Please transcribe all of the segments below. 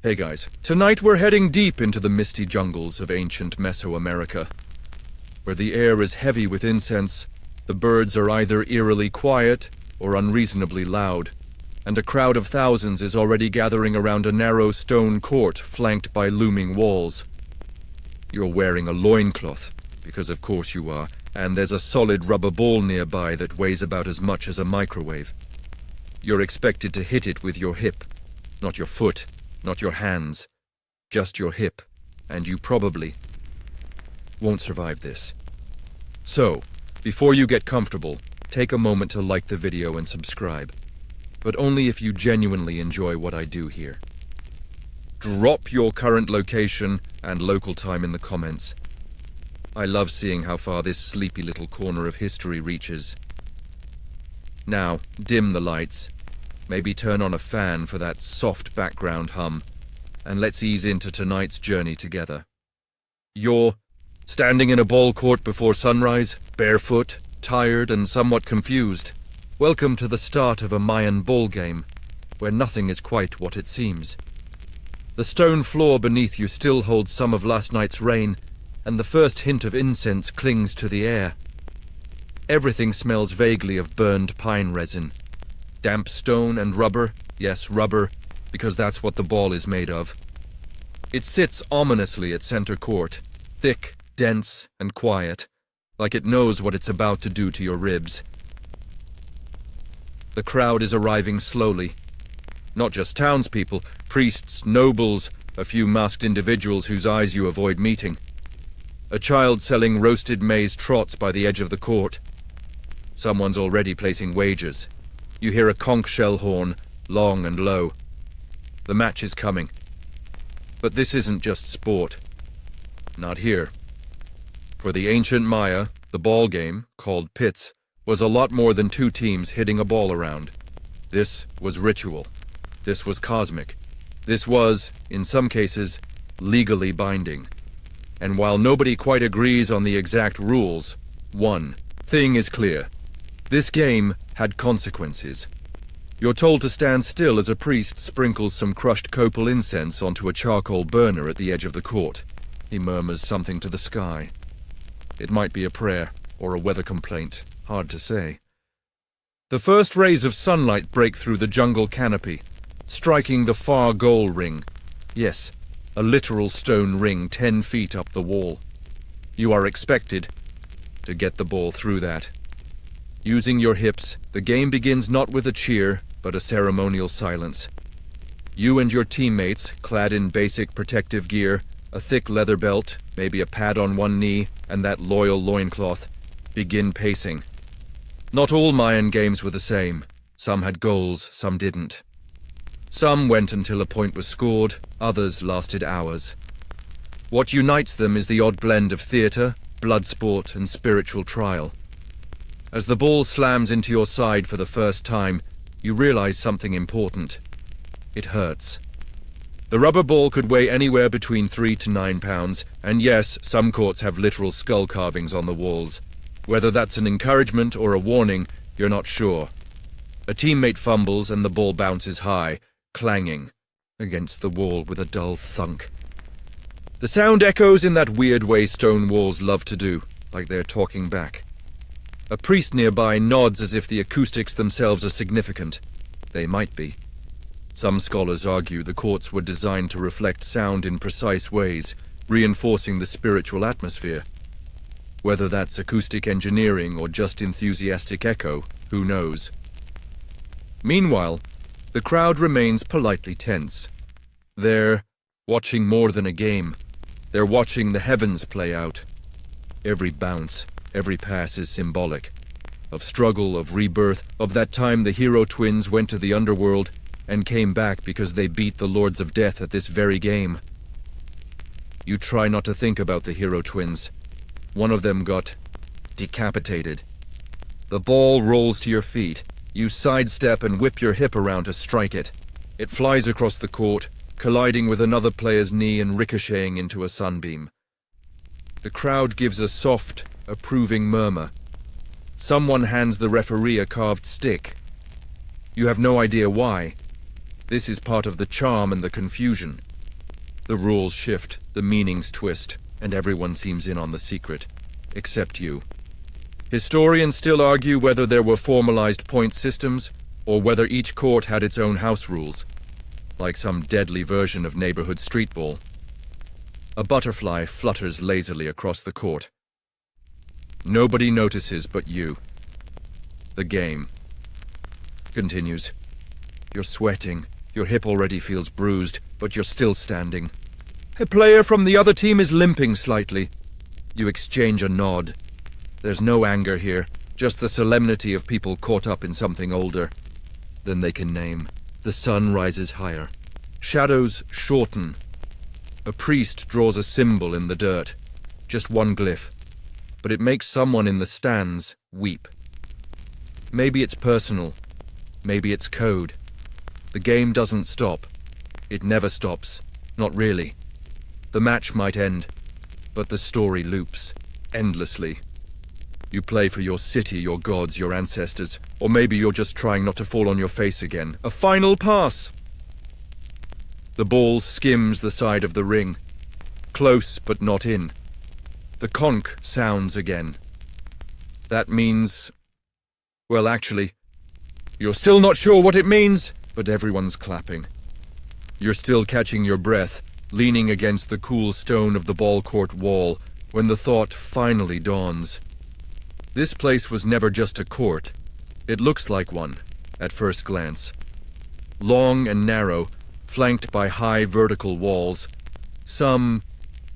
Hey guys, tonight we're heading deep into the misty jungles of ancient Mesoamerica, where the air is heavy with incense, the birds are either eerily quiet or unreasonably loud, and a crowd of thousands is already gathering around a narrow stone court flanked by looming walls. You're wearing a loincloth, because of course you are, and there's a solid rubber ball nearby that weighs about as much as a microwave. You're expected to hit it with your hip, not your foot. Not your hands, just your hip, and you probably won't survive this. So, before you get comfortable, take a moment to like the video and subscribe, but only if you genuinely enjoy what I do here. Drop your current location and local time in the comments. I love seeing how far this sleepy little corner of history reaches. Now, dim the lights. Maybe turn on a fan for that soft background hum, and let's ease into tonight's journey together. You're standing in a ball court before sunrise, barefoot, tired, and somewhat confused. Welcome to the start of a Mayan ball game, where nothing is quite what it seems. The stone floor beneath you still holds some of last night's rain, and the first hint of incense clings to the air. Everything smells vaguely of burned pine resin. Damp stone and rubber, yes, rubber, because that's what the ball is made of. It sits ominously at center court, thick, dense, and quiet, like it knows what it's about to do to your ribs. The crowd is arriving slowly. Not just townspeople, priests, nobles, a few masked individuals whose eyes you avoid meeting. A child selling roasted maize trots by the edge of the court. Someone's already placing wagers. You hear a conch shell horn, long and low. The match is coming. But this isn't just sport. Not here. For the ancient Maya, the ball game, called pits, was a lot more than two teams hitting a ball around. This was ritual. This was cosmic. This was, in some cases, legally binding. And while nobody quite agrees on the exact rules, one thing is clear. This game had consequences. You're told to stand still as a priest sprinkles some crushed copal incense onto a charcoal burner at the edge of the court. He murmurs something to the sky. It might be a prayer or a weather complaint, hard to say. The first rays of sunlight break through the jungle canopy, striking the far goal ring. Yes, a literal stone ring 10 feet up the wall. You are expected to get the ball through that. Using your hips, the game begins not with a cheer, but a ceremonial silence. You and your teammates, clad in basic protective gear, a thick leather belt, maybe a pad on one knee, and that loyal loincloth, begin pacing. Not all Mayan games were the same. Some had goals, some didn't. Some went until a point was scored, others lasted hours. What unites them is the odd blend of theatre, blood sport, and spiritual trial. As the ball slams into your side for the first time, you realize something important. It hurts. The rubber ball could weigh anywhere between 3 to 9 pounds, and yes, some courts have literal skull carvings on the walls. Whether that's an encouragement or a warning, you're not sure. A teammate fumbles and the ball bounces high, clanging against the wall with a dull thunk. The sound echoes in that weird way stone walls love to do, like they're talking back. A priest nearby nods as if the acoustics themselves are significant. They might be. Some scholars argue the courts were designed to reflect sound in precise ways, reinforcing the spiritual atmosphere. Whether that's acoustic engineering or just enthusiastic echo, who knows? Meanwhile, the crowd remains politely tense. They're watching more than a game. They're watching the heavens play out. Every bounce, every pass is symbolic. Of struggle, of rebirth, of that time the hero twins went to the underworld and came back because they beat the Lords of Death at this very game. You try not to think about the hero twins. One of them got decapitated. The ball rolls to your feet. You sidestep and whip your hip around to strike it. It flies across the court, colliding with another player's knee and ricocheting into a sunbeam. The crowd gives a soft, approving murmur. Someone hands the referee a carved stick. You have no idea why. This is part of the charm and the confusion. The rules shift, the meanings twist, and everyone seems in on the secret, except you. Historians still argue whether there were formalized point systems, or whether each court had its own house rules, like some deadly version of neighborhood street ball. A butterfly flutters lazily across the court. Nobody notices but you. The game continues. You're sweating. Your hip already feels bruised, but you're still standing. A player from the other team is limping slightly. You exchange a nod. There's no anger here, just the solemnity of people caught up in something older than they can name. The sun rises higher. Shadows shorten. A priest draws a symbol in the dirt. Just one glyph. But it makes someone in the stands weep. Maybe it's personal. Maybe it's code. The game doesn't stop. It never stops. Not really. The match might end, but the story loops endlessly. You play for your city, your gods, your ancestors, or maybe you're just trying not to fall on your face again. A final pass! The ball skims the side of the ring. Close, but not in. The conch sounds again. That means... well, actually, you're still not sure what it means, but everyone's clapping. You're still catching your breath, leaning against the cool stone of the ball court wall, when the thought finally dawns. This place was never just a court. It looks like one, at first glance. Long and narrow, flanked by high vertical walls, some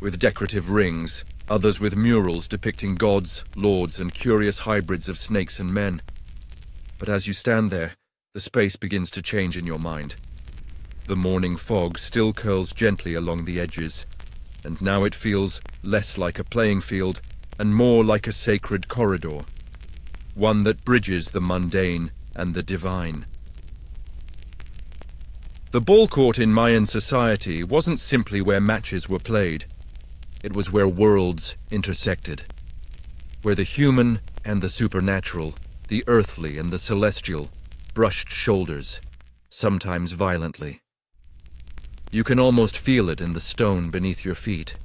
with decorative rings, others with murals depicting gods, lords, and curious hybrids of snakes and men. But as you stand there, the space begins to change in your mind. The morning fog still curls gently along the edges, and now it feels less like a playing field and more like a sacred corridor, one that bridges the mundane and the divine. The ball court in Mayan society wasn't simply where matches were played. It was where worlds intersected, where the human and the supernatural, the earthly and the celestial, brushed shoulders, sometimes violently. You can almost feel it in the stone beneath your feet.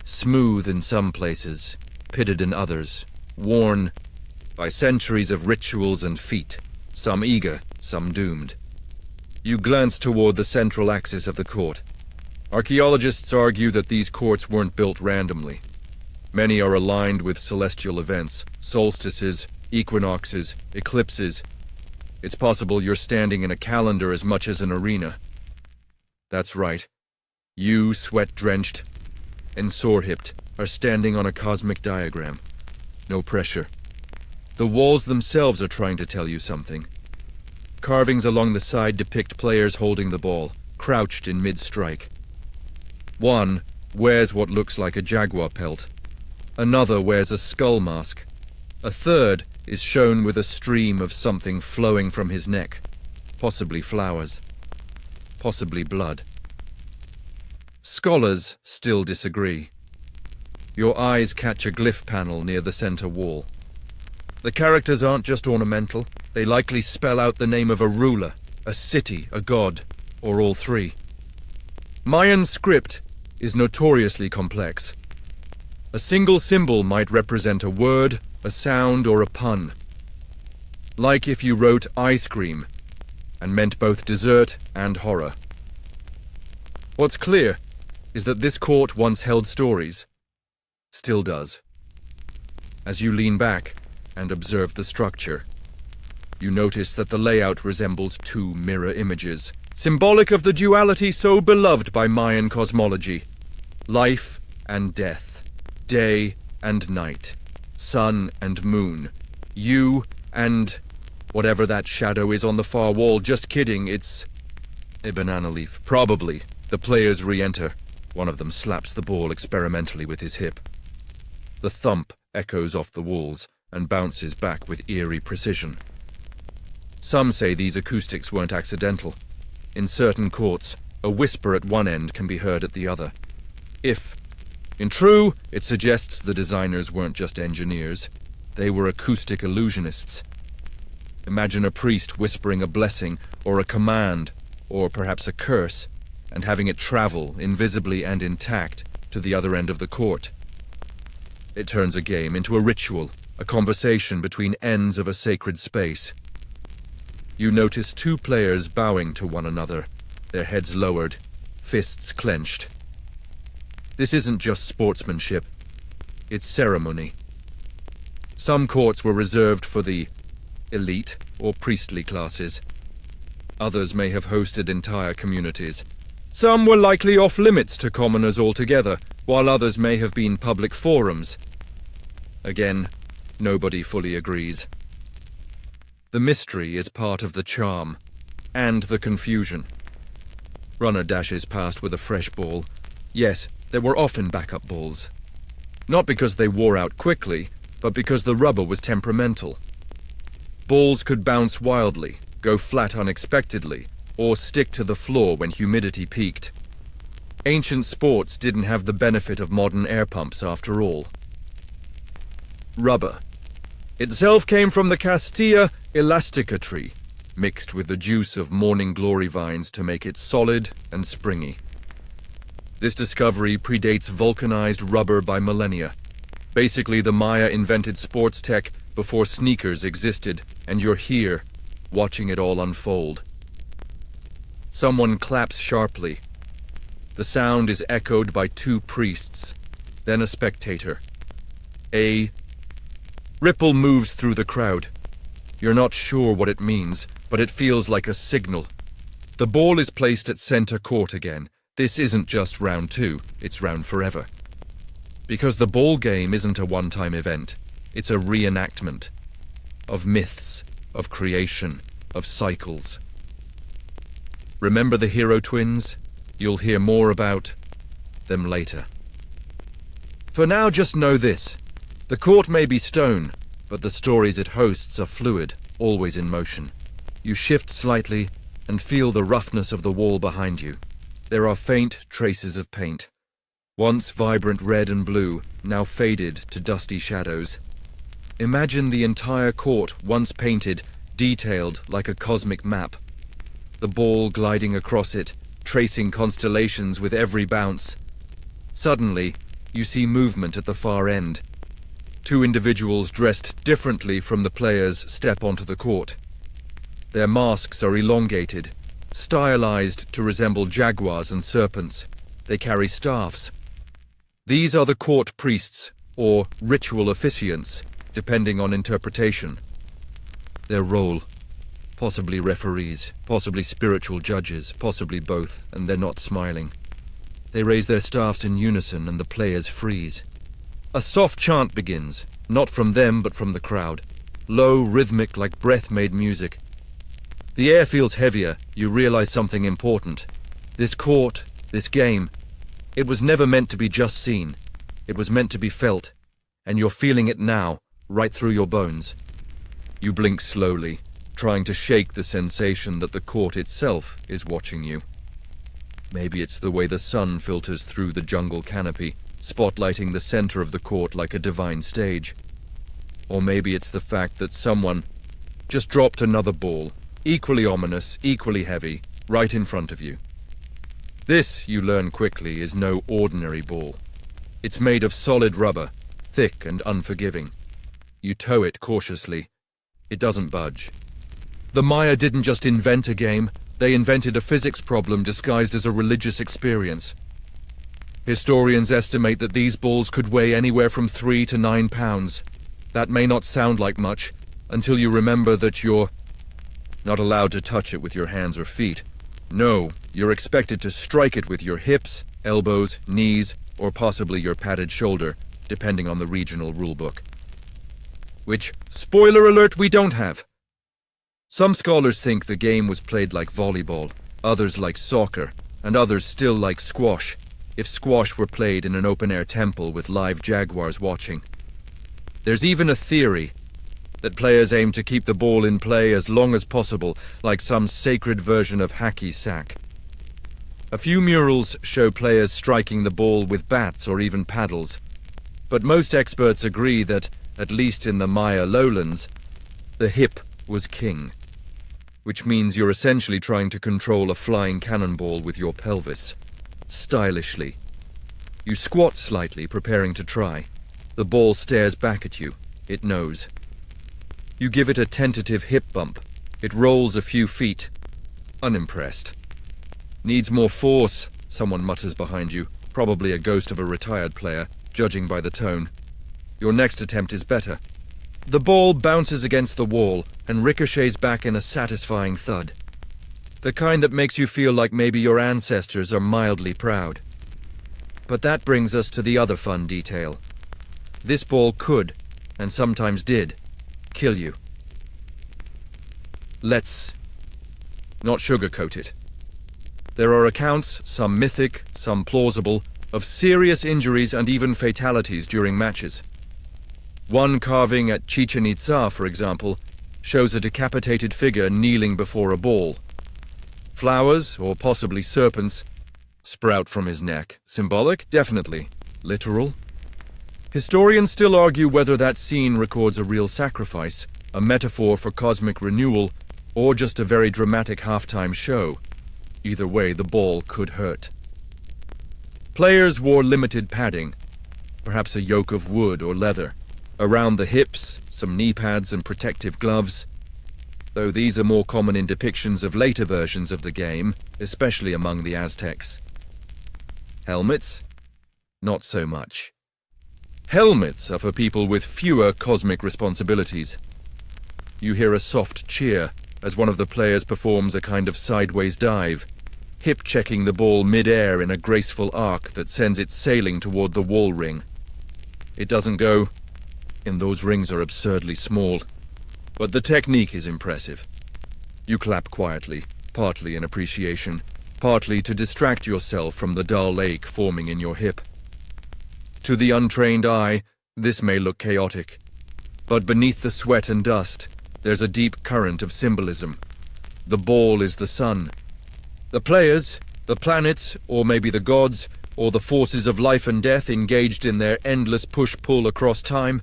Smooth in some places, pitted in others, worn by centuries of rituals and feet, some eager, some doomed. You glance toward the central axis of the court. Archaeologists argue that these courts weren't built randomly. Many are aligned with celestial events, solstices, equinoxes, eclipses. It's possible you're standing in a calendar as much as an arena. That's right. You, sweat-drenched and sore-hipped, are standing on a cosmic diagram. No pressure. The walls themselves are trying to tell you something. Carvings along the side depict players holding the ball, crouched in mid-strike. One wears what looks like a jaguar pelt. Another wears a skull mask. A third is shown with a stream of something flowing from his neck. Possibly flowers. Possibly blood. Scholars still disagree. Your eyes catch a glyph panel near the center wall. The characters aren't just ornamental. They likely spell out the name of a ruler, a city, a god, or all three. Mayan script is notoriously complex. A single symbol might represent a word, a sound, or a pun. Like if you wrote ice cream and meant both dessert and horror. What's clear is that this court once held stories. Still does. As you lean back and observe the structure, you notice that the layout resembles two mirror images, symbolic of the duality so beloved by Mayan cosmology. Life and death, day and night, sun and moon, you and whatever that shadow is on the far wall. Just kidding, it's a banana leaf. Probably. The players re-enter. One of them slaps the ball experimentally with his hip. The thump echoes off the walls and bounces back with eerie precision. Some say these acoustics weren't accidental. In certain courts, a whisper at one end can be heard at the other. In true, it suggests the designers weren't just engineers. They were acoustic illusionists. Imagine a priest whispering a blessing, or a command, or perhaps a curse, and having it travel, invisibly and intact, to the other end of the court. It turns a game into a ritual, a conversation between ends of a sacred space. You notice two players bowing to one another, their heads lowered, fists clenched. This isn't just sportsmanship, it's ceremony. Some courts were reserved for the elite or priestly classes. Others may have hosted entire communities. Some were likely off-limits to commoners altogether, while others may have been public forums. Again, nobody fully agrees. The mystery is part of the charm, and the confusion. Runner dashes past with a fresh ball. Yes, there were often backup balls. Not because they wore out quickly, but because the rubber was temperamental. Balls could bounce wildly, go flat unexpectedly, or stick to the floor when humidity peaked. Ancient sports didn't have the benefit of modern air pumps after all. Rubber itself came from the Castilla elastica tree, mixed with the juice of morning glory vines to make it solid and springy. This discovery predates vulcanized rubber by millennia. Basically, the Maya invented sports tech before sneakers existed, and you're here, watching it all unfold. Someone claps sharply. The sound is echoed by two priests, then a spectator. A ripple moves through the crowd. You're not sure what it means, but it feels like a signal. The ball is placed at center court again. This isn't just round 2, it's round forever. Because the ball game isn't a one-time event, it's a reenactment of myths, of creation, of cycles. Remember the hero twins? You'll hear more about them later. For now, just know this. The court may be stone, but the stories it hosts are fluid, always in motion. You shift slightly and feel the roughness of the wall behind you. There are faint traces of paint. Once vibrant red and blue, now faded to dusty shadows. Imagine the entire court, once painted, detailed like a cosmic map. The ball gliding across it, tracing constellations with every bounce. Suddenly, you see movement at the far end. Two individuals dressed differently from the players step onto the court. Their masks are elongated, stylized to resemble jaguars and serpents. They carry staffs. These are the court priests, or ritual officiants, depending on interpretation. Their role, possibly referees, possibly spiritual judges, possibly both, and they're not smiling. They raise their staffs in unison and the players freeze. A soft chant begins, not from them but from the crowd. Low, rhythmic, like breath-made music. The air feels heavier. You realize something important. This court, this game, it was never meant to be just seen. It was meant to be felt. And you're feeling it now, right through your bones. You blink slowly, trying to shake the sensation that the court itself is watching you. Maybe it's the way the sun filters through the jungle canopy, spotlighting the center of the court like a divine stage. Or maybe it's the fact that someone just dropped another ball, equally ominous, equally heavy, right in front of you. This, you learn quickly, is no ordinary ball. It's made of solid rubber, thick and unforgiving. You tow it cautiously. It doesn't budge. The Maya didn't just invent a game, they invented a physics problem disguised as a religious experience. Historians estimate that these balls could weigh anywhere from 3 to 9 pounds. That may not sound like much, until you remember that you're not allowed to touch it with your hands or feet. No, you're expected to strike it with your hips, elbows, knees, or possibly your padded shoulder, depending on the regional rulebook. Which, spoiler alert, we don't have. Some scholars think the game was played like volleyball, others like soccer, and others still like squash, if squash were played in an open-air temple with live jaguars watching. There's even a theory that players aim to keep the ball in play as long as possible, like some sacred version of hacky sack. A few murals show players striking the ball with bats or even paddles, but most experts agree that, at least in the Maya lowlands, the hip was king. which means you're essentially trying to control a flying cannonball with your pelvis. Stylishly. You squat slightly, preparing to try. The ball stares back at you. It knows. You give it a tentative hip bump. It rolls a few feet. Unimpressed. Needs more force, someone mutters behind you, probably a ghost of a retired player, judging by the tone. Your next attempt is better. The ball bounces against the wall and ricochets back in a satisfying thud. The kind that makes you feel like maybe your ancestors are mildly proud. But that brings us to the other fun detail. This ball could, and sometimes did, kill you. Let's not sugarcoat it. There are accounts, some mythic, some plausible, of serious injuries and even fatalities during matches. One carving at Chichen Itza, for example, shows a decapitated figure kneeling before a ball. Flowers, or possibly serpents, sprout from his neck. Symbolic? Definitely. Literal? Historians still argue whether that scene records a real sacrifice, a metaphor for cosmic renewal, or just a very dramatic halftime show. Either way, the ball could hurt. Players wore limited padding, perhaps a yoke of wood or leather. Around the hips, some knee pads and protective gloves, though these are more common in depictions of later versions of the game, especially among the Aztecs. Helmets? Not so much. Helmets are for people with fewer cosmic responsibilities. You hear a soft cheer as one of the players performs a kind of sideways dive, hip-checking the ball mid-air in a graceful arc that sends it sailing toward the wall ring. It doesn't go, and those rings are absurdly small, but the technique is impressive. You clap quietly, partly in appreciation, partly to distract yourself from the dull ache forming in your hip. To the untrained eye, this may look chaotic, but beneath the sweat and dust, there's a deep current of symbolism. The ball is the sun. The players, the planets, or maybe the gods, or the forces of life and death engaged in their endless push-pull across time,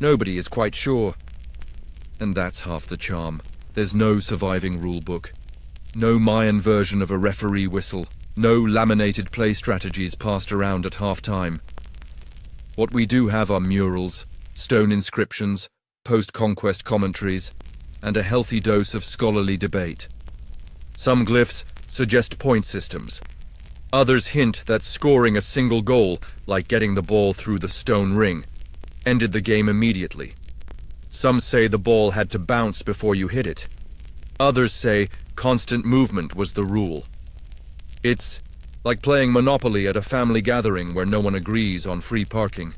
nobody is quite sure. And that's half the charm. There's no surviving rulebook. No Mayan version of a referee whistle. No laminated play strategies passed around at half-time. What we do have are murals, stone inscriptions, post-conquest commentaries, and a healthy dose of scholarly debate. Some glyphs suggest point systems. Others hint that scoring a single goal, like getting the ball through the stone ring, ended the game immediately. Some say the ball had to bounce before you hit it. Others say constant movement was the rule. It's like playing Monopoly at a family gathering where no one agrees on free parking.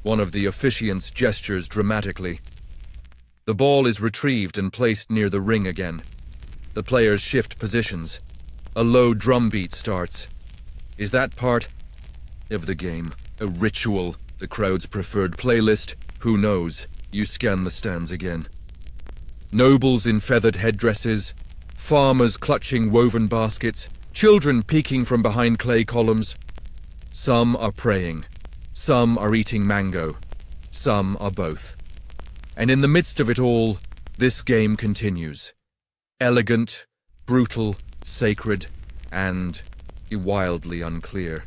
One of the officiants gestures dramatically. The ball is retrieved and placed near the ring again. The players shift positions. A low drum beat starts. Is that part of the game? A ritual? The crowd's preferred playlist? Who knows? You scan the stands again. Nobles in feathered headdresses, farmers clutching woven baskets, children peeking from behind clay columns. Some are praying. Some are eating mango. Some are both. And in the midst of it all, this game continues. Elegant, brutal, sacred, and wildly unclear.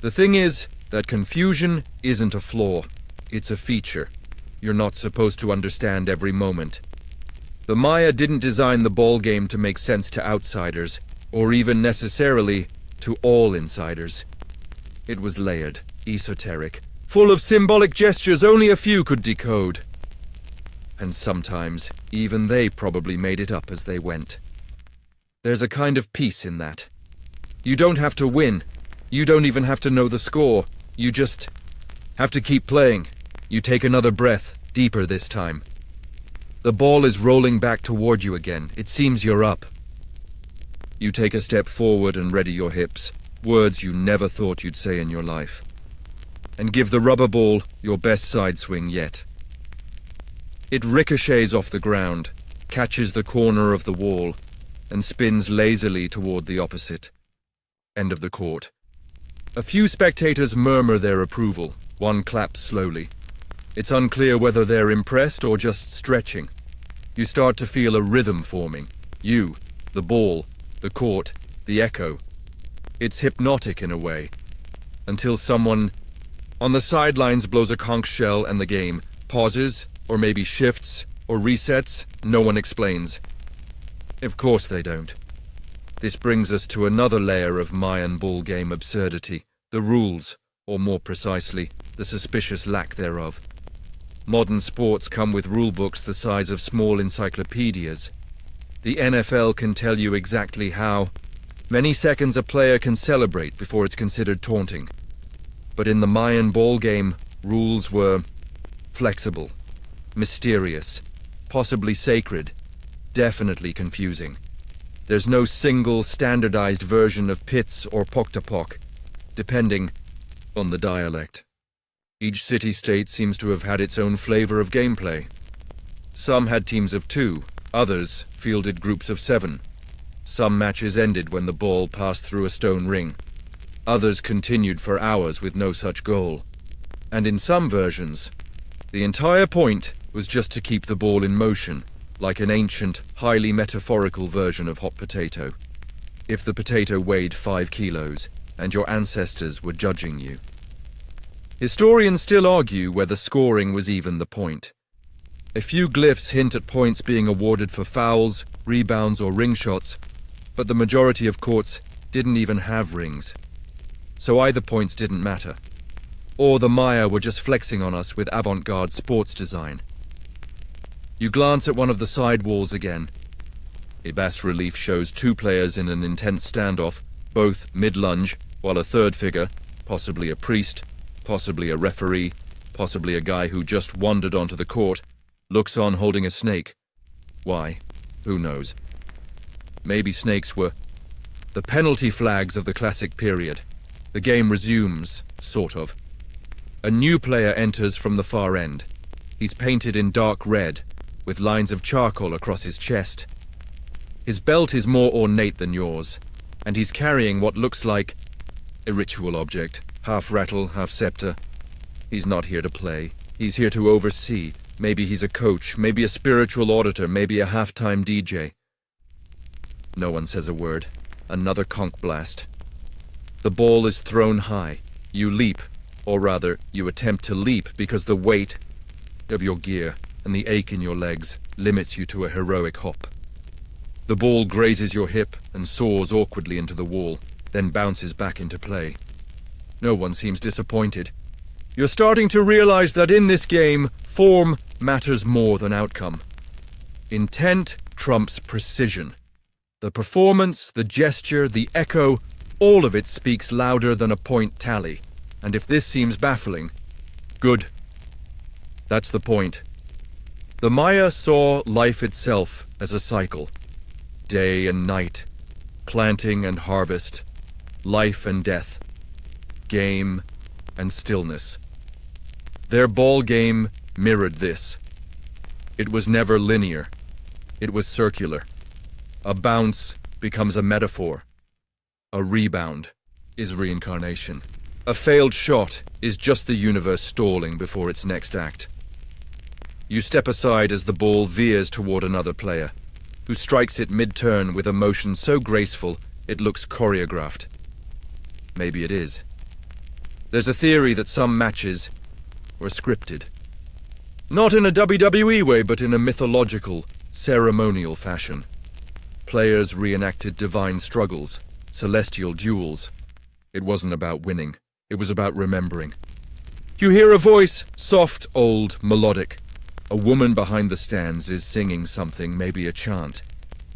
The thing is that confusion isn't a flaw. It's a feature. You're not supposed to understand every moment. The Maya didn't design the ball game to make sense to outsiders, or even necessarily to all insiders. It was layered, esoteric, full of symbolic gestures only a few could decode. And sometimes, even they probably made it up as they went. There's a kind of peace in that. You don't have to win. You don't even have to know the score. You just have to keep playing. You take another breath, deeper this time. The ball is rolling back toward you again. It seems you're up. You take a step forward and ready your hips, words you never thought you'd say in your life. And give the rubber ball your best side swing yet. It ricochets off the ground, catches the corner of the wall, and spins lazily toward the opposite end of the court. A few spectators murmur their approval. One claps slowly. It's unclear whether they're impressed or just stretching. You start to feel a rhythm forming. You, the ball, the court, the echo. It's hypnotic in a way. Until someone on the sidelines blows a conch shell and the game pauses, or maybe shifts, or resets. No one explains. Of course they don't. This brings us to another layer of Mayan ball game absurdity, the rules, or more precisely, the suspicious lack thereof. Modern sports come with rulebooks the size of small encyclopedias. The NFL can tell you exactly how many seconds a player can celebrate before it's considered taunting. But in the Mayan ball game, rules were flexible, mysterious, possibly sacred, definitely confusing. There's no single standardized version of pits or poktapok, depending on the dialect. Each city-state seems to have had its own flavor of gameplay. Some had teams of 2, others fielded groups of 7. Some matches ended when the ball passed through a stone ring. Others continued for hours with no such goal. And in some versions, the entire point was just to keep the ball in motion, like an ancient, highly metaphorical version of hot potato. If the potato weighed 5 kilos, and your ancestors were judging you. Historians still argue whether scoring was even the point. A few glyphs hint at points being awarded for fouls, rebounds, or ring shots, but the majority of courts didn't even have rings. So either points didn't matter. Or the Maya were just flexing on us with avant-garde sports design. You glance at one of the side walls again. A bas-relief shows 2 players in an intense standoff, both mid-lunge, while a third figure, possibly a priest, possibly a referee, possibly a guy who just wandered onto the court, looks on holding a snake. Why? Who knows? Maybe snakes were the penalty flags of the classic period. The game resumes, sort of. A new player enters from the far end. He's painted in dark red, with lines of charcoal across his chest. His belt is more ornate than yours, and he's carrying what looks like a ritual object, half rattle, half scepter. He's not here to play. He's here to oversee. Maybe he's a coach, maybe a spiritual auditor, maybe a halftime DJ. No one says a word. Another conch blast. The ball is thrown high. You leap, or rather, you attempt to leap because the weight of your gear and the ache in your legs limits you to a heroic hop. The ball grazes your hip and soars awkwardly into the wall, then bounces back into play. No one seems disappointed. You're starting to realize that in this game, form matters more than outcome. Intent trumps precision. The performance, the gesture, the echo, all of it speaks louder than a point tally. And if this seems baffling, good. That's the point. The Maya saw life itself as a cycle. Day and night, planting and harvest, life and death, game and stillness. Their ball game mirrored this. It was never linear. It was circular. A bounce becomes a metaphor. A rebound is reincarnation. A failed shot is just the universe stalling before its next act. You step aside as the ball veers toward another player, who strikes it mid-turn with a motion so graceful it looks choreographed. Maybe it is. There's a theory that some matches were scripted. Not in a WWE way, but in a mythological, ceremonial fashion. Players reenacted divine struggles, celestial duels. It wasn't about winning. It was about remembering. You hear a voice, soft, old, melodic. A woman behind the stands is singing something, maybe a chant.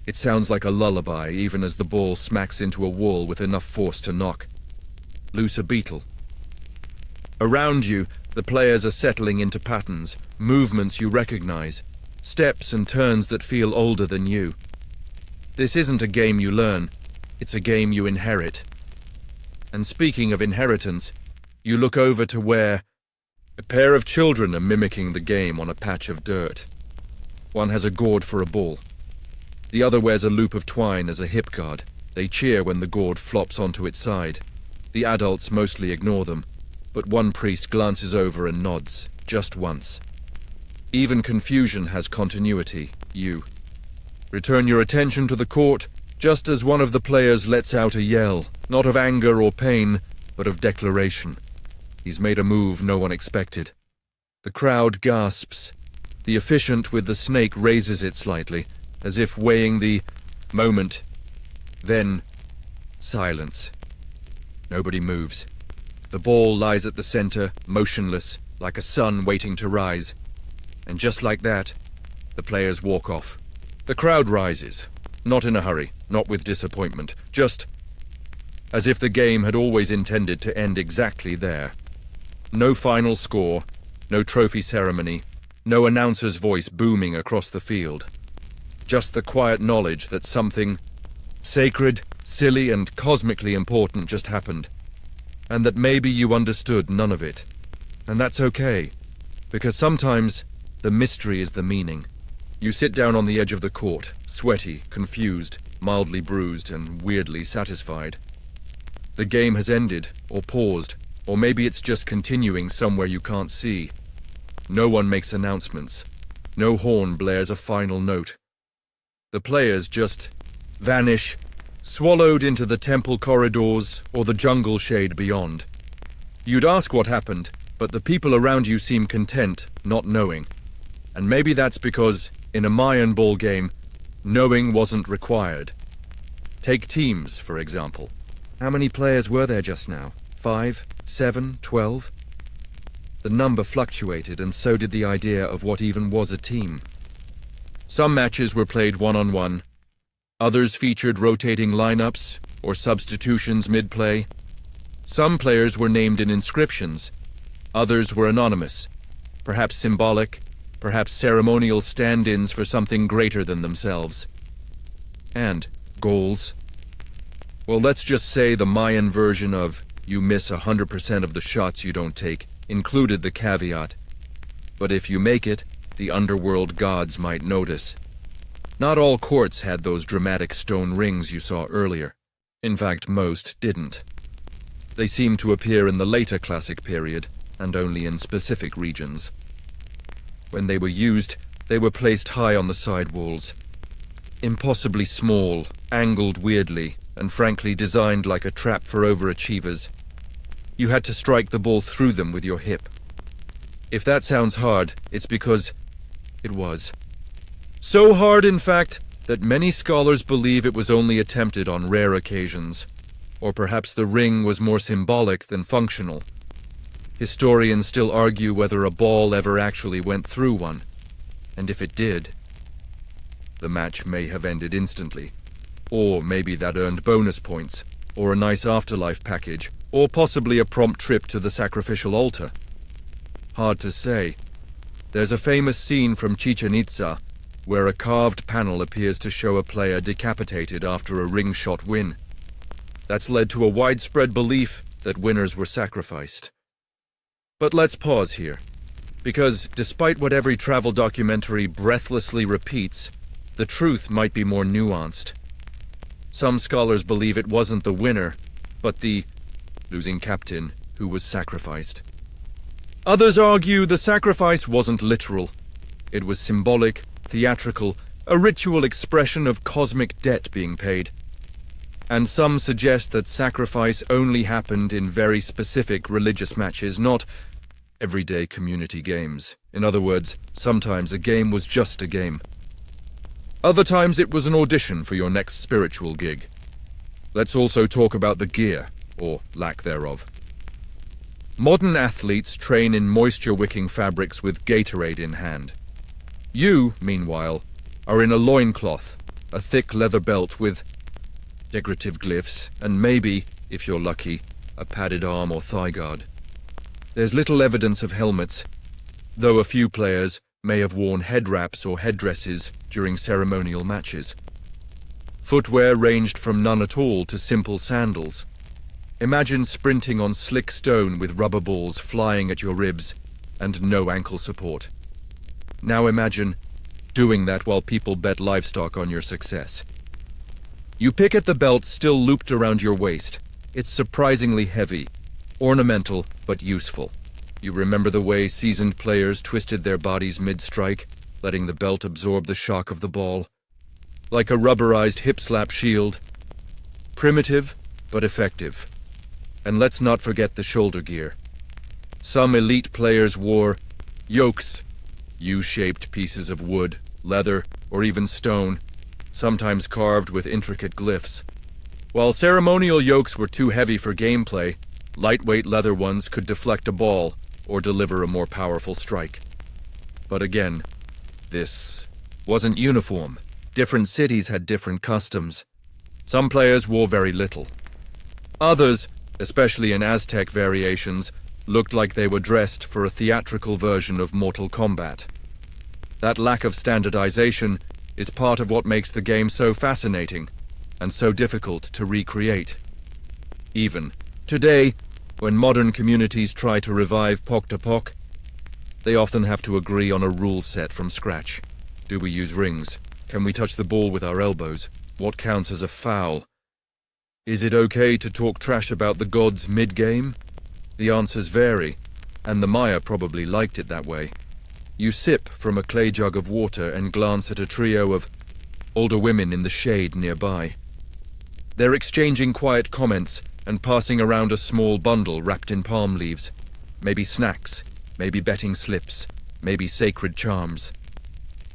It sounds like a lullaby, even as the ball smacks into a wall with enough force to knock loose a beetle. Around you, the players are settling into patterns, movements you recognize, steps and turns that feel older than you. This isn't a game you learn, it's a game you inherit. And speaking of inheritance, you look over to where a pair of children are mimicking the game on a patch of dirt. One has a gourd for a ball. The other wears a loop of twine as a hip guard. They cheer when the gourd flops onto its side. The adults mostly ignore them, but one priest glances over and nods, just once. Even confusion has continuity, you. Return your attention to the court just as one of the players lets out a yell, not of anger or pain, but of declaration. He's made a move no one expected. The crowd gasps. The officiant with the snake raises it slightly, as if weighing the moment. Then, silence. Nobody moves. The ball lies at the center, motionless, like a sun waiting to rise. And just like that, the players walk off. The crowd rises, not in a hurry, not with disappointment, just as if the game had always intended to end exactly there. No final score, no trophy ceremony, no announcer's voice booming across the field. Just the quiet knowledge that something sacred, silly, and cosmically important just happened. And that maybe you understood none of it. And that's okay, because sometimes the mystery is the meaning. You sit down on the edge of the court, sweaty, confused, mildly bruised, and weirdly satisfied. The game has ended, or paused, or maybe it's just continuing somewhere you can't see. No one makes announcements. No horn blares a final note. The players just vanish, swallowed into the temple corridors or the jungle shade beyond. You'd ask what happened, but the people around you seem content, not knowing. And maybe that's because, in a Mayan ball game, knowing wasn't required. Take teams, for example. How many players were there just now? 5, 7, 12? The number fluctuated, and so did the idea of what even was a team. Some matches were played one-on-one. Others featured rotating lineups or substitutions mid-play. Some players were named in inscriptions. Others were anonymous, perhaps symbolic, perhaps ceremonial stand-ins for something greater than themselves. And goals. Well, let's just say the Mayan version of "you miss 100% of the shots you don't take" included the caveat, "But if you make it, the underworld gods might notice." Not all courts had those dramatic stone rings you saw earlier. In fact, most didn't. They seemed to appear in the later Classic period, and only in specific regions. When they were used, they were placed high on the side walls. Impossibly small, angled weirdly, and frankly designed like a trap for overachievers. You had to strike the ball through them with your hip. If that sounds hard, it's because it was. So hard, in fact, that many scholars believe it was only attempted on rare occasions. Or perhaps the ring was more symbolic than functional. Historians still argue whether a ball ever actually went through one. And if it did, the match may have ended instantly. Or maybe that earned bonus points, or a nice afterlife package, or possibly a prompt trip to the sacrificial altar. Hard to say. There's a famous scene from Chichen Itza where a carved panel appears to show a player decapitated after a ring-shot win. That's led to a widespread belief that winners were sacrificed. But let's pause here, because despite what every travel documentary breathlessly repeats, the truth might be more nuanced. Some scholars believe it wasn't the winner, but the losing captain who was sacrificed. Others argue the sacrifice wasn't literal. It was symbolic, theatrical, a ritual expression of cosmic debt being paid. And some suggest that sacrifice only happened in very specific religious matches, not everyday community games. In other words, sometimes a game was just a game. Other times it was an audition for your next spiritual gig. Let's also talk about the gear, or lack thereof. Modern athletes train in moisture-wicking fabrics with Gatorade in hand. You, meanwhile, are in a loincloth, a thick leather belt with decorative glyphs, and maybe, if you're lucky, a padded arm or thigh guard. There's little evidence of helmets, though a few players may have worn head wraps or headdresses during ceremonial matches. Footwear ranged from none at all to simple sandals. Imagine sprinting on slick stone with rubber balls flying at your ribs and no ankle support. Now imagine doing that while people bet livestock on your success. You pick at the belt still looped around your waist. It's surprisingly heavy, ornamental but useful. You remember the way seasoned players twisted their bodies mid-strike, letting the belt absorb the shock of the ball. Like a rubberized hip-slap shield. Primitive, but effective. And let's not forget the shoulder gear. Some elite players wore yokes, U-shaped pieces of wood, leather, or even stone, sometimes carved with intricate glyphs. While ceremonial yokes were too heavy for gameplay, lightweight leather ones could deflect a ball or deliver a more powerful strike. But again, this wasn't uniform. Different cities had different customs. Some players wore very little. Others, especially in Aztec variations, looked like they were dressed for a theatrical version of Mortal Kombat. That lack of standardization is part of what makes the game so fascinating and so difficult to recreate. Even today, when modern communities try to revive Pok-to-Pok, they often have to agree on a rule set from scratch. Do we use rings? Can we touch the ball with our elbows? What counts as a foul? Is it okay to talk trash about the gods mid-game? The answers vary, and the Maya probably liked it that way. You sip from a clay jug of water and glance at a trio of older women in the shade nearby. They're exchanging quiet comments and passing around a small bundle wrapped in palm leaves. Maybe snacks, maybe betting slips, maybe sacred charms.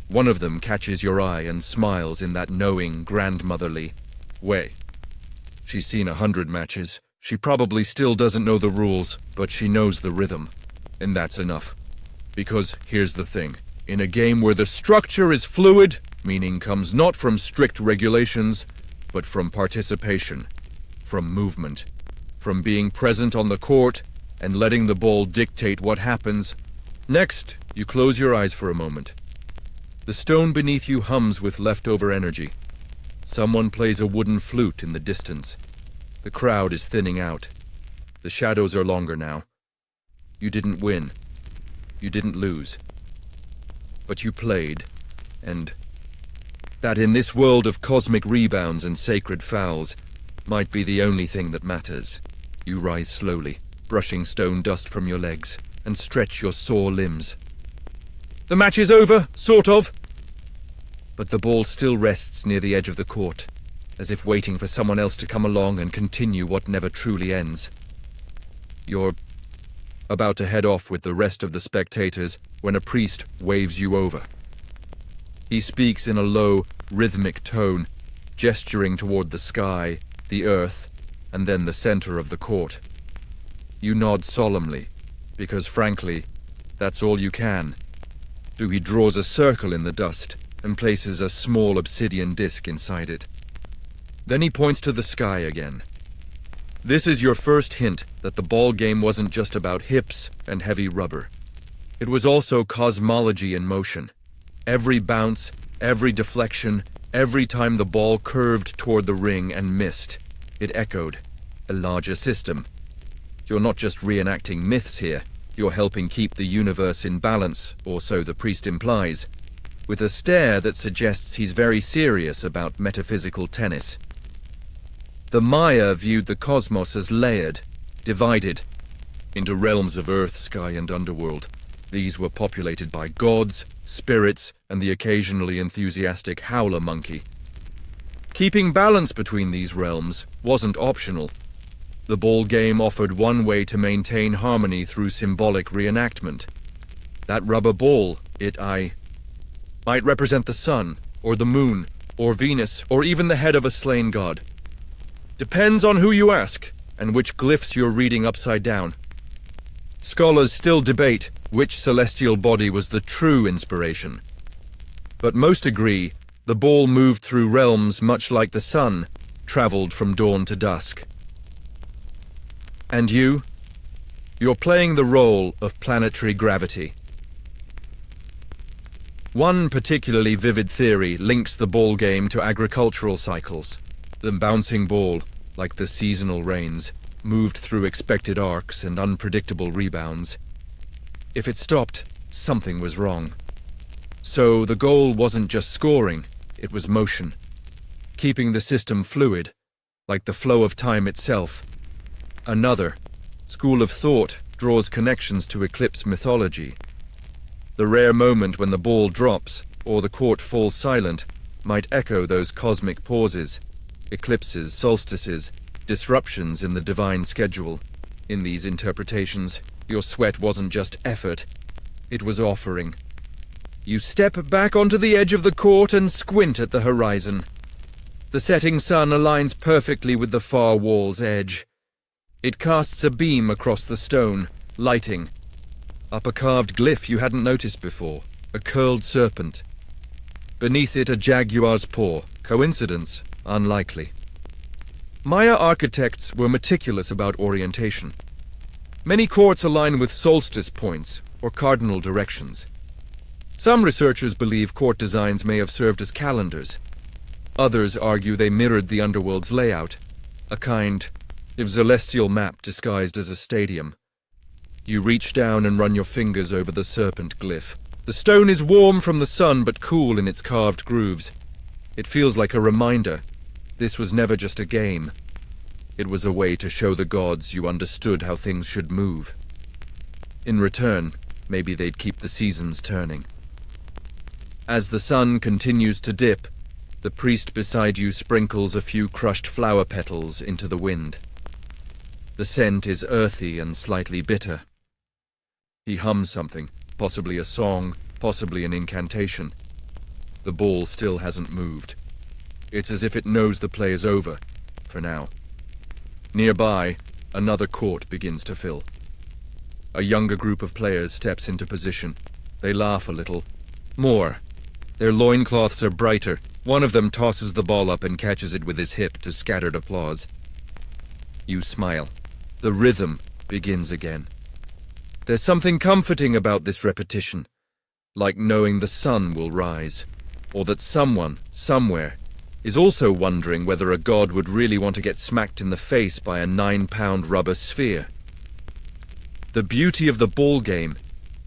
One of them catches your eye and smiles in that knowing, grandmotherly way. She's seen 100 matches. She probably still doesn't know the rules, but she knows the rhythm. And that's enough. Because here's the thing. In a game where the structure is fluid, meaning comes not from strict regulations, but from participation, from movement, from being present on the court and letting the ball dictate what happens. Next, you close your eyes for a moment. The stone beneath you hums with leftover energy. Someone plays a wooden flute in the distance. The crowd is thinning out. The shadows are longer now. You didn't win. You didn't lose. But you played, and that in this world of cosmic rebounds and sacred fouls might be the only thing that matters. You rise slowly, brushing stone dust from your legs, and stretch your sore limbs. The match is over, sort of. But the ball still rests near the edge of the court, as if waiting for someone else to come along and continue what never truly ends. You're about to head off with the rest of the spectators when a priest waves you over. He speaks in a low, rhythmic tone, gesturing toward the sky, the earth, and then the center of the court. You nod solemnly, because frankly, that's all you can. He draws a circle in the dust and places a small obsidian disc inside it. Then he points to the sky again. This is your first hint that the ball game wasn't just about hips and heavy rubber. It was also cosmology in motion. Every bounce, every deflection, every time the ball curved toward the ring and missed, it echoed a larger system. You're not just reenacting myths here. You're helping keep the universe in balance, or so the priest implies, with a stare that suggests he's very serious about metaphysical tennis. The Maya viewed the cosmos as layered, divided, into realms of earth, sky, and underworld. These were populated by gods, spirits, and the occasionally enthusiastic howler monkey. Keeping balance between these realms wasn't optional. The ball game offered one way to maintain harmony through symbolic reenactment. That rubber ball, might represent the sun, or the moon, or Venus, or even the head of a slain god. Depends on who you ask, and which glyphs you're reading upside down. Scholars still debate which celestial body was the true inspiration. But most agree the ball moved through realms much like the sun, traveled from dawn to dusk. And you're playing the role of planetary gravity. One particularly vivid theory links the ball game to agricultural cycles. The bouncing ball, like the seasonal rains, moved through expected arcs and unpredictable rebounds. If it stopped, something was wrong. So the goal wasn't just scoring, it was motion. Keeping the system fluid, like the flow of time itself. Another school of thought draws connections to eclipse mythology. The rare moment when the ball drops, or the court falls silent, might echo those cosmic pauses, eclipses, solstices, disruptions in the divine schedule. In these interpretations, your sweat wasn't just effort, it was offering. You step back onto the edge of the court and squint at the horizon. The setting sun aligns perfectly with the far wall's edge. It casts a beam across the stone, lighting. Up a carved glyph you hadn't noticed before, a curled serpent. Beneath it a jaguar's paw. Coincidence? Unlikely. Maya architects were meticulous about orientation. Many courts align with solstice points or cardinal directions. Some researchers believe court designs may have served as calendars. Others argue they mirrored the underworld's layout, a kind of celestial map disguised as a stadium. You reach down and run your fingers over the serpent glyph. The stone is warm from the sun but cool in its carved grooves. It feels like a reminder. This was never just a game. It was a way to show the gods you understood how things should move. In return, maybe they'd keep the seasons turning. As the sun continues to dip, the priest beside you sprinkles a few crushed flower petals into the wind. The scent is earthy and slightly bitter. He hums something, possibly a song, possibly an incantation. The ball still hasn't moved. It's as if it knows the play is over, for now. Nearby, another court begins to fill. A younger group of players steps into position. They laugh a little. More. Their loincloths are brighter. One of them tosses the ball up and catches it with his hip to scattered applause. You smile. The rhythm begins again. There's something comforting about this repetition, like knowing the sun will rise, or that someone, somewhere, is also wondering whether a god would really want to get smacked in the face by a 9-pound rubber sphere. The beauty of the ball game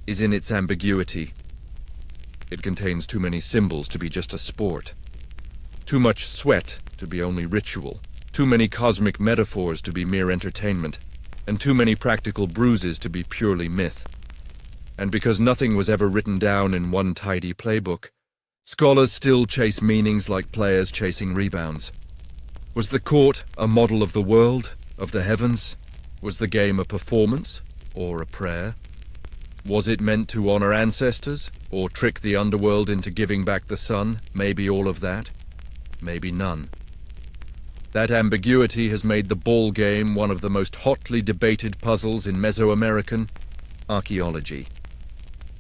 is in its ambiguity. It contains too many symbols to be just a sport. Too much sweat to be only ritual. Too many cosmic metaphors to be mere entertainment. And too many practical bruises to be purely myth. And because nothing was ever written down in one tidy playbook, scholars still chase meanings like players chasing rebounds. Was the court a model of the world, of the heavens? Was the game a performance or a prayer? Was it meant to honor ancestors, or trick the underworld into giving back the sun? Maybe all of that, maybe none. That ambiguity has made the ball game one of the most hotly debated puzzles in Mesoamerican archaeology.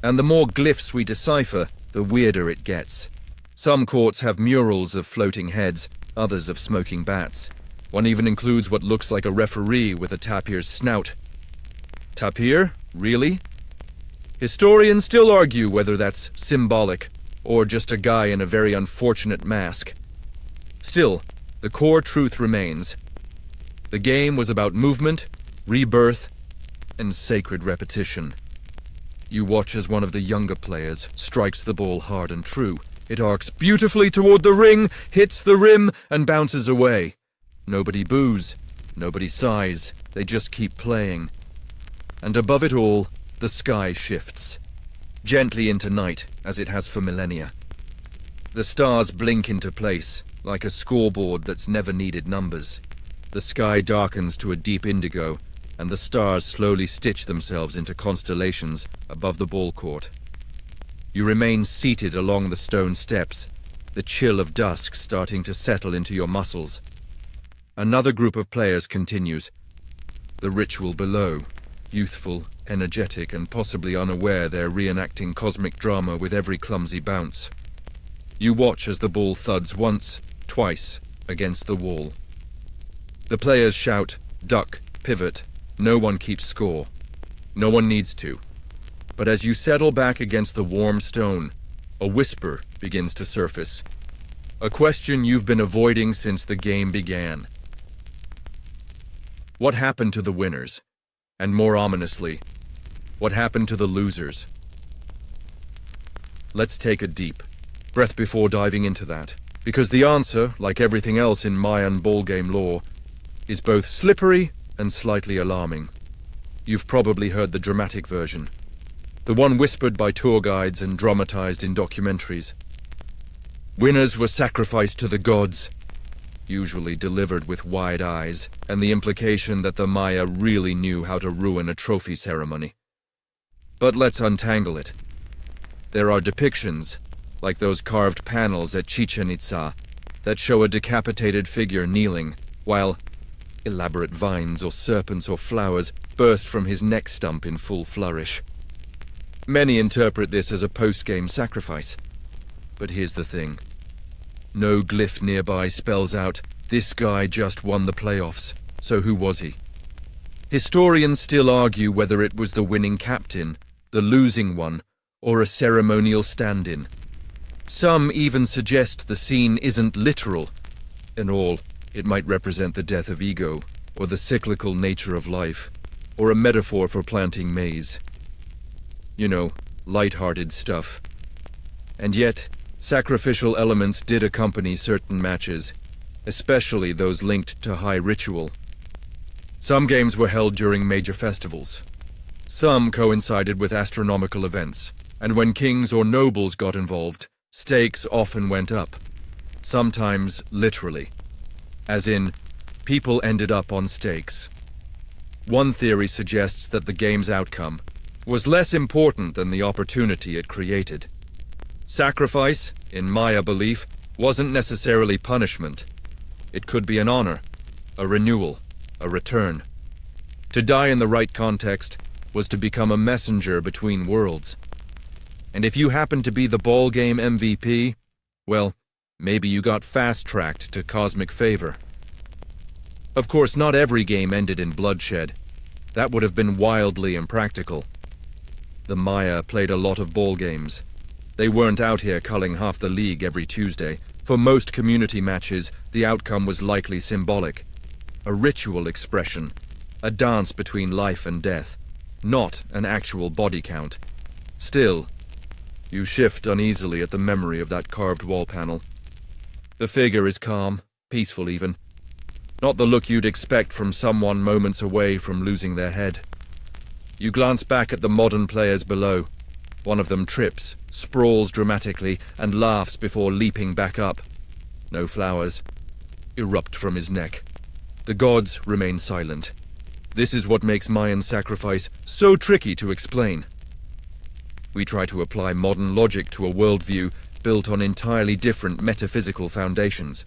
And the more glyphs we decipher, the weirder it gets. Some courts have murals of floating heads, others of smoking bats. One even includes what looks like a referee with a tapir's snout. Tapir? Really? Historians still argue whether that's symbolic, or just a guy in a very unfortunate mask. Still, the core truth remains. The game was about movement, rebirth, and sacred repetition. You watch as one of the younger players strikes the ball hard and true. It arcs beautifully toward the ring, hits the rim, and bounces away. Nobody boos, nobody sighs, they just keep playing. And above it all, the sky shifts, gently into night, as it has for millennia. The stars blink into place, like a scoreboard that's never needed numbers. The sky darkens to a deep indigo, and the stars slowly stitch themselves into constellations above the ball court. You remain seated along the stone steps, the chill of dusk starting to settle into your muscles. Another group of players continues. The ritual below, youthful, energetic, and possibly unaware they're reenacting cosmic drama with every clumsy bounce. You watch as the ball thuds once, twice, against the wall. The players shout, duck, pivot. No one keeps score. No one needs to. But as you settle back against the warm stone, a whisper begins to surface. A question you've been avoiding since the game began. What happened to the winners? And more ominously, what happened to the losers? Let's take a deep breath before diving into that, because the answer, like everything else in Mayan ballgame lore, is both slippery and slightly alarming. You've probably heard the dramatic version. the one whispered by tour guides and dramatized in documentaries. Winners were sacrificed to the gods, usually delivered with wide eyes, and the implication that the Maya really knew how to ruin a trophy ceremony. But let's untangle it. There are depictions, like those carved panels at Chichen Itza, that show a decapitated figure kneeling, while elaborate vines or serpents or flowers burst from his neck stump in full flourish. Many interpret this as a post-game sacrifice. But here's the thing. No glyph nearby spells out, this guy just won the playoffs, so who was he? Historians still argue whether it was the winning captain, the losing one, or a ceremonial stand-in. Some even suggest the scene isn't literal. In all, it might represent the death of ego, or the cyclical nature of life, or a metaphor for planting maize. You know, light-hearted stuff. And yet, sacrificial elements did accompany certain matches, especially those linked to high ritual. Some games were held during major festivals. Some coincided with astronomical events, and when kings or nobles got involved, stakes often went up, sometimes literally, as in, people ended up on stakes. One theory suggests that the game's outcome was less important than the opportunity it created. Sacrifice, in Maya belief, wasn't necessarily punishment. It could be an honor, a renewal, a return. To die in the right context was to become a messenger between worlds. And if you happened to be the ball game MVP, well, maybe you got fast-tracked to cosmic favor. Of course, not every game ended in bloodshed. That would have been wildly impractical. The Maya played a lot of ball games. They weren't out here culling half the league every Tuesday. For most community matches, the outcome was likely symbolic. A ritual expression, a dance between life and death, not an actual body count. Still, you shift uneasily at the memory of that carved wall panel. The figure is calm, peaceful even. Not the look you'd expect from someone moments away from losing their head. You glance back at the modern players below. One of them trips, sprawls dramatically, and laughs before leaping back up. No flowers erupt from his neck. The gods remain silent. This is what makes Mayan sacrifice so tricky to explain. We try to apply modern logic to a worldview built on entirely different metaphysical foundations.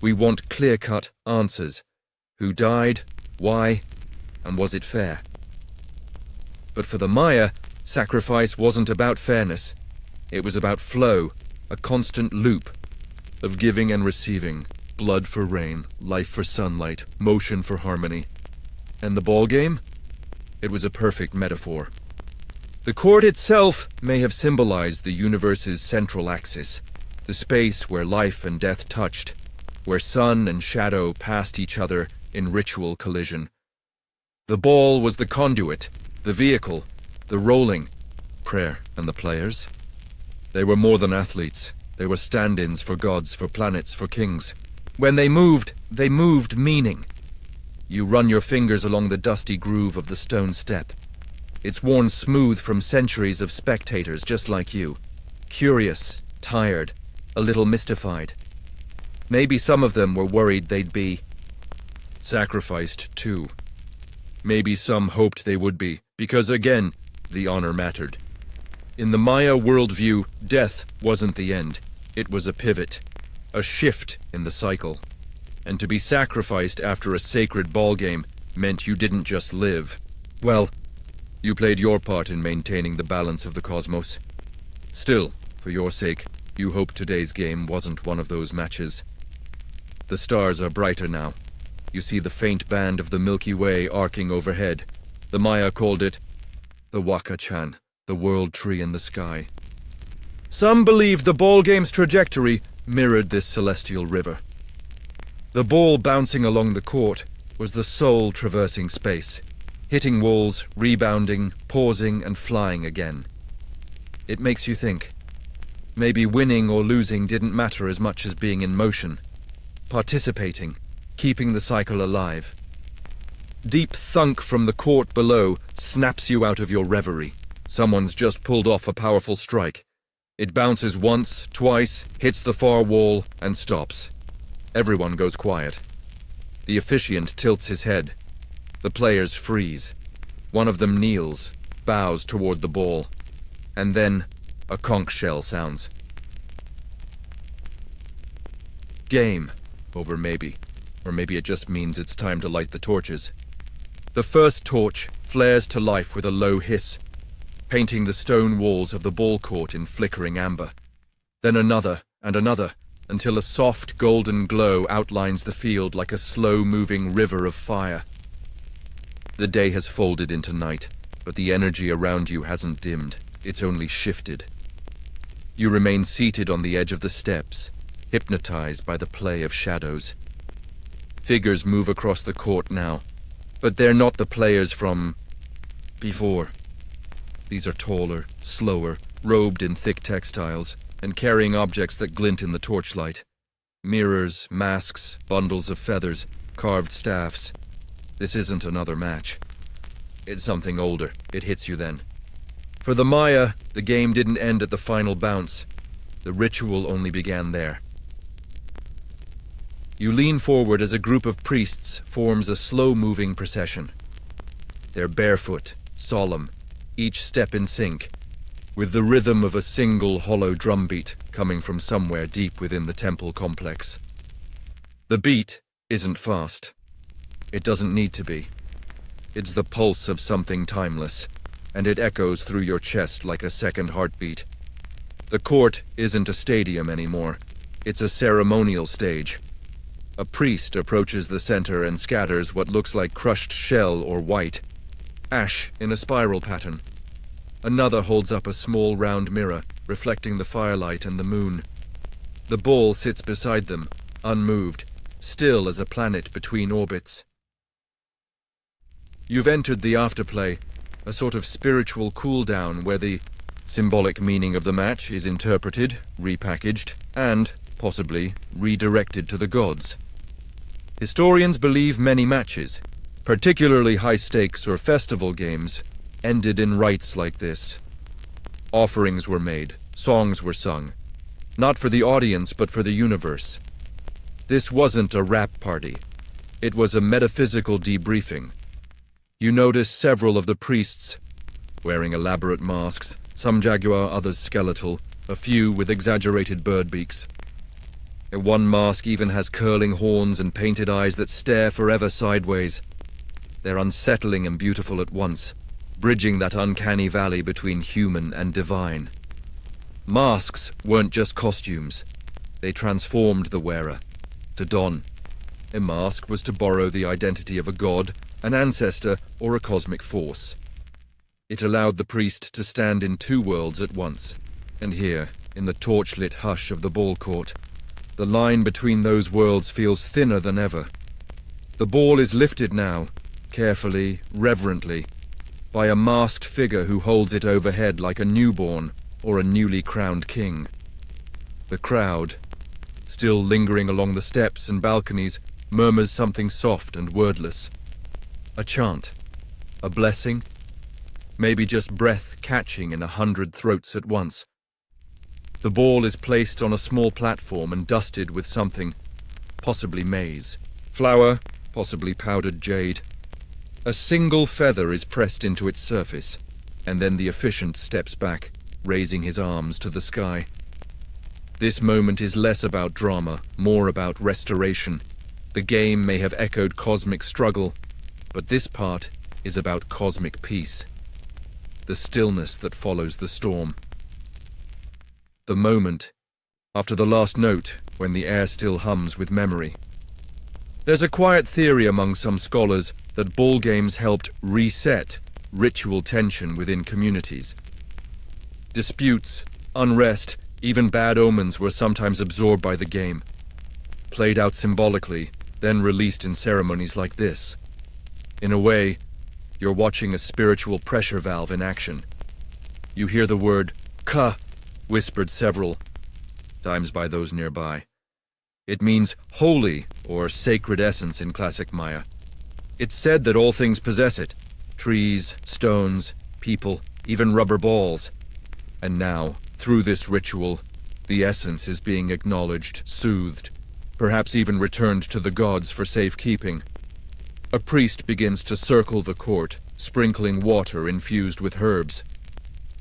We want clear-cut answers. Who died? Why? And was it fair? But for the Maya, sacrifice wasn't about fairness. It was about flow, a constant loop of giving and receiving, blood for rain, life for sunlight, motion for harmony. And the ball game? It was a perfect metaphor. The court itself may have symbolized the universe's central axis, the space where life and death touched, where sun and shadow passed each other in ritual collision. The ball was the conduit, the vehicle, the rolling, prayer, and the players. They were more than athletes. They were stand-ins for gods, for planets, for kings. When they moved meaning. You run your fingers along the dusty groove of the stone step. It's worn smooth from centuries of spectators just like you. Curious, tired, a little mystified. Maybe some of them were worried they'd be sacrificed too. Maybe some hoped they would be, because again, the honor mattered. In the Maya worldview, death wasn't the end. It was a pivot, a shift in the cycle. And to be sacrificed after a sacred ballgame meant you didn't just live. Well, you played your part in maintaining the balance of the cosmos. Still, for your sake, you hope today's game wasn't one of those matches. The stars are brighter now. You see the faint band of the Milky Way arcing overhead. The Maya called it the Waka-chan, the world tree in the sky. Some believed the ball game's trajectory mirrored this celestial river. The ball bouncing along the court was the soul traversing space, hitting walls, rebounding, pausing, and flying again. It makes you think. Maybe winning or losing didn't matter as much as being in motion, participating, keeping the cycle alive. Deep thunk from the court below snaps you out of your reverie, Someone's just pulled off a powerful strike. It bounces once, twice, hits the far wall, and stops. Everyone goes quiet. The officiant tilts his head. The players freeze. One of them kneels, bows toward the ball, and then a conch shell sounds. Game over, maybe. Or maybe it just means it's time to light the torches. The first torch flares to life with a low hiss, painting the stone walls of the ball court in flickering amber. Then another and another, until a soft golden glow outlines the field like a slow-moving river of fire. The day has folded into night, but the energy around you hasn't dimmed. It's only shifted. You remain seated on the edge of the steps, hypnotized by the play of shadows. Figures move across the court now, but they're not the players from before. These are taller, slower, robed in thick textiles, and carrying objects that glint in the torchlight. Mirrors, masks, bundles of feathers, carved staffs. This isn't another match. It's something older. It hits you then. For the Maya, the game didn't end at the final bounce. The ritual only began there. You lean forward as a group of priests forms a slow-moving procession. They're barefoot, solemn, each step in sync, with the rhythm of a single hollow drumbeat coming from somewhere deep within the temple complex. The beat isn't fast. It doesn't need to be. It's the pulse of something timeless, and it echoes through your chest like a second heartbeat. The court isn't a stadium anymore. It's a ceremonial stage. A priest approaches the center and scatters what looks like crushed shell or white, ash in a spiral pattern. Another holds up a small round mirror, reflecting the firelight and the moon. The ball sits beside them, unmoved, still as a planet between orbits. You've entered the afterplay, a sort of spiritual cool-down where the symbolic meaning of the match is interpreted, repackaged, and, possibly, redirected to the gods. Historians believe many matches, particularly high-stakes or festival games, ended in rites like this. Offerings were made, songs were sung, not for the audience but for the universe. This wasn't a rap party. It was a metaphysical debriefing. You notice several of the priests, wearing elaborate masks, some jaguar, others skeletal, a few with exaggerated bird beaks. One mask even has curling horns and painted eyes that stare forever sideways. They're unsettling and beautiful at once, bridging that uncanny valley between human and divine. Masks weren't just costumes. They transformed the wearer. To don. A mask was to borrow the identity of a god, an ancestor, or a cosmic force. It allowed the priest to stand in two worlds at once, and here, in the torchlit hush of the ball court, the line between those worlds feels thinner than ever. The ball is lifted now, carefully, reverently, by a masked figure who holds it overhead like a newborn or a newly crowned king. The crowd, still lingering along the steps and balconies, murmurs something soft and wordless. A chant, a blessing, maybe just breath catching in 100 throats at once. The ball is placed on a small platform and dusted with something, possibly maize, flour, possibly powdered jade. A single feather is pressed into its surface, and then the officiant steps back, raising his arms to the sky. This moment is less about drama, more about restoration. The game may have echoed cosmic struggle, but this part is about cosmic peace. The stillness that follows the storm. The moment, after the last note, when the air still hums with memory. There's a quiet theory among some scholars that ball games helped reset ritual tension within communities. Disputes, unrest, even bad omens were sometimes absorbed by the game, played out symbolically, then released in ceremonies like this. In a way, you're watching a spiritual pressure valve in action. You hear the word ka whispered several times by those nearby. It means holy or sacred essence in classic Maya. It's said that all things possess it: trees, stones, people, even rubber balls. And now, through this ritual, the essence is being acknowledged, soothed, perhaps even returned to the gods for safekeeping. A priest begins to circle the court, sprinkling water infused with herbs.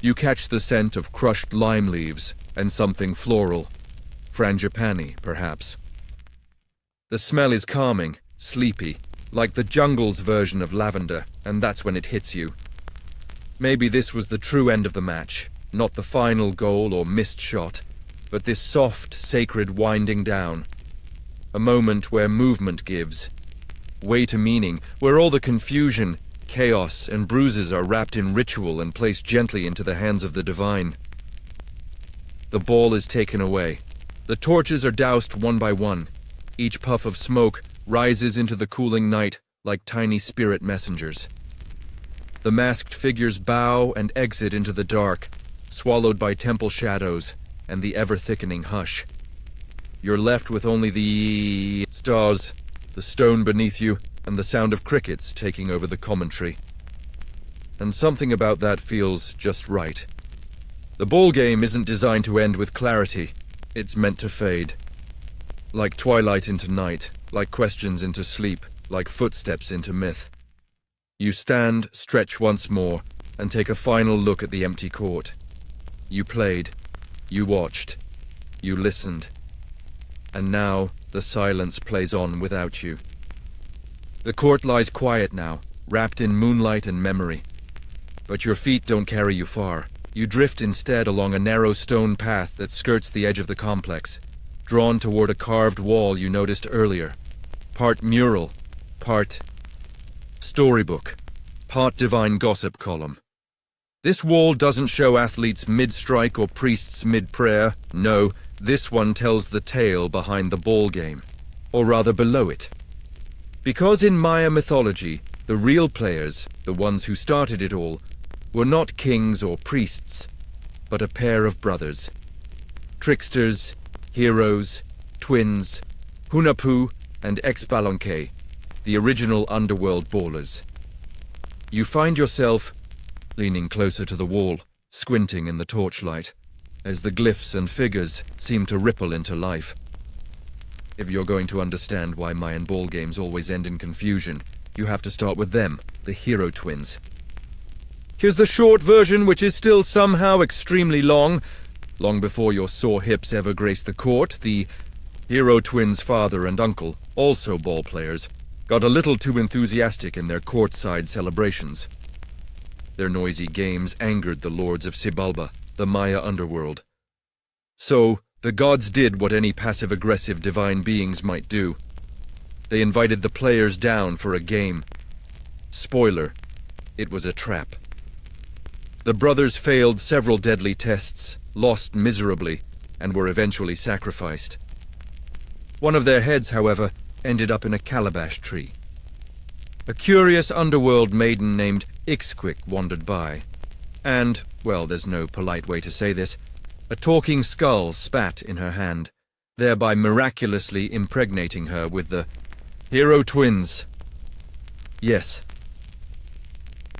You catch the scent of crushed lime leaves and something floral. Frangipani, perhaps. The smell is calming, sleepy, like the jungle's version of lavender, and that's when it hits you. Maybe this was the true end of the match, not the final goal or missed shot, but this soft, sacred winding down. A moment where movement gives way to meaning, where all the confusion, chaos, and bruises are wrapped in ritual and placed gently into the hands of the divine. The ball is taken away. The torches are doused one by one. Each puff of smoke rises into the cooling night like tiny spirit messengers. The masked figures bow and exit into the dark, swallowed by temple shadows and the ever-thickening hush. You're left with only the stars, the stone beneath you, and the sound of crickets taking over the commentary. And something about that feels just right. The ball game isn't designed to end with clarity. It's meant to fade. Like twilight into night, like questions into sleep, like footsteps into myth. You stand, stretch once more, and take a final look at the empty court. You played. You watched. You listened. And now the silence plays on without you. The court lies quiet now, wrapped in moonlight and memory. But your feet don't carry you far. You drift instead along a narrow stone path that skirts the edge of the complex, drawn toward a carved wall you noticed earlier. Part mural, part storybook, part divine gossip column. This wall doesn't show athletes mid-strike or priests mid-prayer. No, this one tells the tale behind the ball game, or rather below it. Because in Maya mythology, the real players, the ones who started it all, were not kings or priests, but a pair of brothers. Tricksters, heroes, twins, Hunahpu and ex-Balonque, the original underworld ballers. You find yourself leaning closer to the wall, squinting in the torchlight, as the glyphs and figures seem to ripple into life. If you're going to understand why Mayan ball games always end in confusion, you have to start with them, the hero twins. Here's the short version, which is still somehow extremely long. Long before your sore hips ever graced the court, the hero twins' father and uncle, also ball players, got a little too enthusiastic in their courtside celebrations. Their noisy games angered the lords of Xibalba, the Maya underworld. So, the gods did what any passive-aggressive divine beings might do. They invited the players down for a game. Spoiler, it was a trap. The brothers failed several deadly tests, lost miserably, and were eventually sacrificed. One of their heads, however, ended up in a calabash tree. A curious underworld maiden named Ixquick wandered by, and, well, there's no polite way to say this, a talking skull spat in her hand, thereby miraculously impregnating her with the hero twins. Yes.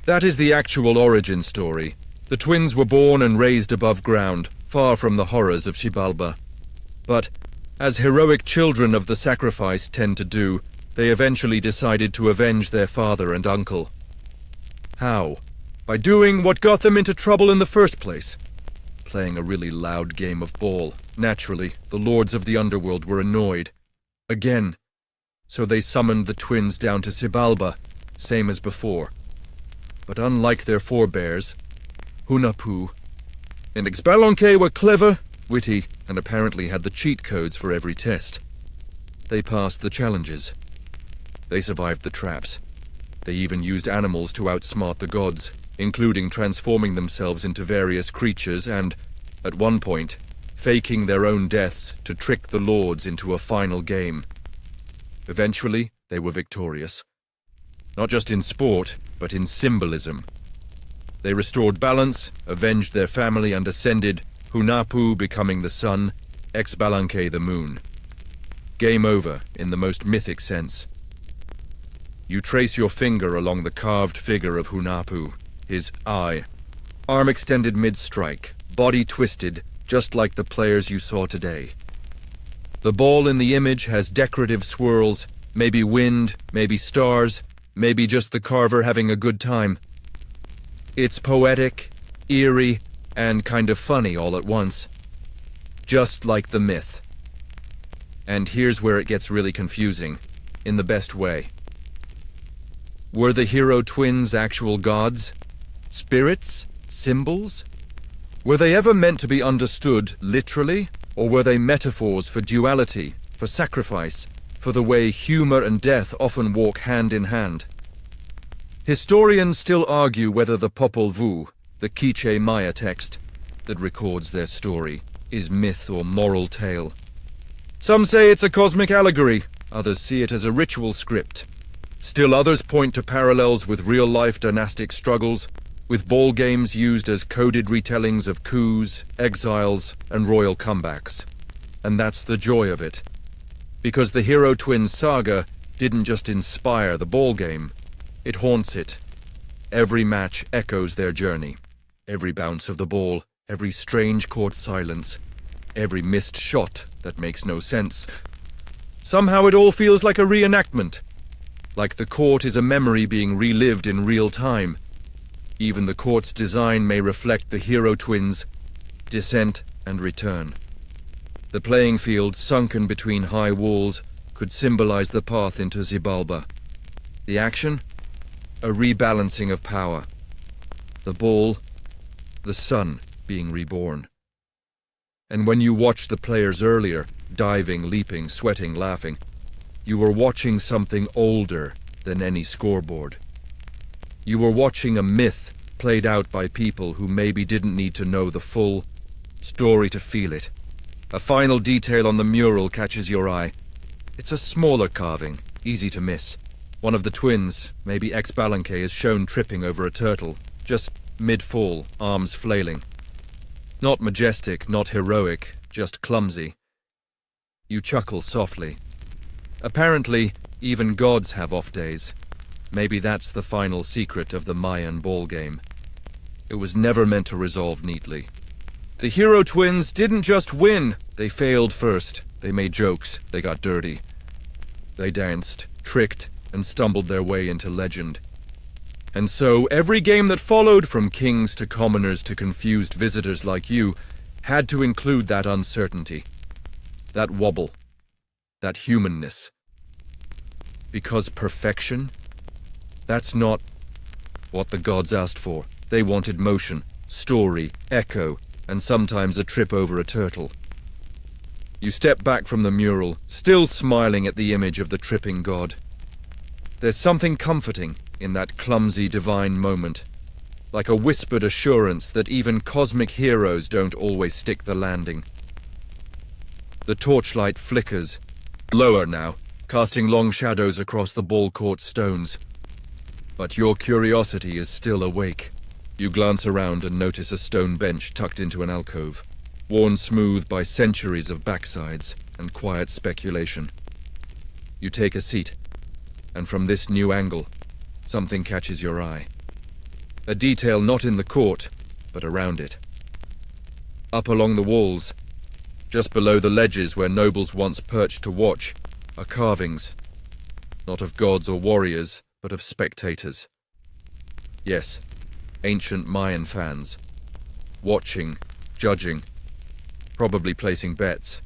That is the actual origin story. The twins were born and raised above ground, far from the horrors of Xibalba. But, as heroic children of the sacrifice tend to do, they eventually decided to avenge their father and uncle. How? By doing what got them into trouble in the first place. Playing a really loud game of ball. Naturally, the lords of the underworld were annoyed. Again. So they summoned the twins down to Xibalba, same as before. But unlike their forebears, Hunahpu and ex-Balonque were clever, witty, and apparently had the cheat codes for every test. They passed the challenges. They survived the traps. They even used animals to outsmart the gods, including transforming themselves into various creatures and, at one point, faking their own deaths to trick the lords into a final game. Eventually, they were victorious. Not just in sport, but in symbolism. They restored balance, avenged their family, and ascended, Hunahpu becoming the sun, ex-Balonque the moon. Game over, in the most mythic sense. You trace your finger along the carved figure of Hunahpu, his eye. Arm extended mid-strike, body twisted, just like the players you saw today. The ball in the image has decorative swirls, maybe wind, maybe stars, maybe just the carver having a good time. It's poetic, eerie, and kind of funny all at once. Just like the myth. And here's where it gets really confusing, in the best way. Were the hero twins actual gods? Spirits? Symbols? Were they ever meant to be understood literally, or were they metaphors for duality, for sacrifice, for the way humor and death often walk hand in hand? Historians still argue whether the Popol Vuh, the Quiche Maya text that records their story, is myth or moral tale. Some say it's a cosmic allegory, others see it as a ritual script. Still others point to parallels with real-life dynastic struggles, with ball games used as coded retellings of coups, exiles, and royal comebacks. And that's the joy of it. Because the Hero Twins saga didn't just inspire the ball game, it haunts it. Every match echoes their journey. Every bounce of the ball, every strange court silence, every missed shot that makes no sense. Somehow it all feels like a reenactment. Like the court is a memory being relived in real time. Even the court's design may reflect the Hero Twins' descent and return. The playing field, sunken between high walls, could symbolize the path into Xibalba. The action? A rebalancing of power. The ball, the sun being reborn. And when you watched the players earlier, diving, leaping, sweating, laughing, you were watching something older than any scoreboard. You were watching a myth played out by people who maybe didn't need to know the full story to feel it. A final detail on the mural catches your eye. It's a smaller carving, easy to miss. One of the twins, maybe ex-Ballanque, is shown tripping over a turtle, just mid-fall, arms flailing. Not majestic, not heroic, just clumsy. You chuckle softly. Apparently, even gods have off days. Maybe that's the final secret of the Mayan ball game. It was never meant to resolve neatly. The Hero Twins didn't just win, they failed first. They made jokes, they got dirty. They danced, tricked, and stumbled their way into legend. And so, every game that followed, from kings to commoners to confused visitors like you, had to include that uncertainty, that wobble, that humanness. Because perfection? That's not what the gods asked for. They wanted motion, story, echo, and sometimes a trip over a turtle. You step back from the mural, still smiling at the image of the tripping god. There's something comforting in that clumsy divine moment, like a whispered assurance that even cosmic heroes don't always stick the landing. The torchlight flickers, lower now, casting long shadows across the ball court stones. But your curiosity is still awake. You glance around and notice a stone bench tucked into an alcove, worn smooth by centuries of backsides and quiet speculation. You take a seat, and from this new angle, something catches your eye. A detail not in the court, but around it. Up along the walls, just below the ledges where nobles once perched to watch, are carvings, not of gods or warriors, but of spectators. Yes, ancient Mayan fans, watching, judging, probably placing bets.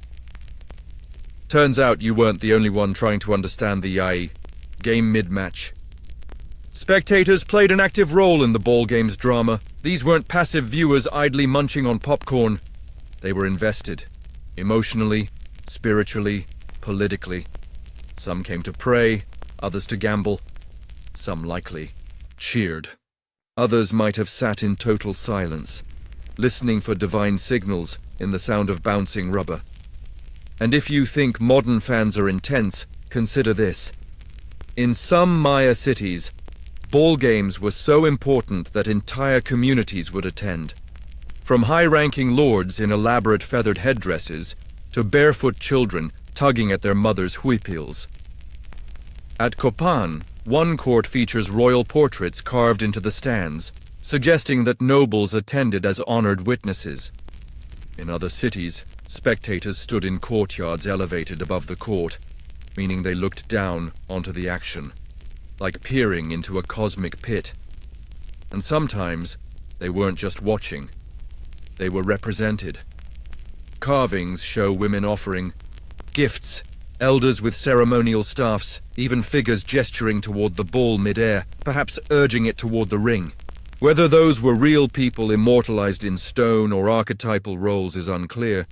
Turns out you weren't the only one trying to understand the game mid-match. Spectators played an active role in the ball game's drama. These weren't passive viewers idly munching on popcorn. They were invested, emotionally, spiritually, politically. Some came to pray, others to gamble. Some likely cheered. Others might have sat in total silence, listening for divine signals in the sound of bouncing rubber. And if you think modern fans are intense, consider this. In some Maya cities, ball games were so important that entire communities would attend. From high-ranking lords in elaborate feathered headdresses to barefoot children tugging at their mothers' huipils. At Copan, one court features royal portraits carved into the stands, suggesting that nobles attended as honored witnesses. In other cities, spectators stood in courtyards elevated above the court, meaning they looked down onto the action, like peering into a cosmic pit. And sometimes, they weren't just watching, they were represented. Carvings show women offering gifts, elders with ceremonial staffs, even figures gesturing toward the ball mid-air, perhaps urging it toward the ring. Whether those were real people immortalized in stone or archetypal roles is unclear,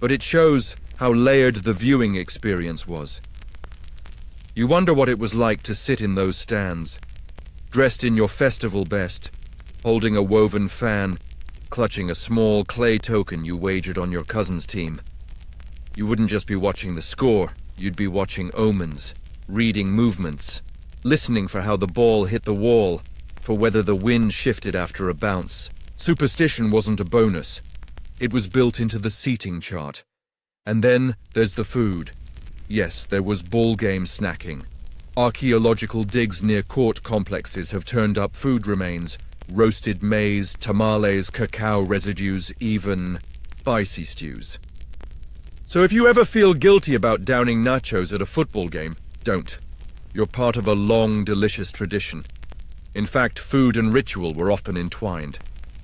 but it shows how layered the viewing experience was. You wonder what it was like to sit in those stands, dressed in your festival best, holding a woven fan, clutching a small clay token you wagered on your cousin's team. You wouldn't just be watching the score, you'd be watching omens, reading movements, listening for how the ball hit the wall, for whether the wind shifted after a bounce. Superstition wasn't a bonus. It was built into the seating chart. And then there's the food. Yes, there was ball game snacking. Archaeological digs near court complexes have turned up food remains, roasted maize, tamales, cacao residues, even spicy stews. So if you ever feel guilty about downing nachos at a football game, don't. You're part of a long, delicious tradition. In fact, food and ritual were often entwined.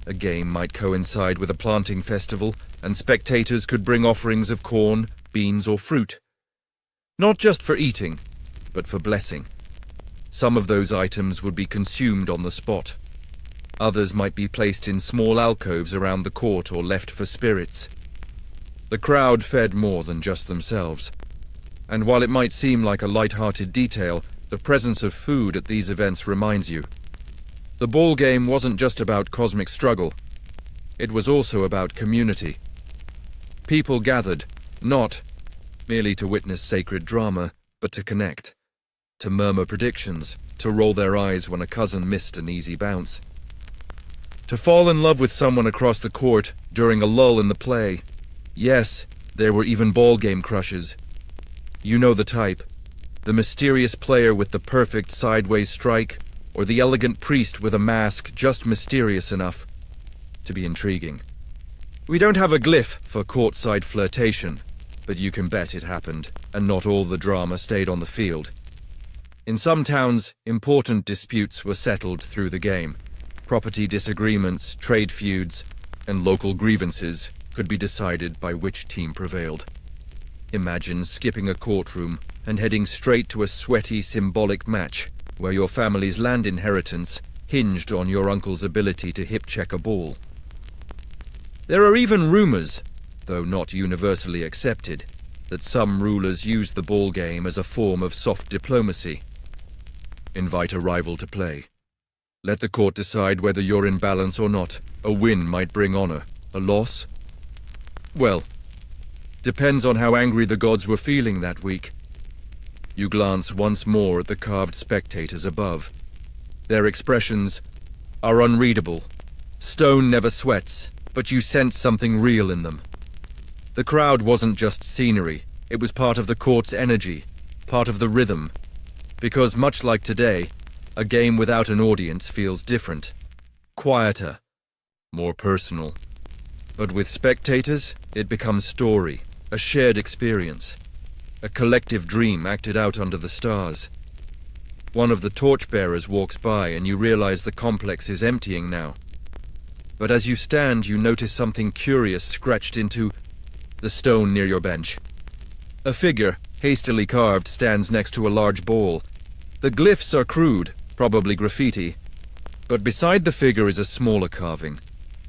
A game might coincide with a planting festival, and spectators could bring offerings of corn, beans, or fruit. Not just for eating, but for blessing. Some of those items would be consumed on the spot. Others might be placed in small alcoves around the court or left for spirits. The crowd fed more than just themselves. And while it might seem like a light-hearted detail, the presence of food at these events reminds you. The ball game wasn't just about cosmic struggle. It was also about community. People gathered, not merely to witness sacred drama, but to connect, to murmur predictions, to roll their eyes when a cousin missed an easy bounce, to fall in love with someone across the court during a lull in the play. Yes, there were even ball game crushes. You know the type. The mysterious player with the perfect sideways strike, or the elegant priest with a mask just mysterious enough to be intriguing. We don't have a glyph for courtside flirtation, but you can bet it happened, and not all the drama stayed on the field. In some towns, important disputes were settled through the game. Property disagreements, trade feuds, and local grievances could be decided by which team prevailed. Imagine skipping a courtroom and heading straight to a sweaty, symbolic match where your family's land inheritance hinged on your uncle's ability to hip-check a ball. There are even rumors, though not universally accepted, that some rulers used the ball game as a form of soft diplomacy. Invite a rival to play. Let the court decide whether you're in balance or not. A win might bring honor. A loss? Well, depends on how angry the gods were feeling that week. You glance once more at the carved spectators above. Their expressions are unreadable. Stone never sweats, but you sense something real in them. The crowd wasn't just scenery. It was part of the court's energy, part of the rhythm. Because much like today, a game without an audience feels different, quieter, more personal. But with spectators, it becomes story, a shared experience, a collective dream acted out under the stars. One of the torchbearers walks by and you realize the complex is emptying now. But as you stand, you notice something curious scratched into the stone near your bench. A figure, hastily carved, stands next to a large bowl. The glyphs are crude, probably graffiti, but beside the figure is a smaller carving.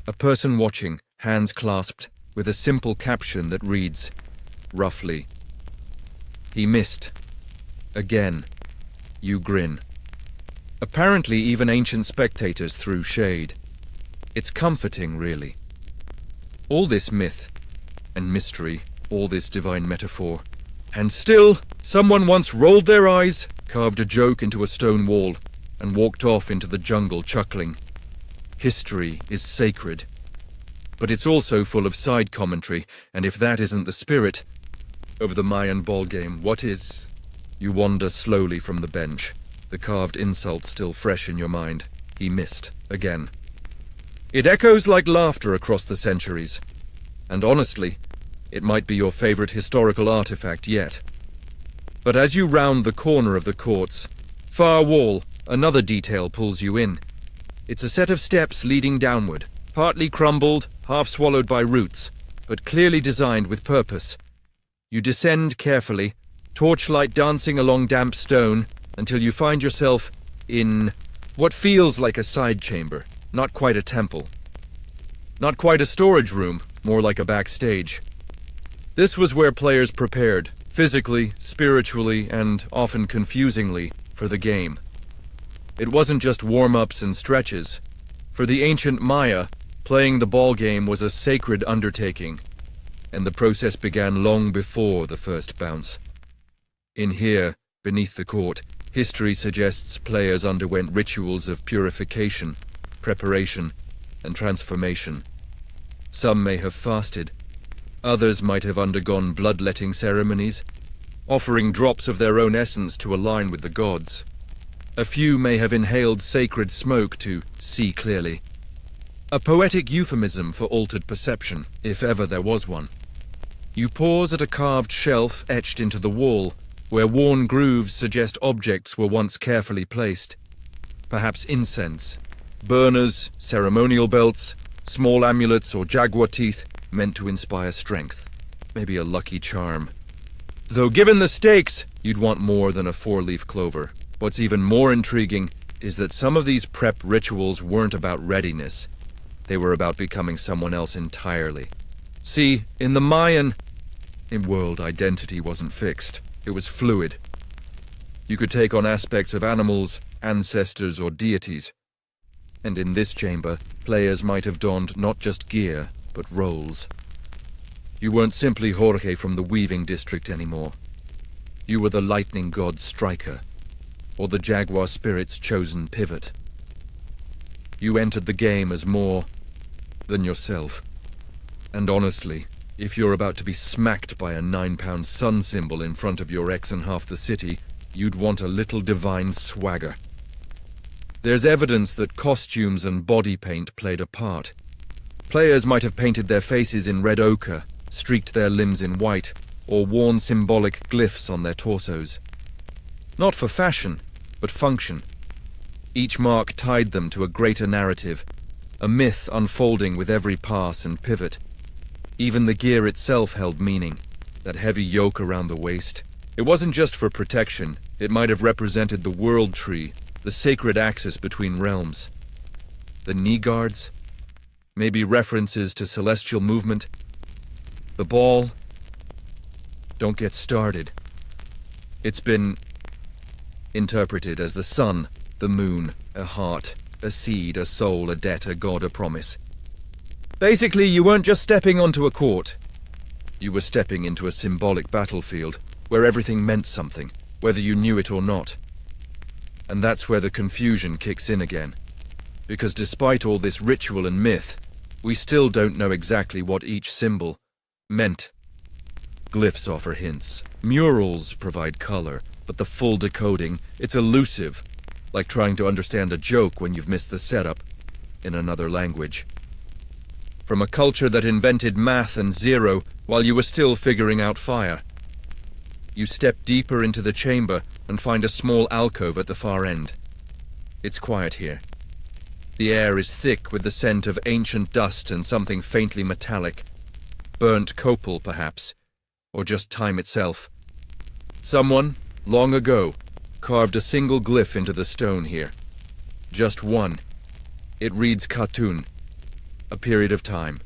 A person watching, hands clasped, with a simple caption that reads, roughly, "He missed. Again." You grin. Apparently even ancient spectators threw shade. It's comforting, really. All this myth and mystery, all this divine metaphor. And still, someone once rolled their eyes, carved a joke into a stone wall, and walked off into the jungle chuckling. History is sacred. But it's also full of side commentary, and if that isn't the spirit of the Mayan ballgame, what is? You wander slowly from the bench, the carved insult still fresh in your mind. He missed, again. It echoes like laughter across the centuries. And honestly, it might be your favorite historical artifact yet. But as you round the corner of the court's far wall, another detail pulls you in. It's a set of steps leading downward, partly crumbled, half swallowed by roots, but clearly designed with purpose. You descend carefully, torchlight dancing along damp stone, until you find yourself in what feels like a side chamber, not quite a temple. Not quite a storage room, more like a backstage. This was where players prepared, physically, spiritually, and often confusingly, for the game. It wasn't just warm-ups and stretches. For the ancient Maya, playing the ball game was a sacred undertaking, and the process began long before the first bounce. In here, beneath the court, history suggests players underwent rituals of purification, preparation, and transformation. Some may have fasted. Others might have undergone bloodletting ceremonies, offering drops of their own essence to align with the gods. A few may have inhaled sacred smoke to see clearly. A poetic euphemism for altered perception, if ever there was one. You pause at a carved shelf etched into the wall, where worn grooves suggest objects were once carefully placed. Perhaps incense, burners, ceremonial belts, small amulets or jaguar teeth meant to inspire strength. Maybe a lucky charm. Though given the stakes, you'd want more than a four-leaf clover. What's even more intriguing is that some of these prep rituals weren't about readiness. They were about becoming someone else entirely. See, in the Mayan world, identity wasn't fixed. It was fluid. You could take on aspects of animals, ancestors, or deities. And in this chamber, players might have donned not just gear, but roles. You weren't simply Jorge from the weaving district anymore. You were the lightning god's striker, or the jaguar spirit's chosen pivot. You entered the game as more than yourself. And honestly, if you're about to be smacked by a 9-pound sun symbol in front of your ex and half the city, you'd want a little divine swagger. There's evidence that costumes and body paint played a part. Players might have painted their faces in red ochre, streaked their limbs in white, or worn symbolic glyphs on their torsos. Not for fashion, but function. Each mark tied them to a greater narrative, a myth unfolding with every pass and pivot. Even the gear itself held meaning, that heavy yoke around the waist. It wasn't just for protection, it might have represented the world tree, the sacred axis between realms. The knee guards? Maybe references to celestial movement? The ball? Don't get started. It's been interpreted as the sun, the moon, a heart, a seed, a soul, a debt, a god, a promise. Basically, you weren't just stepping onto a court. You were stepping into a symbolic battlefield where everything meant something, whether you knew it or not. And that's where the confusion kicks in again. Because despite all this ritual and myth, we still don't know exactly what each symbol meant. Glyphs offer hints. Murals provide color. But the full decoding, it's elusive, like trying to understand a joke when you've missed the setup in another language. From a culture that invented math and zero while you were still figuring out fire. You step deeper into the chamber and find a small alcove at the far end. It's quiet here. The air is thick with the scent of ancient dust and something faintly metallic. Burnt copal, perhaps, or just time itself. Someone, long ago, carved a single glyph into the stone here. Just one. It reads Khatun, a period of time.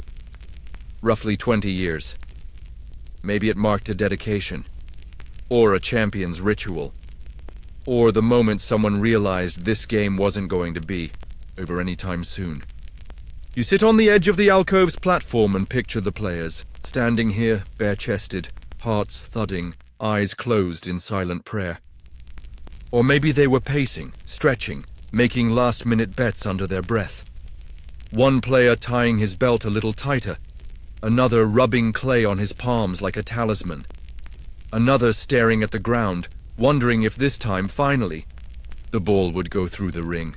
Roughly 20 years. Maybe it marked a dedication, or a champion's ritual, or the moment someone realized this game wasn't going to be over any time soon. You sit on the edge of the alcove's platform and picture the players, standing here, bare-chested, hearts thudding, eyes closed in silent prayer. Or maybe they were pacing, stretching, making last-minute bets under their breath. One player tying his belt a little tighter, another rubbing clay on his palms like a talisman, another staring at the ground, wondering if this time, finally, the ball would go through the ring.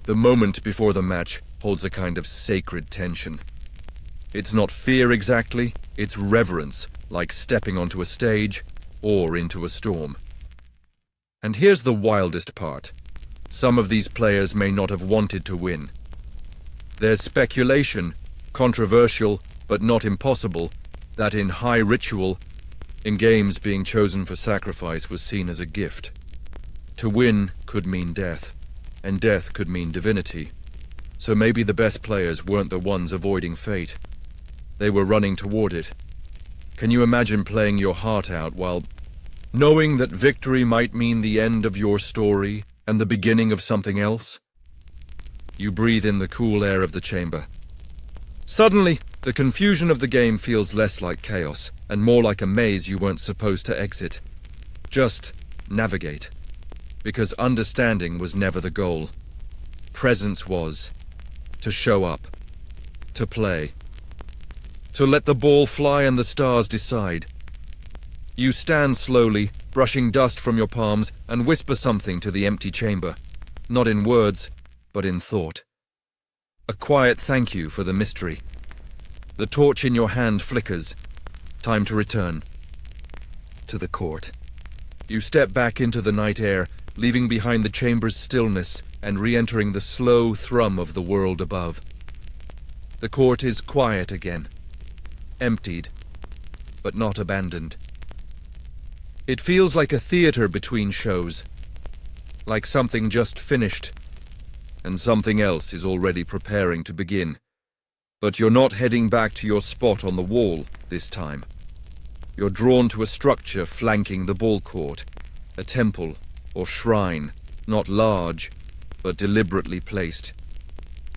The moment before the match, holds a kind of sacred tension. It's not fear exactly, it's reverence, like stepping onto a stage or into a storm. And here's the wildest part. Some of these players may not have wanted to win. There's speculation, controversial but not impossible, that in high ritual, in games being chosen for sacrifice was seen as a gift. To win could mean death, and death could mean divinity. So maybe the best players weren't the ones avoiding fate. They were running toward it. Can you imagine playing your heart out while knowing that victory might mean the end of your story and the beginning of something else? You breathe in the cool air of the chamber. Suddenly, the confusion of the game feels less like chaos and more like a maze you weren't supposed to exit. Just navigate. Because understanding was never the goal. Presence was. To show up. To play. To let the ball fly and the stars decide. You stand slowly, brushing dust from your palms, and whisper something to the empty chamber. Not in words, but in thought. A quiet thank you for the mystery. The torch in your hand flickers. Time to return. To the court. You step back into the night air, leaving behind the chamber's stillness and re-entering the slow thrum of the world above. The court is quiet again. Emptied, but not abandoned. It feels like a theater between shows. Like something just finished, and something else is already preparing to begin. But you're not heading back to your spot on the wall this time. You're drawn to a structure flanking the ball court, a temple or shrine, not large, but deliberately placed.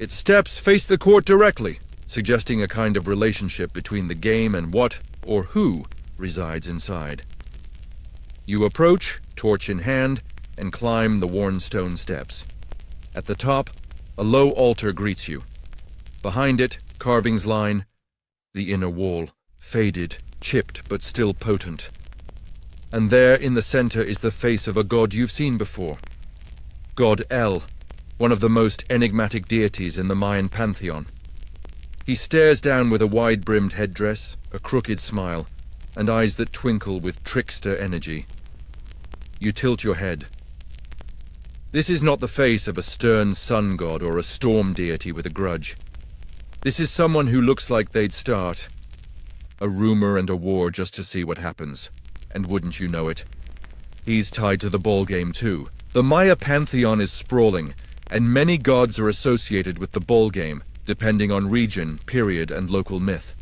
Its steps face the court directly, suggesting a kind of relationship between the game and what, or who, resides inside. You approach, torch in hand, and climb the worn stone steps. At the top, a low altar greets you. Behind it, carvings line the inner wall, faded, chipped, but still potent. And there in the center is the face of a god you've seen before. God El, one of the most enigmatic deities in the Mayan pantheon. He stares down with a wide-brimmed headdress, a crooked smile, and eyes that twinkle with trickster energy. You tilt your head. This is not the face of a stern sun god or a storm deity with a grudge. This is someone who looks like they'd start a rumor and a war just to see what happens. And wouldn't you know it, he's tied to the ball game too. The Maya pantheon is sprawling, and many gods are associated with the ball game, depending on region, period, and local myth.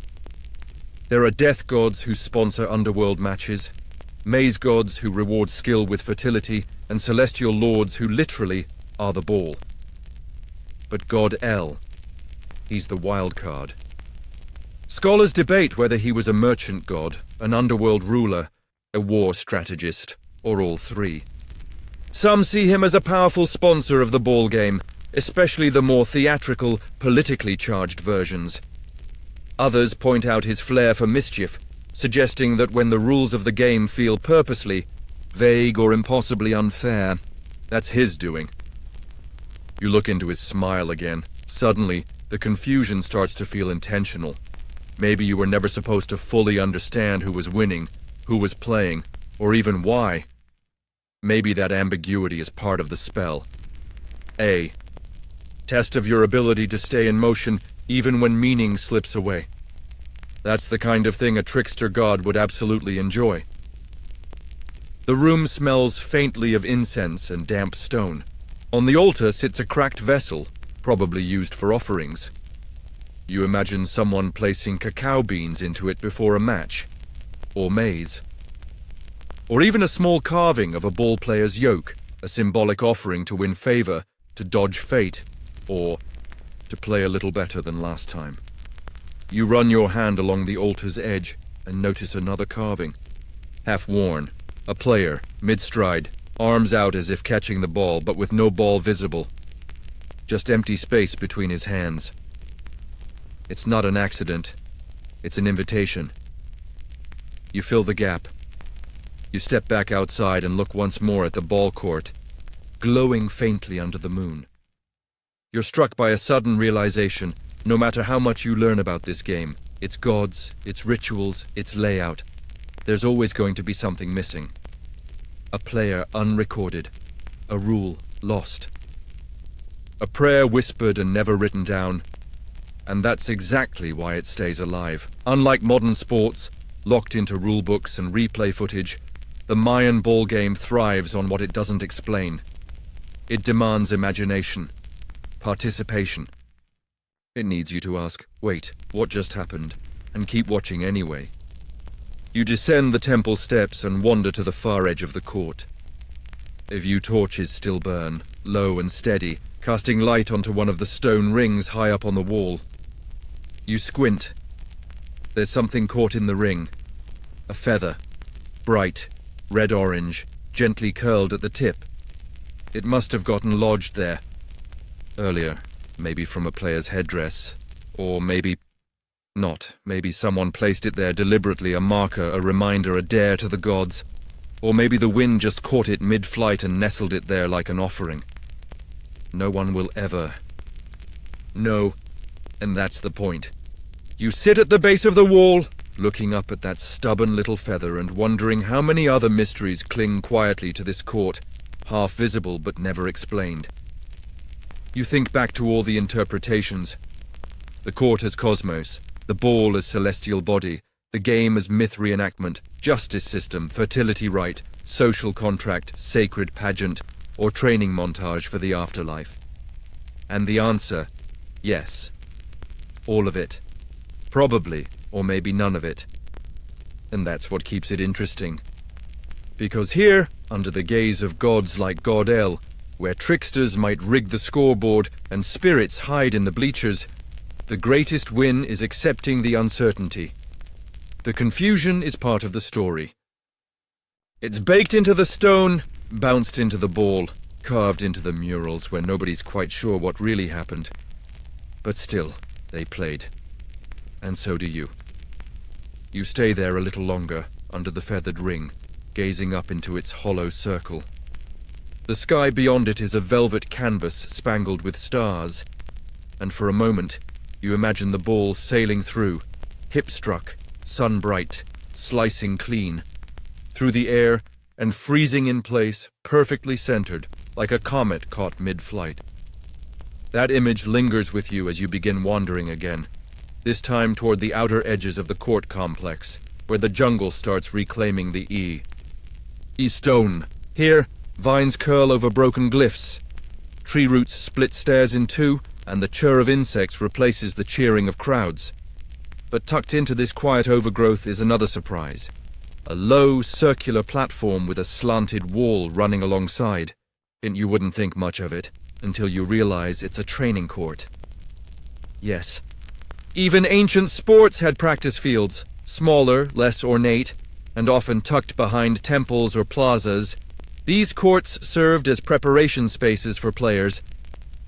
There are death gods who sponsor underworld matches, maze gods who reward skill with fertility, and celestial lords who literally are the ball. But God El, he's the wild card. Scholars debate whether he was a merchant god, an underworld ruler, a war strategist, or all three. Some see him as a powerful sponsor of the ball game, especially the more theatrical, politically charged versions. Others point out his flair for mischief, suggesting that when the rules of the game feel purposely vague or impossibly unfair, that's his doing. You look into his smile again. Suddenly, the confusion starts to feel intentional. Maybe you were never supposed to fully understand who was winning, who was playing, or even why. Maybe that ambiguity is part of the spell. A. Test of your ability to stay in motion even when meaning slips away. That's the kind of thing a trickster god would absolutely enjoy. The room smells faintly of incense and damp stone. On the altar sits a cracked vessel, probably used for offerings. You imagine someone placing cacao beans into it before a match, or maize. Or even a small carving of a ball player's yoke, a symbolic offering to win favor, to dodge fate, or to play a little better than last time. You run your hand along the altar's edge and notice another carving. Half-worn, a player, mid-stride, arms out as if catching the ball, but with no ball visible. Just empty space between his hands. It's not an accident. It's an invitation. You fill the gap. You step back outside and look once more at the ball court, glowing faintly under the moon. You're struck by a sudden realization, no matter how much you learn about this game, its gods, its rituals, its layout, there's always going to be something missing. A player unrecorded, a rule lost. A prayer whispered and never written down, and that's exactly why it stays alive. Unlike modern sports, locked into rulebooks and replay footage, the Mayan ball game thrives on what it doesn't explain. It demands imagination, participation. It needs you to ask, wait, what just happened? And keep watching anyway. You descend the temple steps and wander to the far edge of the court. A few torches still burn, low and steady, casting light onto one of the stone rings high up on the wall. You squint. There's something caught in the ring. A feather. Bright, red-orange, gently curled at the tip. It must have gotten lodged there. Earlier, maybe from a player's headdress. Or maybe not. Maybe someone placed it there deliberately, a marker, a reminder, a dare to the gods. Or maybe the wind just caught it mid-flight and nestled it there like an offering. No one will ever know, and that's the point. You sit at the base of the wall, looking up at that stubborn little feather and wondering how many other mysteries cling quietly to this court, half visible but never explained. You think back to all the interpretations. The court as cosmos, the ball as celestial body, the game as myth reenactment, justice system, fertility rite, social contract, sacred pageant, or training montage for the afterlife. And the answer, yes. All of it. Probably, or maybe none of it. And that's what keeps it interesting. Because here, under the gaze of gods like God El, where tricksters might rig the scoreboard and spirits hide in the bleachers, the greatest win is accepting the uncertainty. The confusion is part of the story. It's baked into the stone, bounced into the ball, carved into the murals where nobody's quite sure what really happened. But still, they played. And so do you. You stay there a little longer, under the feathered ring, gazing up into its hollow circle. The sky beyond it is a velvet canvas spangled with stars, and for a moment, you imagine the ball sailing through, hip-struck, sun-bright, slicing clean, through the air and freezing in place, perfectly centered, like a comet caught mid-flight. That image lingers with you as you begin wandering again, this time toward the outer edges of the court complex, where the jungle starts reclaiming the stone. Here, vines curl over broken glyphs. Tree roots split stairs in two, and the chirr of insects replaces the cheering of crowds. But tucked into this quiet overgrowth is another surprise. A low, circular platform with a slanted wall running alongside. And you wouldn't think much of it, until you realize it's a training court. Yes. Even ancient sports had practice fields, smaller, less ornate, and often tucked behind temples or plazas. These courts served as preparation spaces for players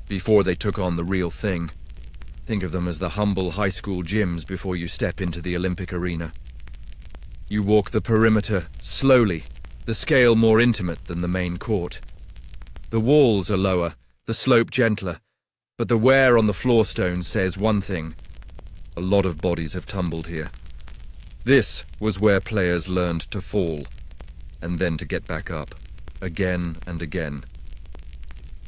before they took on the real thing. Think of them as the humble high school gyms before you step into the Olympic arena. You walk the perimeter slowly, the scale more intimate than the main court. The walls are lower, the slope gentler, but the wear on the floor stones says one thing. A lot of bodies have tumbled here. This was where players learned to fall, and then to get back up, again and again.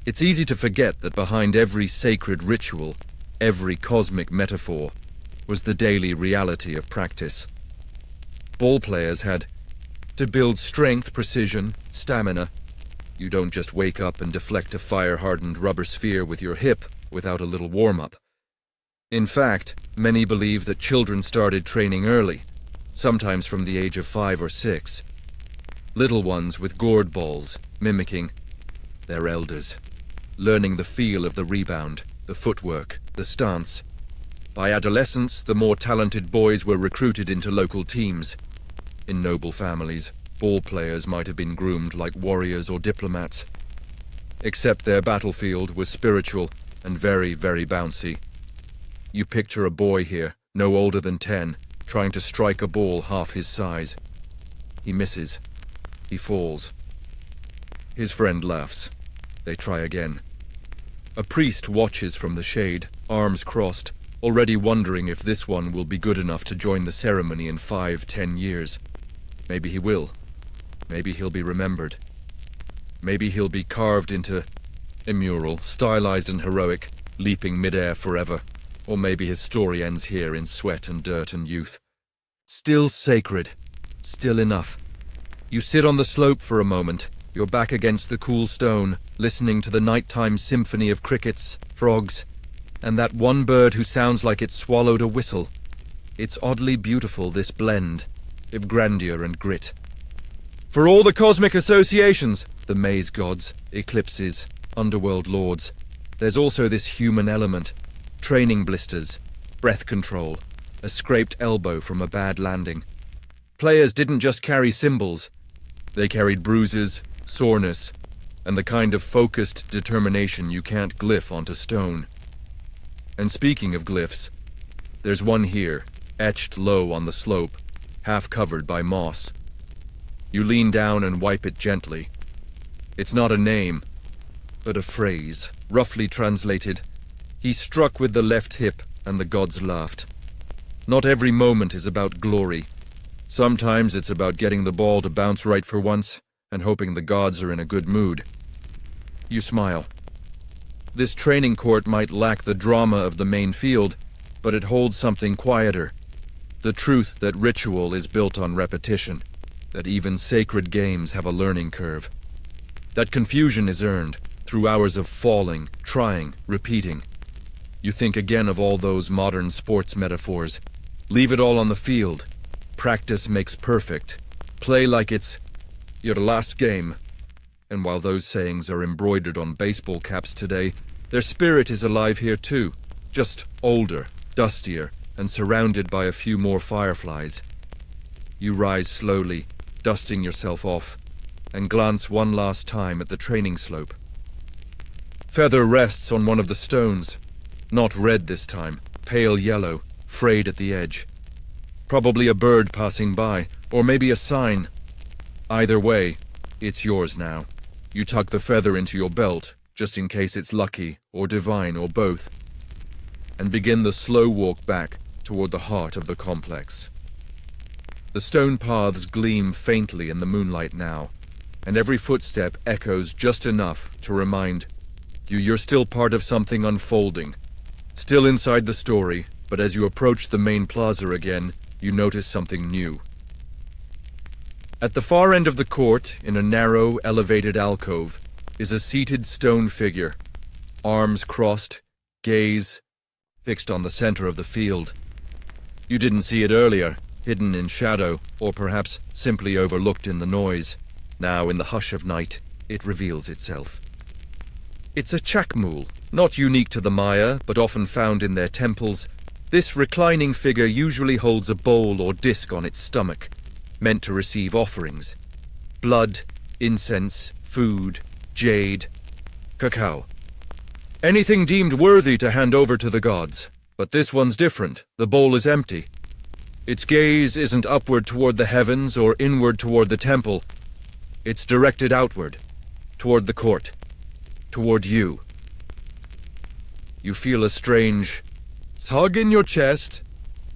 It's easy to forget that behind every sacred ritual, every cosmic metaphor, was the daily reality of practice. Ball players had to build strength, precision, stamina. You don't just wake up and deflect a fire-hardened rubber sphere with your hip without a little warm-up. In fact, many believe that children started training early, sometimes from the age of 5 or 6. Little ones with gourd balls, mimicking their elders, learning the feel of the rebound, the footwork, the stance. By adolescence, the more talented boys were recruited into local teams. In noble families, ball players might have been groomed like warriors or diplomats. Except their battlefield was spiritual and very, very bouncy. You picture a boy here, no older than 10, trying to strike a ball half his size. He misses. He falls. His friend laughs. They try again. A priest watches from the shade, arms crossed, already wondering if this one will be good enough to join the ceremony in 5-10 years. Maybe he will. Maybe he'll be remembered. Maybe he'll be carved into a mural, stylized and heroic, leaping mid-air forever. Or maybe his story ends here in sweat and dirt and youth. Still sacred. Still enough. You sit on the slope for a moment, your back against the cool stone, listening to the nighttime symphony of crickets, frogs, and that one bird who sounds like it swallowed a whistle. It's oddly beautiful, this blend of grandeur and grit. For all the cosmic associations, the maze gods, eclipses, underworld lords, there's also this human element. Training blisters, breath control, a scraped elbow from a bad landing. Players didn't just carry symbols. They carried bruises, soreness, and the kind of focused determination you can't glyph onto stone. And speaking of glyphs, there's one here, etched low on the slope, half covered by moss. You lean down and wipe it gently. It's not a name, but a phrase, roughly translated, "He struck with the left hip, and the gods laughed." Not every moment is about glory. Sometimes it's about getting the ball to bounce right for once, and hoping the gods are in a good mood. You smile. This training court might lack the drama of the main field, but it holds something quieter. The truth that ritual is built on repetition, that even sacred games have a learning curve. That confusion is earned through hours of falling, trying, repeating. You think again of all those modern sports metaphors. Leave it all on the field. Practice makes perfect. Play like it's your last game. And while those sayings are embroidered on baseball caps today, their spirit is alive here too, just older, dustier, and surrounded by a few more fireflies. You rise slowly, dusting yourself off, and glance one last time at the training slope. Feather rests on one of the stones. Not red this time, pale yellow, frayed at the edge. Probably a bird passing by, or maybe a sign. Either way, it's yours now. You tuck the feather into your belt, just in case it's lucky, or divine, or both, and begin the slow walk back toward the heart of the complex. The stone paths gleam faintly in the moonlight now, and every footstep echoes just enough to remind you you're still part of something unfolding, still inside the story, but as you approach the main plaza again, you notice something new. At the far end of the court, in a narrow, elevated alcove, is a seated stone figure, arms crossed, gaze fixed on the center of the field. You didn't see it earlier, hidden in shadow, or perhaps simply overlooked in the noise. Now, in the hush of night, it reveals itself. It's a chakmul, not unique to the Maya, but often found in their temples. This reclining figure usually holds a bowl or disc on its stomach, meant to receive offerings. Blood, incense, food, jade, cacao. Anything deemed worthy to hand over to the gods. But this one's different. The bowl is empty. Its gaze isn't upward toward the heavens or inward toward the temple. It's directed outward, toward the court, toward you. You feel a strange tug in your chest,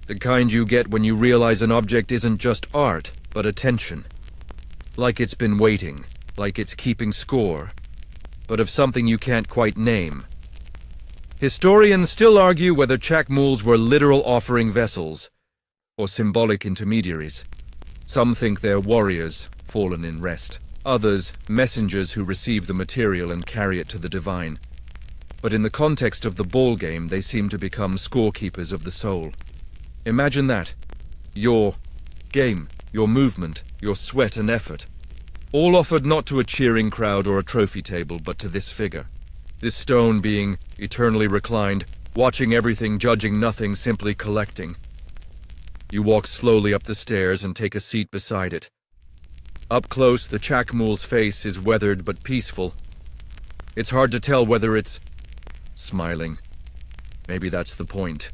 the kind you get when you realize an object isn't just art, but attention. Like it's been waiting, like it's keeping score, but of something you can't quite name. Historians still argue whether chakmuls were literal offering vessels, or symbolic intermediaries. Some think they're warriors, fallen in rest. Others, messengers who receive the material and carry it to the divine. But in the context of the ball game, they seem to become scorekeepers of the soul. Imagine that. Your game, your movement, your sweat and effort. All offered not to a cheering crowd or a trophy table, but to this figure. This stone being eternally reclined, watching everything, judging nothing, simply collecting. You walk slowly up the stairs and take a seat beside it. Up close, the chakmul's face is weathered but peaceful. It's hard to tell whether it's smiling. Maybe that's the point.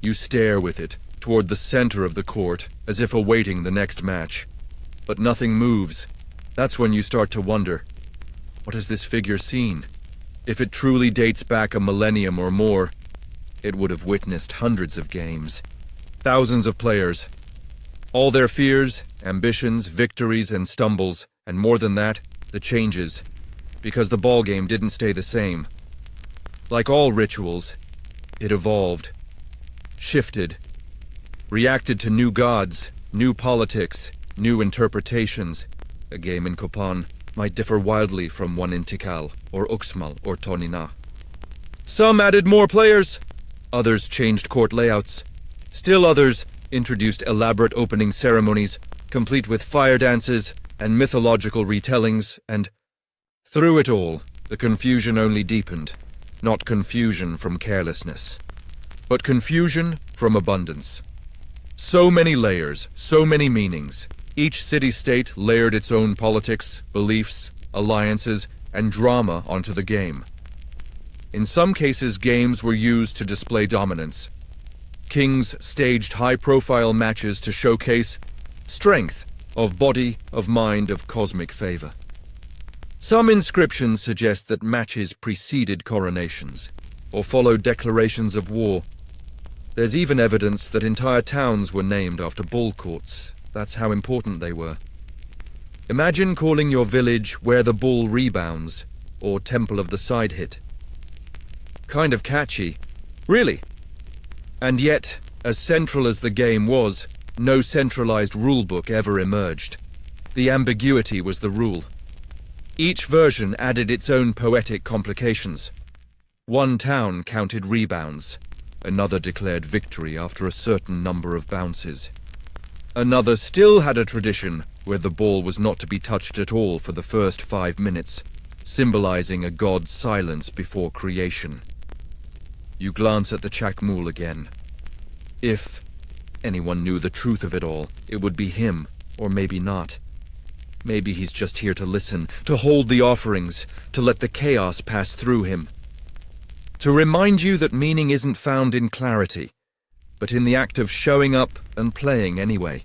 You stare with it, toward the center of the court, as if awaiting the next match. But nothing moves. That's when you start to wonder, what has this figure seen? If it truly dates back a millennium or more, it would have witnessed hundreds of games, thousands of players, all their fears, ambitions, victories, and stumbles, and more than that, the changes, because the ballgame didn't stay the same. Like all rituals, it evolved, shifted, reacted to new gods, new politics, new interpretations. A game in Copan might differ wildly from one in Tikal, or Uxmal, or Tonina. Some added more players, others changed court layouts. Still others introduced elaborate opening ceremonies, complete with fire dances and mythological retellings, and through it all, the confusion only deepened. Not confusion from carelessness, but confusion from abundance. So many layers, so many meanings. Each city-state layered its own politics, beliefs, alliances, and drama onto the game. In some cases, games were used to display dominance. Kings staged high-profile matches to showcase strength of body, of mind, of cosmic favor. Some inscriptions suggest that matches preceded coronations, or followed declarations of war. There's even evidence that entire towns were named after bull courts. That's how important they were. Imagine calling your village Where the Bull Rebounds, or Temple of the Side Hit. Kind of catchy, really. And yet, as central as the game was, no centralized rulebook ever emerged. The ambiguity was the rule. Each version added its own poetic complications. One town counted rebounds. Another declared victory after a certain number of bounces. Another still had a tradition where the ball was not to be touched at all for the first 5 minutes, symbolizing a god's silence before creation. You glance at the Chakmul again. If anyone knew the truth of it all, it would be him, or maybe not. Maybe he's just here to listen, to hold the offerings, to let the chaos pass through him. To remind you that meaning isn't found in clarity, but in the act of showing up and playing anyway.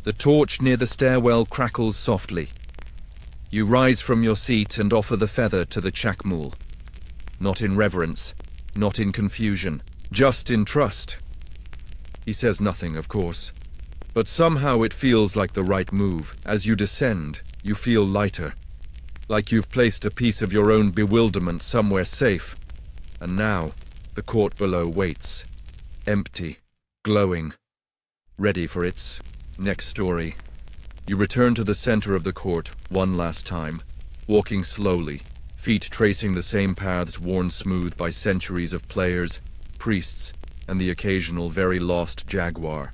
The torch near the stairwell crackles softly. You rise from your seat and offer the feather to the Chakmul. Not in reverence, not in confusion, just in trust. He says nothing, of course, but somehow it feels like the right move. As you descend, you feel lighter, like you've placed a piece of your own bewilderment somewhere safe. And now, the court below waits. Empty, glowing, ready for its next story. You return to the center of the court one last time, walking slowly, feet tracing the same paths worn smooth by centuries of players, priests, and the occasional very lost jaguar.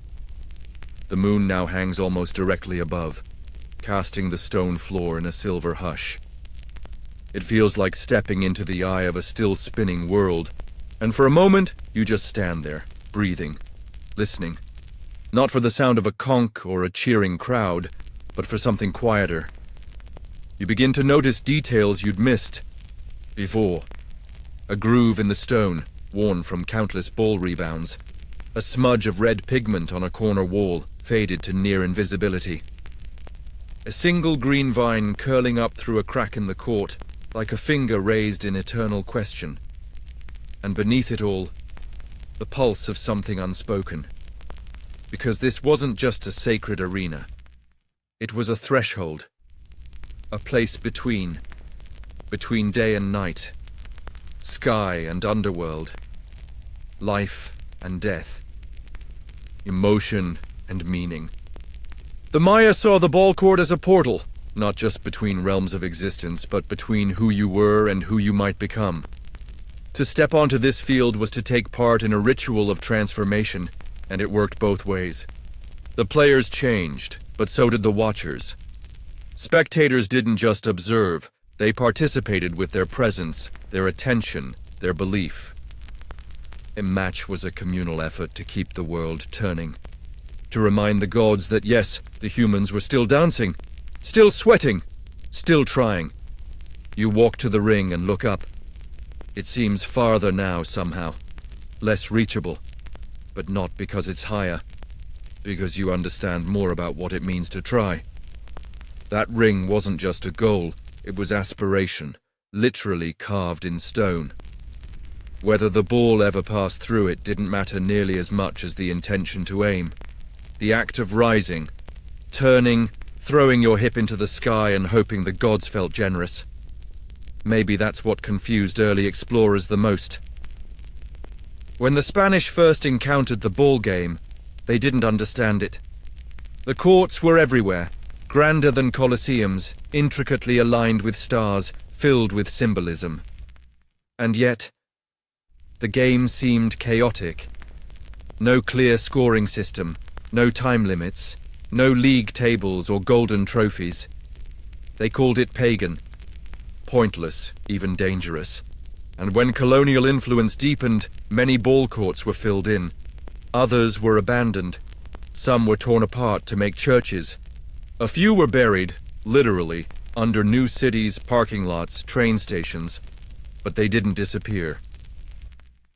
The moon now hangs almost directly above, casting the stone floor in a silver hush. It feels like stepping into the eye of a still spinning world, and for a moment you just stand there, breathing, listening. Not for the sound of a conch or a cheering crowd, but for something quieter. You begin to notice details you'd missed before. A groove in the stone, worn from countless ball rebounds. A smudge of red pigment on a corner wall, faded to near invisibility. A single green vine curling up through a crack in the court, like a finger raised in eternal question. And beneath it all, the pulse of something unspoken. Because this wasn't just a sacred arena. It was a threshold. A place between day and night. Sky and underworld. Life and death. Emotion and meaning. The Maya saw the ball court as a portal, not just between realms of existence, but between who you were and who you might become. To step onto this field was to take part in a ritual of transformation, and it worked both ways. The players changed, but so did the watchers. Spectators didn't just observe, they participated with their presence, their attention, their belief. A match was a communal effort to keep the world turning. To remind the gods that yes, the humans were still dancing, still sweating, still trying. You walk to the ring and look up. It seems farther now somehow, less reachable, but not because it's higher, because you understand more about what it means to try. That ring wasn't just a goal, it was aspiration, literally carved in stone. Whether the ball ever passed through it didn't matter nearly as much as the intention to aim. The act of rising, turning, throwing your hip into the sky and hoping the gods felt generous. Maybe that's what confused early explorers the most. When the Spanish first encountered the ball game, they didn't understand it. The courts were everywhere, grander than colosseums, intricately aligned with stars, filled with symbolism. And yet, the game seemed chaotic. No clear scoring system, no time limits, no league tables or golden trophies. They called it pagan, pointless, even dangerous. And when colonial influence deepened, many ball courts were filled in. Others were abandoned. Some were torn apart to make churches. A few were buried, literally, under new cities, parking lots, train stations. But they didn't disappear.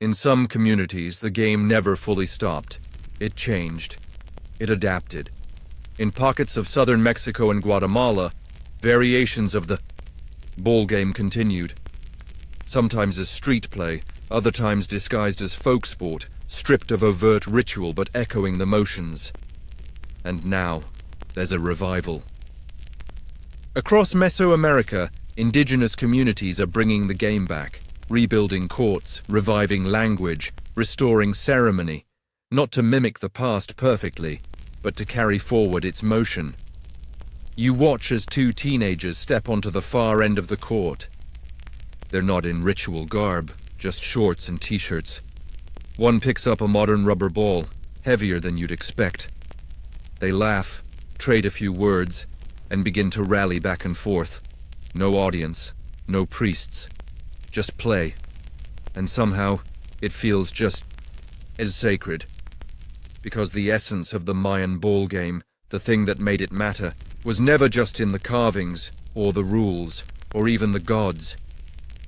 In some communities, the game never fully stopped. It changed. It adapted. In pockets of southern Mexico and Guatemala, variations of the ball game continued. Sometimes as street play, other times disguised as folk sport, stripped of overt ritual but echoing the motions. And now, there's a revival. Across Mesoamerica, indigenous communities are bringing the game back, rebuilding courts, reviving language, restoring ceremony, not to mimic the past perfectly, but to carry forward its motion. You watch as two teenagers step onto the far end of the court. They're not in ritual garb, just shorts and t-shirts. One picks up a modern rubber ball, heavier than you'd expect. They laugh, trade a few words, and begin to rally back and forth. No audience, no priests, just play. And somehow, it feels just as sacred. Because the essence of the Mayan ball game, the thing that made it matter, was never just in the carvings, or the rules, or even the gods.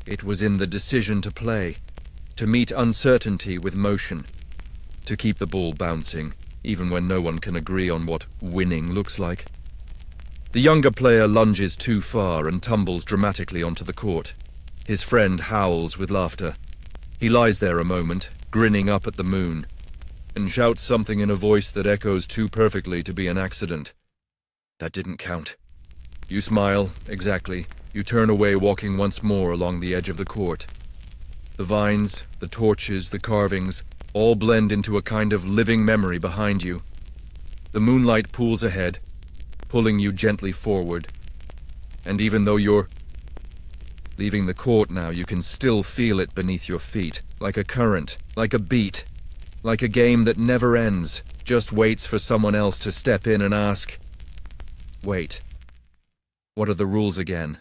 It was in the decision to play, to meet uncertainty with motion, to keep the ball bouncing, even when no one can agree on what winning looks like. The younger player lunges too far and tumbles dramatically onto the court. His friend howls with laughter. He lies there a moment, grinning up at the moon, and shouts something in a voice that echoes too perfectly to be an accident. That didn't count. You smile, exactly. You turn away, walking once more along the edge of the court. The vines, the torches, the carvings, all blend into a kind of living memory behind you. The moonlight pools ahead, pulling you gently forward. And even though you're leaving the court now, you can still feel it beneath your feet, like a current, like a beat, like a game that never ends, just waits for someone else to step in and ask, "Wait, what are the rules again?"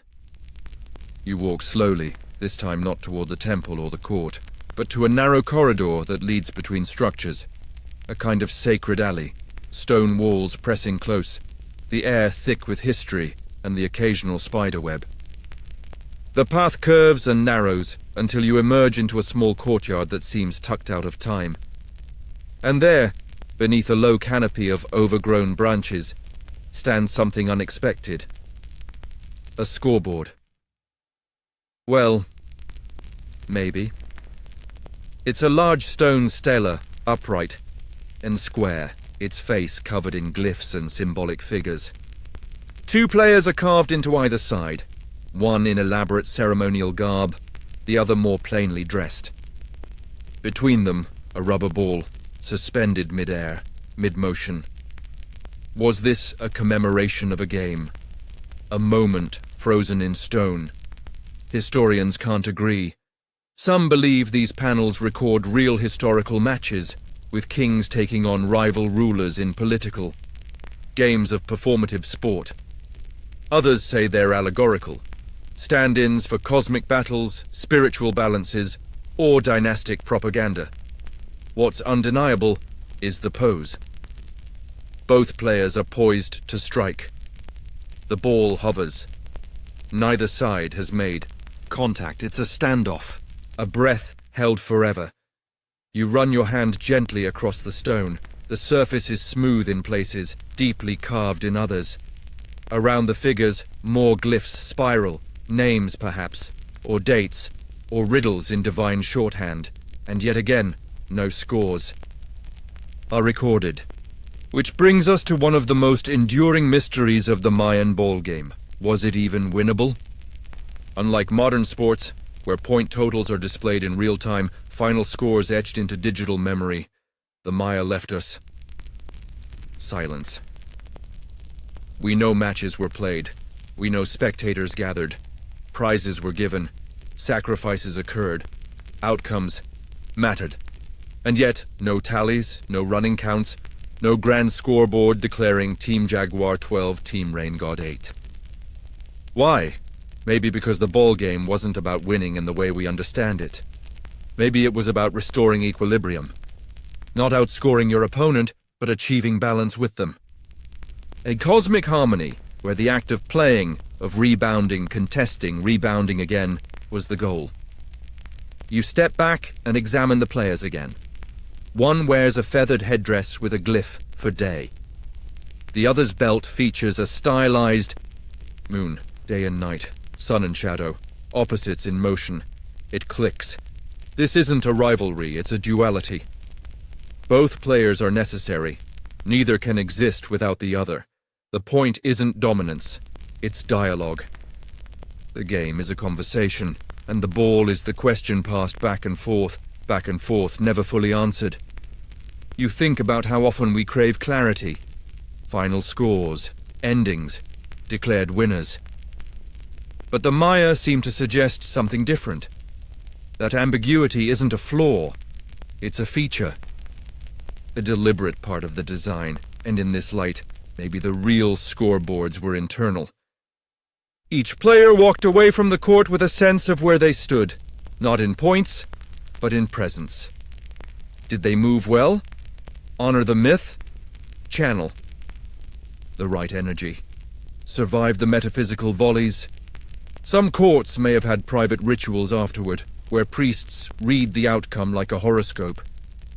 You walk slowly, this time not toward the temple or the court, but to a narrow corridor that leads between structures, a kind of sacred alley, stone walls pressing close, the air thick with history and the occasional spiderweb. The path curves and narrows until you emerge into a small courtyard that seems tucked out of time. And there, beneath a low canopy of overgrown branches, stands something unexpected. A scoreboard. Well, maybe. It's a large stone stela, upright and square, its face covered in glyphs and symbolic figures. 2 players are carved into either side, one in elaborate ceremonial garb, the other more plainly dressed. Between them, a rubber ball, suspended mid-air, mid-motion. Was this a commemoration of a game? A moment frozen in stone? Historians can't agree. Some believe these panels record real historical matches, with kings taking on rival rulers in political games of performative sport. Others say they're allegorical, stand-ins for cosmic battles, spiritual balances, or dynastic propaganda. What's undeniable is the pose. Both players are poised to strike. The ball hovers. Neither side has made contact. It's a standoff, a breath held forever. You run your hand gently across the stone. The surface is smooth in places, deeply carved in others. Around the figures, more glyphs spiral, names perhaps, or dates, or riddles in divine shorthand, and yet again, no scores are recorded. Which brings us to one of the most enduring mysteries of the Mayan ballgame. Was it even winnable? Unlike modern sports, where point totals are displayed in real time, final scores etched into digital memory, the Maya left us silence. We know matches were played. We know spectators gathered. Prizes were given. Sacrifices occurred. Outcomes mattered. And yet, no tallies, no running counts, no grand scoreboard declaring Team Jaguar 12, Team Rain God 8. Why? Maybe because the ball game wasn't about winning in the way we understand it. Maybe it was about restoring equilibrium. Not outscoring your opponent, but achieving balance with them. A cosmic harmony where the act of playing, of rebounding, contesting, rebounding again, was the goal. You step back and examine the players again. One wears a feathered headdress with a glyph for day. The other's belt features a stylized moon, day and night, sun and shadow, opposites in motion. It clicks. This isn't a rivalry, it's a duality. Both players are necessary. Neither can exist without the other. The point isn't dominance, it's dialogue. The game is a conversation, and the ball is the question passed back and forth, never fully answered. You think about how often we crave clarity. Final scores, endings, declared winners. But the Maya seem to suggest something different. That ambiguity isn't a flaw, it's a feature. A deliberate part of the design, and in this light, maybe the real scoreboards were internal. Each player walked away from the court with a sense of where they stood, not in points, but in presence. Did they move well? Honor the myth? Channel the right energy. Survive the metaphysical volleys. Some courts may have had private rituals afterward, where priests read the outcome like a horoscope,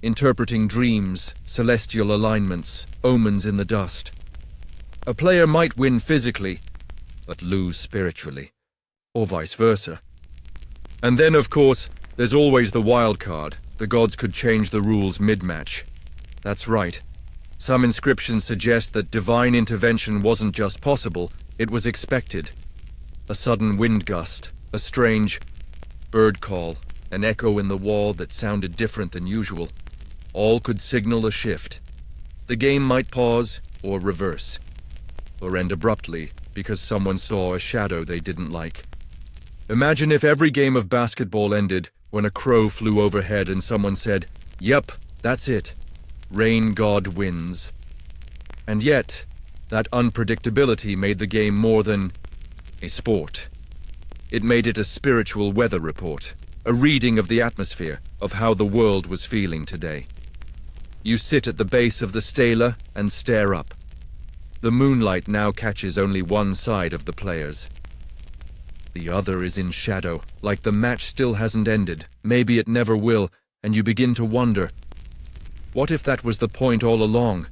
interpreting dreams, celestial alignments, omens in the dust. A player might win physically, but lose spiritually, or vice versa. And then, of course, there's always the wild card. The gods could change the rules mid-match. That's right. Some inscriptions suggest that divine intervention wasn't just possible, it was expected. A sudden wind gust, a strange bird call, an echo in the wall that sounded different than usual. All could signal a shift. The game might pause or reverse, or end abruptly because someone saw a shadow they didn't like. Imagine if every game of basketball ended when a crow flew overhead and someone said, "Yep, that's it. Rain God wins." And yet, that unpredictability made the game more than a sport. It made it a spiritual weather report, a reading of the atmosphere, of how the world was feeling today. You sit at the base of the stela and stare up. The moonlight now catches only one side of the players. The other is in shadow, like the match still hasn't ended, maybe it never will, and you begin to wonder, what if that was the point all along?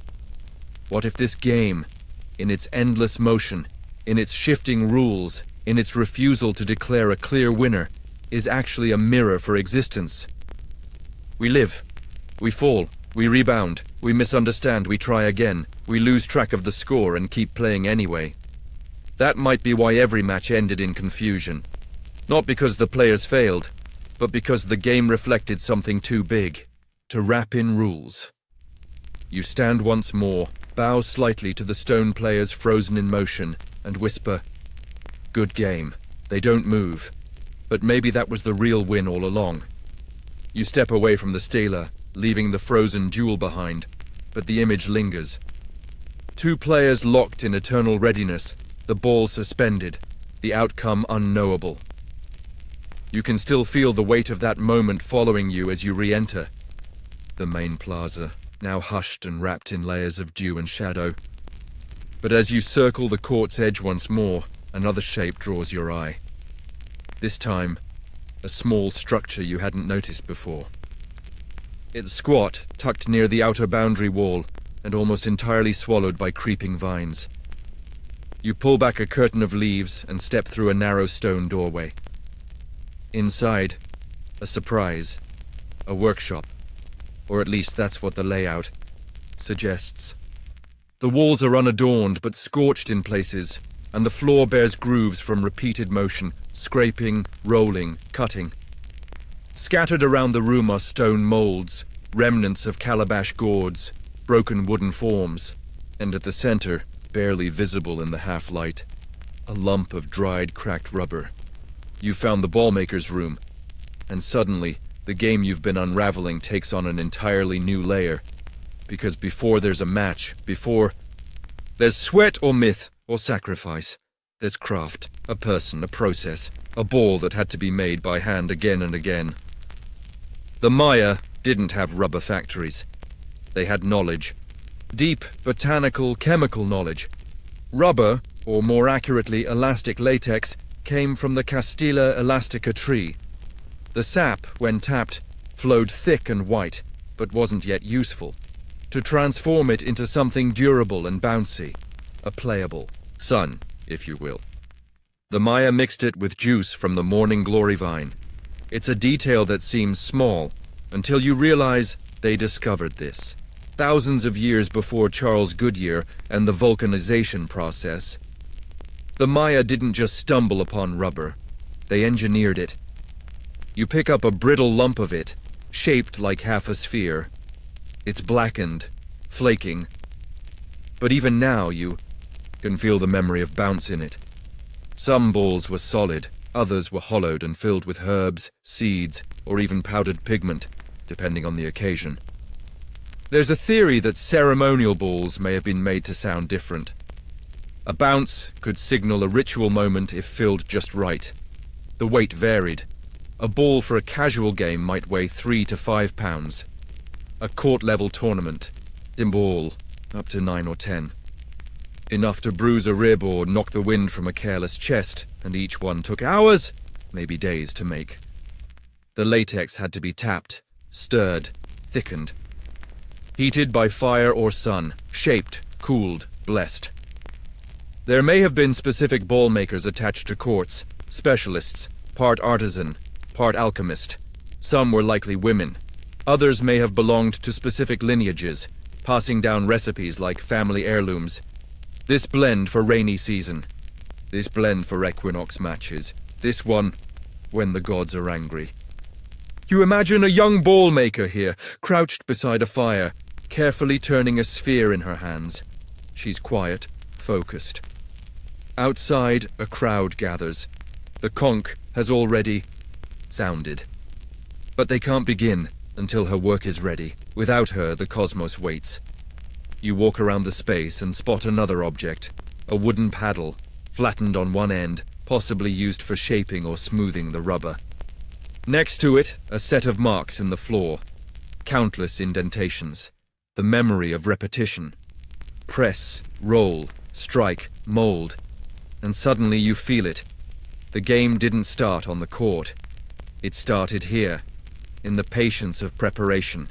What if this game, in its endless motion, in its shifting rules, in its refusal to declare a clear winner, is actually a mirror for existence? We live, we fall, we rebound, we misunderstand, we try again, we lose track of the score and keep playing anyway. That might be why every match ended in confusion. Not because the players failed, but because the game reflected something too big to wrap in rules. You stand once more, bow slightly to the stone players frozen in motion, and whisper, "Good game. They don't move." But maybe that was the real win all along. You step away from the stela, leaving the frozen duel behind, but the image lingers. Two players locked in eternal readiness, the ball suspended, the outcome unknowable. You can still feel the weight of that moment following you as you re-enter the main plaza, now hushed and wrapped in layers of dew and shadow. But as you circle the court's edge once more, another shape draws your eye. This time, a small structure you hadn't noticed before. It's squat, tucked near the outer boundary wall, and almost entirely swallowed by creeping vines. You pull back a curtain of leaves and step through a narrow stone doorway. Inside, a surprise, a workshop, or at least that's what the layout suggests. The walls are unadorned but scorched in places, and the floor bears grooves from repeated motion, scraping, rolling, cutting. Scattered around the room are stone molds, remnants of calabash gourds, broken wooden forms, and at the center, barely visible in the half-light, a lump of dried, cracked rubber. You found the ballmaker's room, and suddenly, the game you've been unraveling takes on an entirely new layer. Because before there's a match, before there's sweat or myth or sacrifice, there's craft, a person, a process, a ball that had to be made by hand again and again. The Maya didn't have rubber factories. They had knowledge. Deep, botanical, chemical knowledge. Rubber, or more accurately elastic latex, came from the Castilla elastica tree. The sap, when tapped, flowed thick and white, but wasn't yet useful. To transform it into something durable and bouncy, a playable sun, if you will. The Maya mixed it with juice from the morning glory vine. It's a detail that seems small, until you realize they discovered this. Thousands of years before Charles Goodyear and the vulcanization process. The Maya didn't just stumble upon rubber, they engineered it. You pick up a brittle lump of it, shaped like half a sphere. It's blackened, flaking. But even now you can feel the memory of bounce in it. Some balls were solid, others were hollowed and filled with herbs, seeds, or even powdered pigment, depending on the occasion. There's a theory that ceremonial balls may have been made to sound different. A bounce could signal a ritual moment if filled just right. The weight varied. A ball for a casual game might weigh 3 to 5 pounds. A court-level tournament, ball, up to 9 or 10. Enough to bruise a rib or knock the wind from a careless chest, and each one took hours, maybe days to make. The latex had to be tapped, stirred, thickened. Heated by fire or sun, shaped, cooled, blessed. There may have been specific ball makers attached to courts, specialists, part artisan, part alchemist. Some were likely women. Others may have belonged to specific lineages, passing down recipes like family heirlooms. This blend for rainy season. This blend for equinox matches. This one when the gods are angry. You imagine a young ball maker here, crouched beside a fire, carefully turning a sphere in her hands. She's quiet, focused. Outside, a crowd gathers. The conch has already sounded. But they can't begin until her work is ready. Without her, the cosmos waits. You walk around the space and spot another object, a wooden paddle, flattened on one end, possibly used for shaping or smoothing the rubber. Next to it, a set of marks in the floor, countless indentations, the memory of repetition. Press, roll, strike, mold, and suddenly you feel it. The game didn't start on the court. It started here, in the patience of preparation,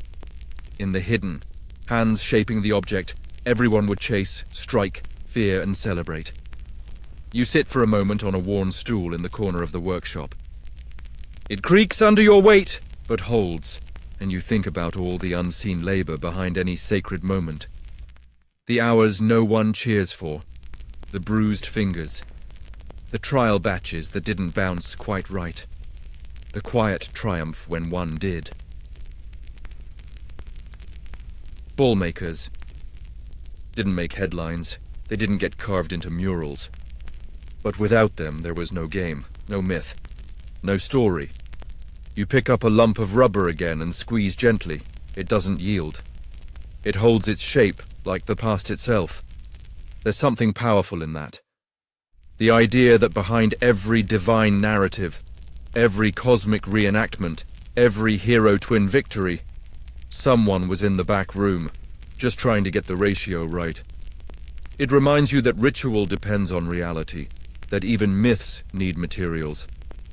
in the hidden, hands shaping the object everyone would chase, strike, fear, and celebrate. You sit for a moment on a worn stool in the corner of the workshop. It creaks under your weight, but holds, and you think about all the unseen labor behind any sacred moment. The hours no one cheers for, the bruised fingers, the trial batches that didn't bounce quite right, the quiet triumph when one did. Ball makers didn't make headlines, they didn't get carved into murals. But without them, there was no game, no myth, no story. You pick up a lump of rubber again and squeeze gently. It doesn't yield. It holds its shape, like the past itself. There's something powerful in that. The idea that behind every divine narrative, every cosmic reenactment, every hero-twin victory, someone was in the back room, just trying to get the ratio right. It reminds you that ritual depends on reality, that even myths need materials,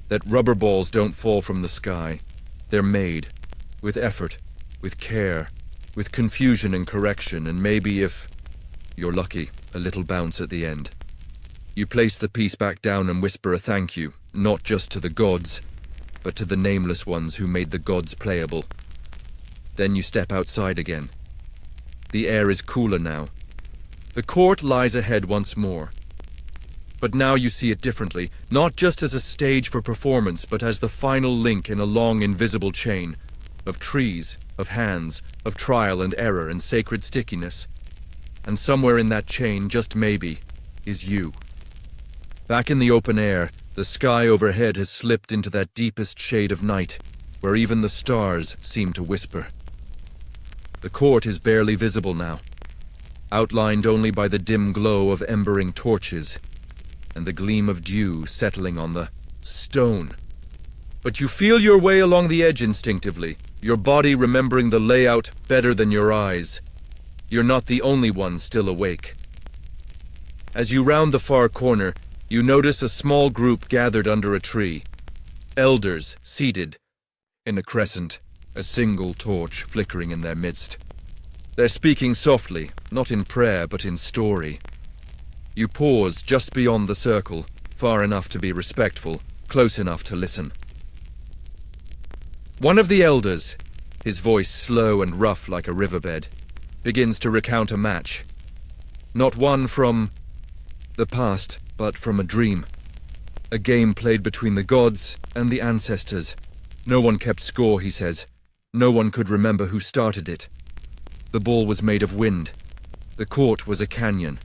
that rubber balls don't fall from the sky. They're made, with effort, with care, with confusion and correction, and maybe, if you're lucky, a little bounce at the end. You place the piece back down and whisper a thank you, not just to the gods, but to the nameless ones who made the gods playable. Then you step outside again. The air is cooler now. The court lies ahead once more. But now you see it differently, not just as a stage for performance, but as the final link in a long invisible chain of trees, of hands, of trial and error and sacred stickiness. And somewhere in that chain, just maybe, is you. Back in the open air, the sky overhead has slipped into that deepest shade of night, where even the stars seem to whisper. The court is barely visible now, outlined only by the dim glow of embering torches and the gleam of dew settling on the stone. But you feel your way along the edge instinctively, your body remembering the layout better than your eyes. You're not the only one still awake. As you round the far corner, you notice a small group gathered under a tree. Elders seated in a crescent, a single torch flickering in their midst. They're speaking softly, not in prayer but in story. You pause just beyond the circle, far enough to be respectful, close enough to listen. One of the elders, his voice slow and rough like a riverbed, begins to recount a match. Not one from the past, but from a dream. A game played between the gods and the ancestors. No one kept score, he says. No one could remember who started it. The ball was made of wind. The court was a canyon.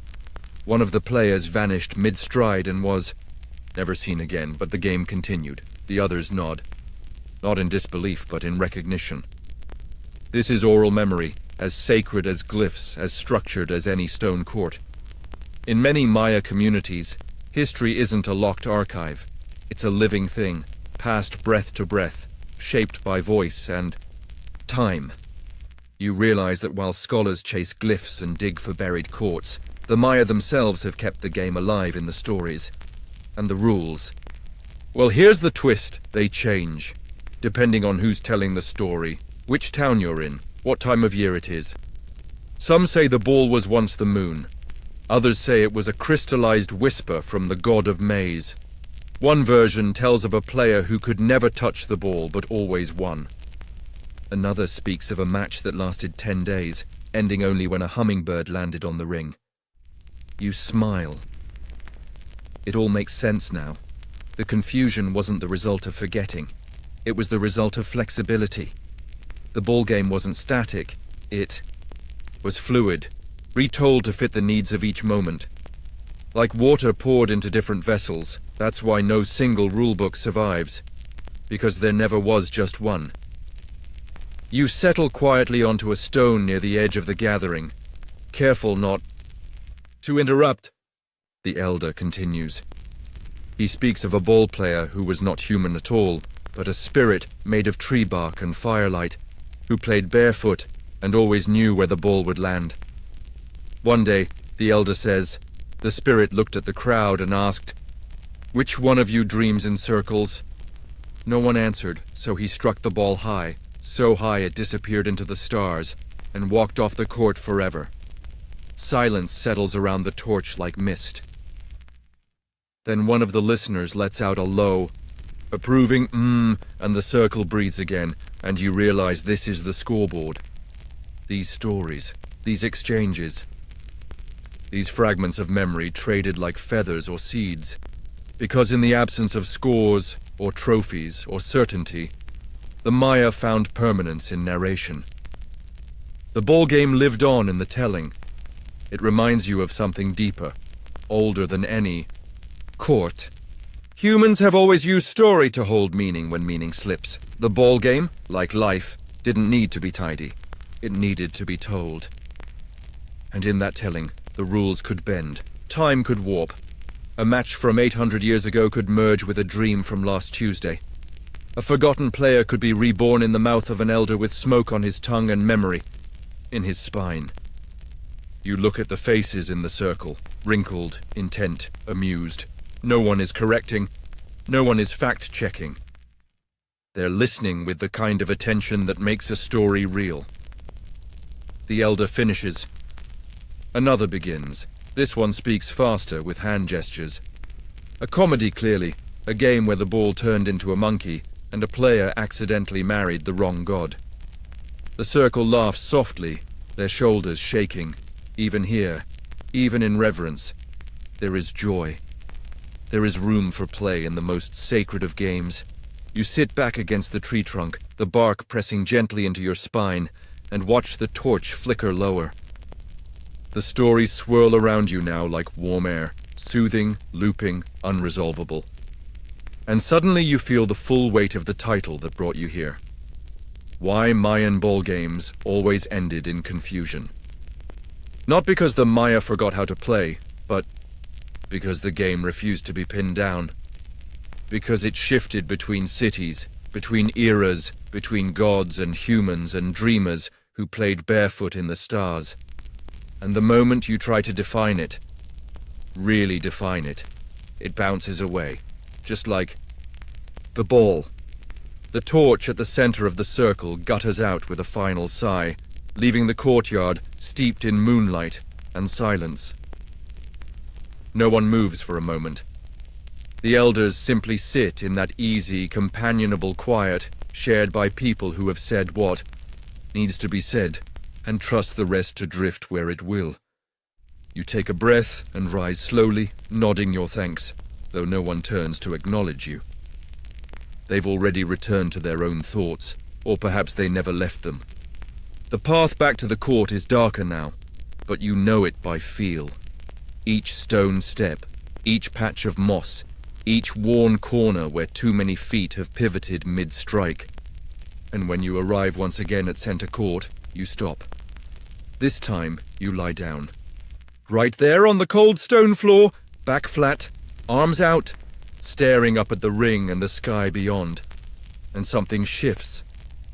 One of the players vanished mid-stride and was never seen again, but the game continued. The others nod. Not in disbelief, but in recognition. This is oral memory, as sacred as glyphs, as structured as any stone court. In many Maya communities, history isn't a locked archive. It's a living thing, passed breath to breath, shaped by voice and time. You realize that while scholars chase glyphs and dig for buried courts, the Maya themselves have kept the game alive in the stories. And the rules. Well, here's the twist. They change, depending on who's telling the story, which town you're in, what time of year it is. Some say the ball was once the moon. Others say it was a crystallized whisper from the god of maize. One version tells of a player who could never touch the ball but always won. Another speaks of a match that lasted 10 days, ending only when a hummingbird landed on the ring. You smile. It all makes sense now. The confusion wasn't the result of forgetting. It was the result of flexibility. The ball game wasn't static. It was fluid, retold to fit the needs of each moment. Like water poured into different vessels, that's why no single rulebook survives, because there never was just one. You settle quietly onto a stone near the edge of the gathering, careful not to interrupt. The elder continues. He speaks of a ball player who was not human at all, but a spirit made of tree bark and firelight, who played barefoot and always knew where the ball would land. One day, the elder says, the spirit looked at the crowd and asked, "Which one of you dreams in circles?" No one answered, so he struck the ball high, so high it disappeared into the stars, and walked off the court forever. Silence settles around the torch like mist. Then one of the listeners lets out a low, approving and the circle breathes again, and you realize this is the scoreboard. These stories, these exchanges, these fragments of memory traded like feathers or seeds, because in the absence of scores or trophies or certainty, the Maya found permanence in narration. The ball game lived on in the telling. It reminds you of something deeper, older than any court. Humans have always used story to hold meaning when meaning slips. The ball game, like life, didn't need to be tidy. It needed to be told. And in that telling, the rules could bend. Time could warp. A match from 800 years ago could merge with a dream from last Tuesday. A forgotten player could be reborn in the mouth of an elder with smoke on his tongue and memory in his spine. You look at the faces in the circle, wrinkled, intent, amused. No one is correcting. No one is fact-checking. They're listening with the kind of attention that makes a story real. The elder finishes. Another begins. This one speaks faster with hand gestures. A comedy, clearly. A game where the ball turned into a monkey, and a player accidentally married the wrong god. The circle laughs softly, their shoulders shaking. Even here, even in reverence, there is joy. There is room for play in the most sacred of games. You sit back against the tree trunk, the bark pressing gently into your spine, and watch the torch flicker lower. The stories swirl around you now like warm air, soothing, looping, unresolvable. And suddenly you feel the full weight of the title that brought you here. Why Mayan Ballgames always ended in confusion. Not because the Maya forgot how to play, but because the game refused to be pinned down. Because it shifted between cities, between eras, between gods and humans and dreamers who played barefoot in the stars. And the moment you try to define it, really define it, it bounces away, just like the ball. The torch at the center of the circle gutters out with a final sigh, leaving the courtyard steeped in moonlight and silence. No one moves for a moment. The elders simply sit in that easy, companionable quiet shared by people who have said what needs to be said and trust the rest to drift where it will. You take a breath and rise slowly, nodding your thanks, though no one turns to acknowledge you. They've already returned to their own thoughts, or perhaps they never left them. The path back to the court is darker now, but you know it by feel. Each stone step, each patch of moss, each worn corner where too many feet have pivoted mid-strike. And when you arrive once again at center court, you stop. This time, you lie down. Right there on the cold stone floor, back flat, arms out, staring up at the ring and the sky beyond. And something shifts.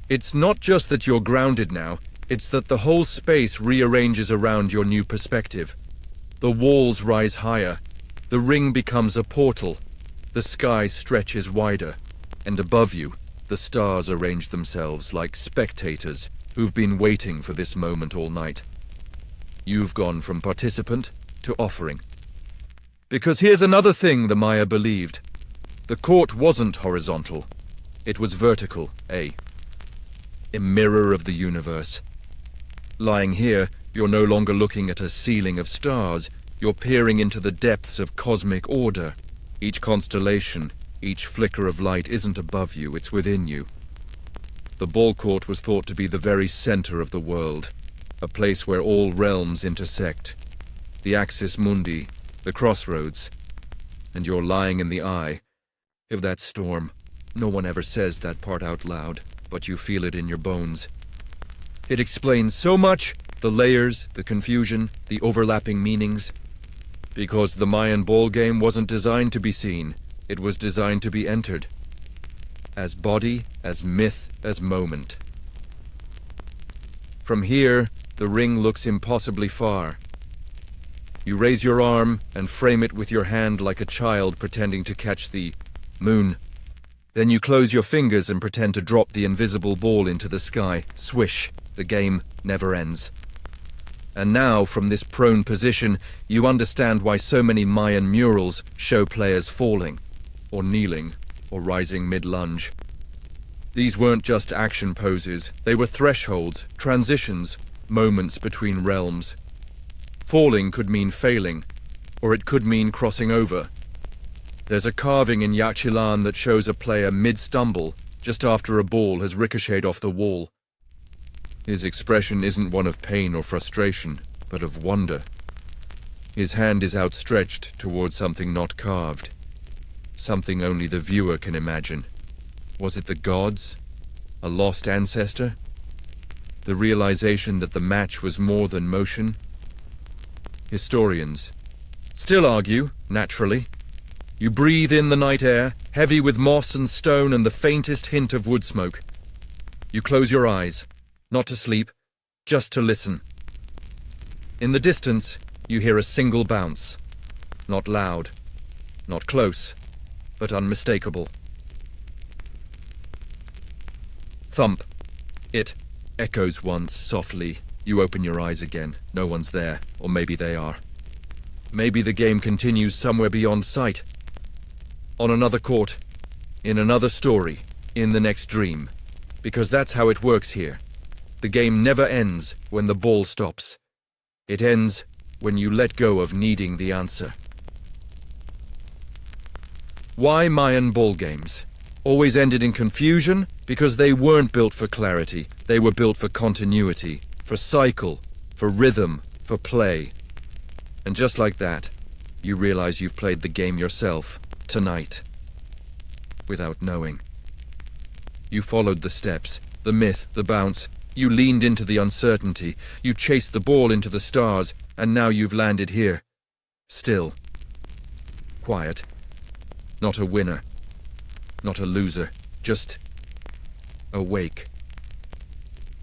It's not just that you're grounded now, it's that the whole space rearranges around your new perspective. The walls rise higher, the ring becomes a portal, the sky stretches wider, and above you, the stars arrange themselves like spectators who've been waiting for this moment all night. You've gone from participant to offering. Because here's another thing the Maya believed. The court wasn't horizontal. It was vertical, a mirror of the universe. Lying here, you're no longer looking at a ceiling of stars. You're peering into the depths of cosmic order. Each constellation, each flicker of light isn't above you, it's within you. The ball court was thought to be the very center of the world, a place where all realms intersect. The axis mundi, the crossroads. And you're lying in the eye of that storm. No one ever says that part out loud, but you feel it in your bones. It explains so much, the layers, the confusion, the overlapping meanings. Because the Mayan ball game wasn't designed to be seen, it was designed to be entered. As body, as myth, as moment. From here, the ring looks impossibly far. You raise your arm and frame it with your hand like a child pretending to catch the moon. Then you close your fingers and pretend to drop the invisible ball into the sky. Swish, the game never ends. And now, from this prone position, you understand why so many Mayan murals show players falling, or kneeling, or rising mid-lunge. These weren't just action poses, they were thresholds, transitions, moments between realms. Falling could mean failing, or it could mean crossing over. There's a carving in Yaxchilan that shows a player mid-stumble, just after a ball has ricocheted off the wall. His expression isn't one of pain or frustration, but of wonder. His hand is outstretched towards something not carved, something only the viewer can imagine. Was it the gods? A lost ancestor? The realization that the match was more than motion? Historians still argue, naturally. You breathe in the night air, heavy with moss and stone and the faintest hint of wood smoke. You close your eyes. Not to sleep, just to listen. In the distance, you hear a single bounce. Not loud, not close, but unmistakable. Thump. It echoes once, softly. You open your eyes again. No one's there, or maybe they are. Maybe the game continues somewhere beyond sight. On another court, in another story, in the next dream, because that's how it works here. The game never ends when the ball stops. It ends when you let go of needing the answer. Why Mayan ball games? Always ended in confusion because they weren't built for clarity. They were built for continuity, for cycle, for rhythm, for play. And just like that, you realize you've played the game yourself, tonight, without knowing. You followed the steps, the myth, the bounce. You leaned into the uncertainty. You chased the ball into the stars, and now you've landed here. Still. Quiet. Not a winner. Not a loser. Just awake.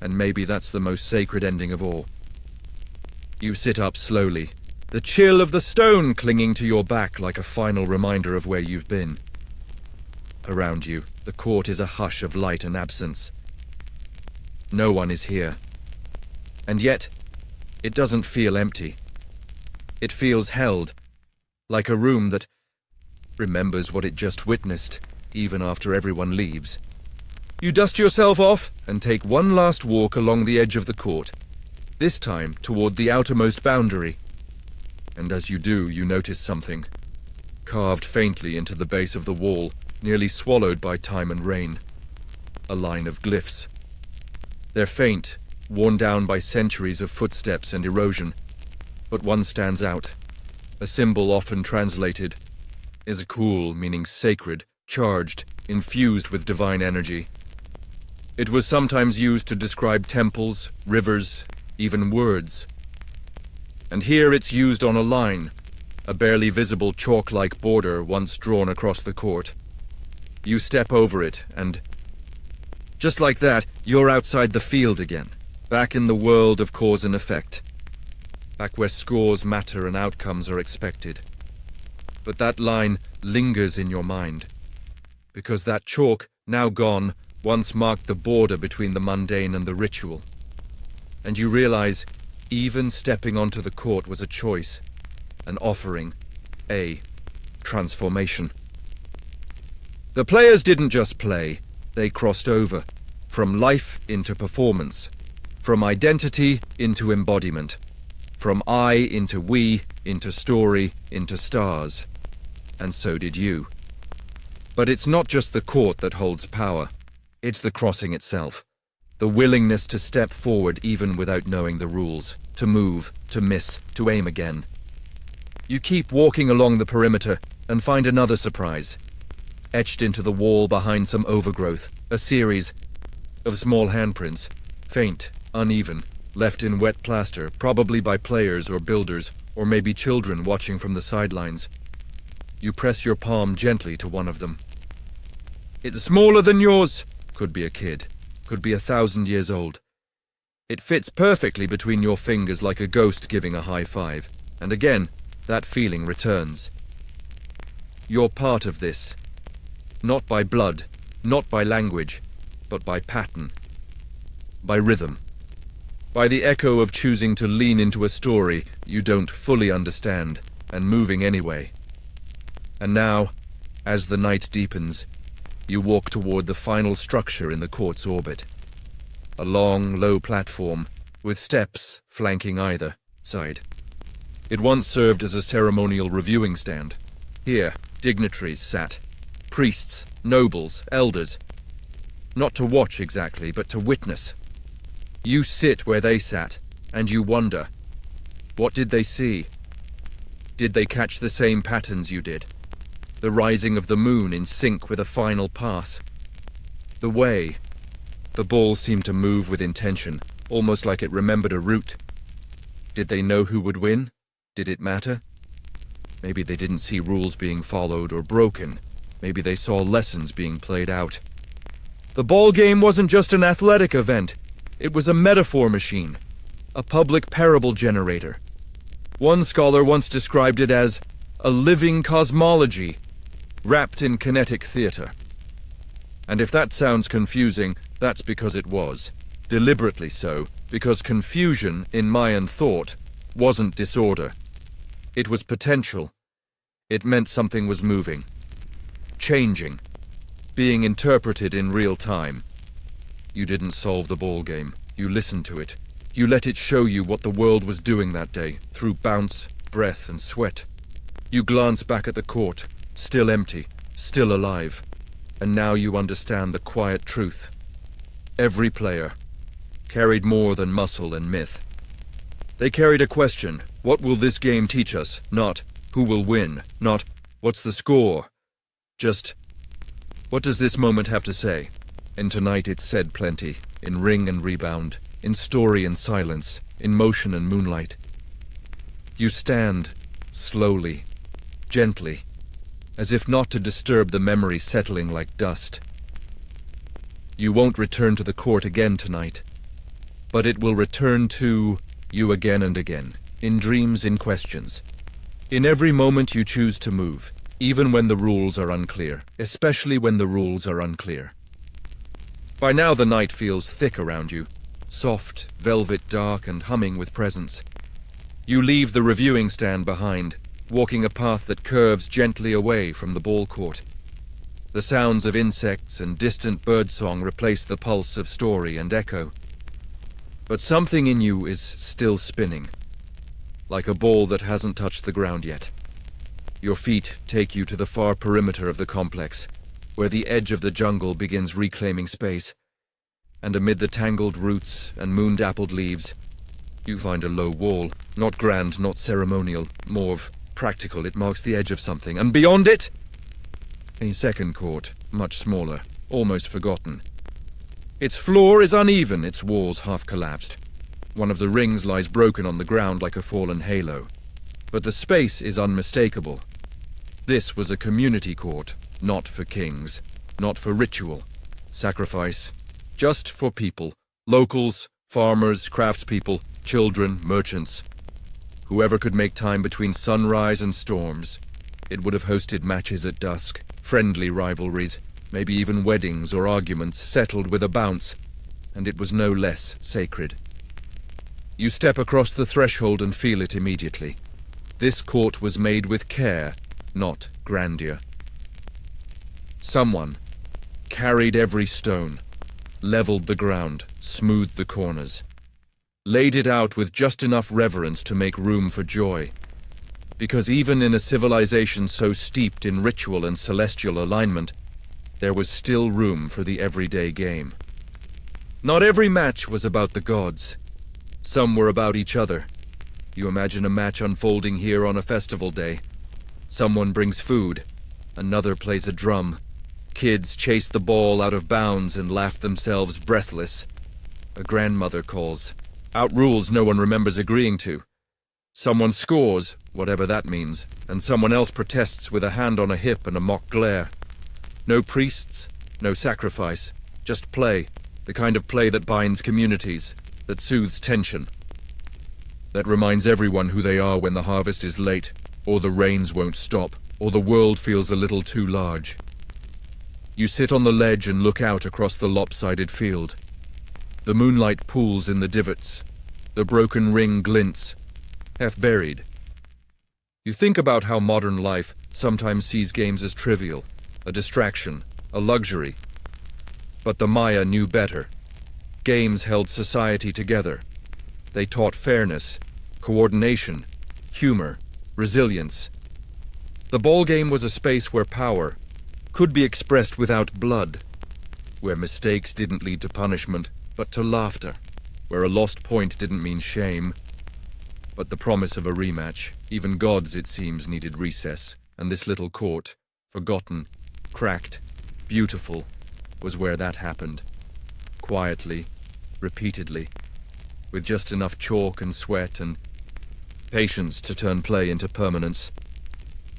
And maybe that's the most sacred ending of all. You sit up slowly, the chill of the stone clinging to your back like a final reminder of where you've been. Around you, the court is a hush of light and absence. No one is here. And yet, it doesn't feel empty. It feels held, like a room that remembers what it just witnessed, even after everyone leaves. You dust yourself off and take one last walk along the edge of the court, this time toward the outermost boundary. And as you do, you notice something, carved faintly into the base of the wall, nearly swallowed by time and rain. A line of glyphs. They're faint, worn down by centuries of footsteps and erosion, but one stands out. A symbol often translated is cool, meaning sacred, charged, infused with divine energy. It was sometimes used to describe temples, rivers, even words. And here it's used on a line, a barely visible chalk-like border once drawn across the court. You step over it, and just like that, you're outside the field again, back in the world of cause and effect, back where scores matter and outcomes are expected. But that line lingers in your mind, because that chalk, now gone, once marked the border between the mundane and the ritual. And you realize even stepping onto the court was a choice, an offering, a transformation. The players didn't just play, they crossed over, from life into performance, from identity into embodiment, from I into we, into story, into stars. And so did you. But it's not just the court that holds power. It's the crossing itself. The willingness to step forward even without knowing the rules. To move, to miss, to aim again. You keep walking along the perimeter and find another surprise. Etched into the wall behind some overgrowth, a series of small handprints. Faint, uneven, left in wet plaster, probably by players or builders, or maybe children watching from the sidelines. You press your palm gently to one of them. It's smaller than yours. Could be a kid. Could be 1,000 years old. It fits perfectly between your fingers like a ghost giving a high five. And again, that feeling returns. You're part of this. Not by blood, not by language, but by pattern. By rhythm. By the echo of choosing to lean into a story you don't fully understand, and moving anyway. And now, as the night deepens, you walk toward the final structure in the court's orbit. A long, low platform, with steps flanking either side. It once served as a ceremonial reviewing stand. Here, dignitaries sat. Priests, nobles, elders. Not to watch exactly, but to witness. You sit where they sat, and you wonder, what did they see? Did they catch the same patterns you did? The rising of the moon in sync with a final pass. The way. The ball seemed to move with intention, almost like it remembered a route. Did they know who would win? Did it matter? Maybe they didn't see rules being followed or broken. Maybe they saw lessons being played out. The ball game wasn't just an athletic event. It was a metaphor machine, a public parable generator. One scholar once described it as a living cosmology, wrapped in kinetic theater. And if that sounds confusing, that's because it was. Deliberately so, because confusion in Mayan thought wasn't disorder. It was potential. It meant something was moving, changing. being interpreted in real time. You didn't solve the ball game. You listened to it. You let it show you what the world was doing that day, through bounce, breath, and sweat. You glance back at the court, still empty, still alive. And now you understand the quiet truth. Every player carried more than muscle and myth. They carried a question: what will this game teach us? Not, who will win? Not, what's the score? Just, what does this moment have to say? And tonight it said plenty, in ring and rebound, in story and silence, in motion and moonlight. You stand, slowly, gently, as if not to disturb the memory settling like dust. You won't return to the court again tonight, but it will return to you again and again, in dreams, in questions. In every moment you choose to move, even when the rules are unclear, especially when the rules are unclear. By now the night feels thick around you, soft, velvet dark and humming with presence. You leave the reviewing stand behind, walking a path that curves gently away from the ball court. The sounds of insects and distant birdsong replace the pulse of story and echo. But something in you is still spinning, like a ball that hasn't touched the ground yet. Your feet take you to the far perimeter of the complex, where the edge of the jungle begins reclaiming space. And amid the tangled roots and moon-dappled leaves, you find a low wall, not grand, not ceremonial, more of practical. It marks the edge of something, and beyond it, a second court, much smaller, almost forgotten. Its floor is uneven, its walls half collapsed. One of the rings lies broken on the ground like a fallen halo. But the space is unmistakable. This was a community court, not for kings, not for ritual, sacrifice, just for people, locals, farmers, craftspeople, children, merchants. Whoever could make time between sunrise and storms. It would have hosted matches at dusk, friendly rivalries, maybe even weddings or arguments settled with a bounce, and it was no less sacred. You step across the threshold and feel it immediately. This court was made with care, not grandeur. Someone carried every stone, leveled the ground, smoothed the corners, laid it out with just enough reverence to make room for joy. Because even in a civilization so steeped in ritual and celestial alignment, there was still room for the everyday game. Not every match was about the gods. Some were about each other. You imagine a match unfolding here on a festival day. Someone brings food, another plays a drum. Kids chase the ball out of bounds and laugh themselves breathless. A grandmother calls out rules no one remembers agreeing to. Someone scores, whatever that means, and someone else protests with a hand on a hip and a mock glare. No priests, no sacrifice, just play, the kind of play that binds communities, that soothes tension, that reminds everyone who they are when the harvest is late, or the rains won't stop, or the world feels a little too large. You sit on the ledge and look out across the lopsided field. The moonlight pools in the divots. The broken ring glints, half buried. You think about how modern life sometimes sees games as trivial, a distraction, a luxury. But the Maya knew better. Games held society together. They taught fairness, coordination, humor, resilience. The ball game was a space where power could be expressed without blood, where mistakes didn't lead to punishment, but to laughter, where a lost point didn't mean shame, but the promise of a rematch. Even gods, it seems, needed recess, and this little court, forgotten, cracked, beautiful, was where that happened. Quietly, repeatedly, with just enough chalk and sweat and patience to turn play into permanence.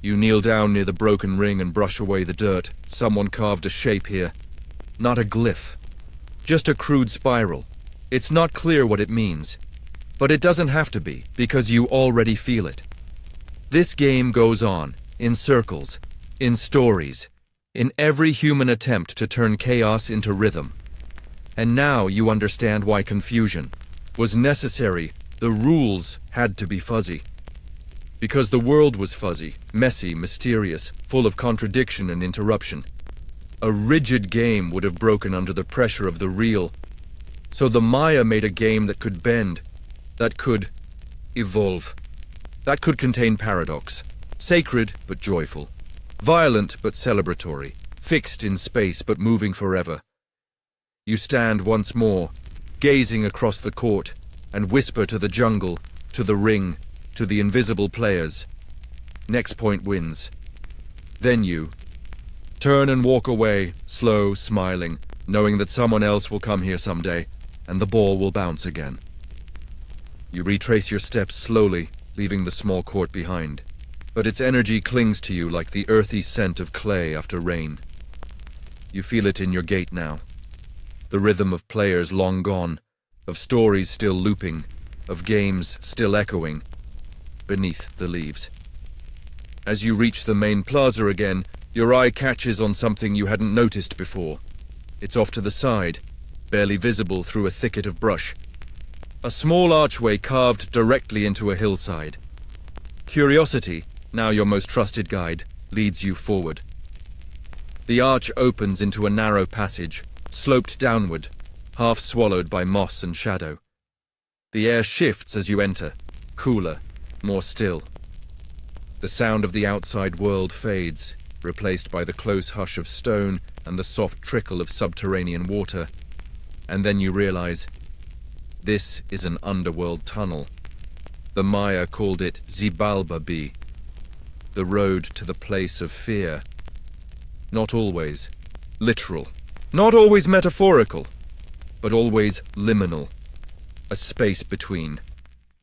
You kneel down near the broken ring and brush away the dirt. Someone carved a shape here. Not a glyph. Just a crude spiral. It's not clear what it means. But it doesn't have to be, because you already feel it. This game goes on, in circles, in stories, in every human attempt to turn chaos into rhythm. And now you understand why confusion was necessary. The rules had to be fuzzy. Because the world was fuzzy, messy, mysterious, full of contradiction and interruption. A rigid game would have broken under the pressure of the real. So the Maya made a game that could bend, that could evolve, that could contain paradox, sacred but joyful, violent but celebratory, fixed in space but moving forever. You stand once more, gazing across the court, and whisper to the jungle, to the ring, to the invisible players. Next point wins. Then you turn and walk away, slow, smiling, knowing that someone else will come here someday, and the ball will bounce again. You retrace your steps slowly, leaving the small court behind, but its energy clings to you like the earthy scent of clay after rain. You feel it in your gait now, the rhythm of players long gone, of stories still looping, of games still echoing, beneath the leaves. As you reach the main plaza again, your eye catches on something you hadn't noticed before. It's off to the side, barely visible through a thicket of brush. A small archway carved directly into a hillside. Curiosity, now your most trusted guide, leads you forward. The arch opens into a narrow passage, sloped downward, half swallowed by moss and shadow. The air shifts as you enter, cooler, more still. The sound of the outside world fades, replaced by the close hush of stone and the soft trickle of subterranean water. And then you realize, this is an underworld tunnel. The Maya called it Xibalba, the road to the place of fear. Not always literal, not always metaphorical, but always liminal, a space between.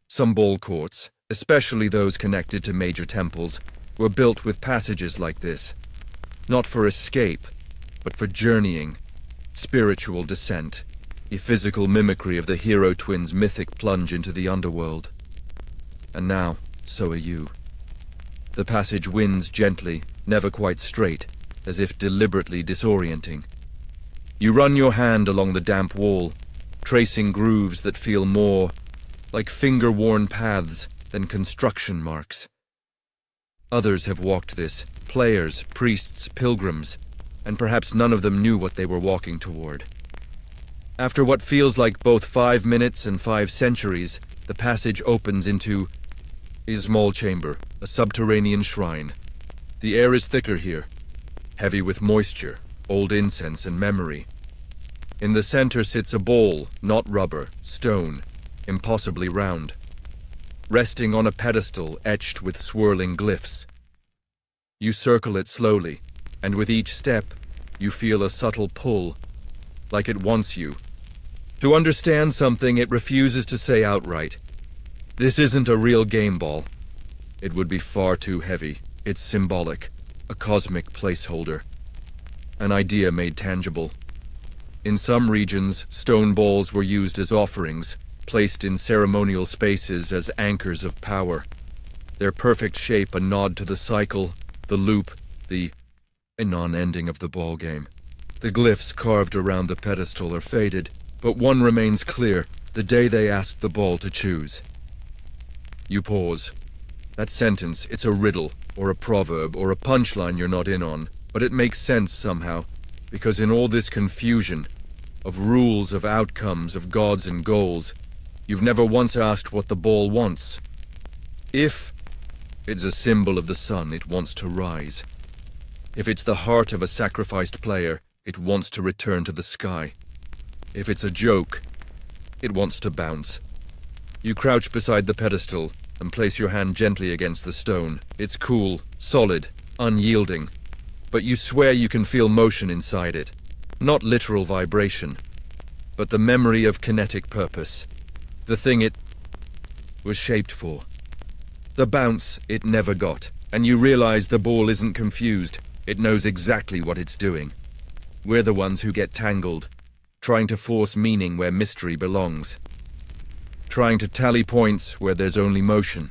Some ball courts, especially those connected to major temples, were built with passages like this, not for escape, but for journeying, spiritual descent, a physical mimicry of the hero twins' mythic plunge into the underworld. And now, so are you. The passage winds gently, never quite straight, as if deliberately disorienting. You run your hand along the damp wall, tracing grooves that feel more like finger-worn paths than construction marks. Others have walked this, players, priests, pilgrims, and perhaps none of them knew what they were walking toward. After what feels like both 5 minutes and 5 centuries, the passage opens into a small chamber, a subterranean shrine. The air is thicker here, heavy with moisture, old incense and memory. In the center sits a bowl, not rubber, stone, impossibly round, resting on a pedestal etched with swirling glyphs. You circle it slowly, and with each step, you feel a subtle pull, like it wants you. To understand something it refuses to say outright. This isn't a real game ball. It would be far too heavy. It's symbolic, a cosmic placeholder, an idea made tangible. In some regions, stone balls were used as offerings, placed in ceremonial spaces as anchors of power. Their perfect shape a nod to the cycle, the loop, the non-ending of the ball game. The glyphs carved around the pedestal are faded, but one remains clear, the day they asked the ball to choose. You pause. That sentence, it's a riddle, or a proverb, or a punchline you're not in on, but it makes sense somehow, because in all this confusion, of rules, of outcomes, of gods and goals, you've never once asked what the ball wants. If it's a symbol of the sun, it wants to rise. If it's the heart of a sacrificed player, it wants to return to the sky. If it's a joke, it wants to bounce. You crouch beside the pedestal and place your hand gently against the stone. It's cool, solid, unyielding, but you swear you can feel motion inside it. Not literal vibration, but the memory of kinetic purpose. The thing it was shaped for. The bounce it never got, and you realize the ball isn't confused. It knows exactly what it's doing. We're the ones who get tangled, trying to force meaning where mystery belongs. Trying to tally points where there's only motion.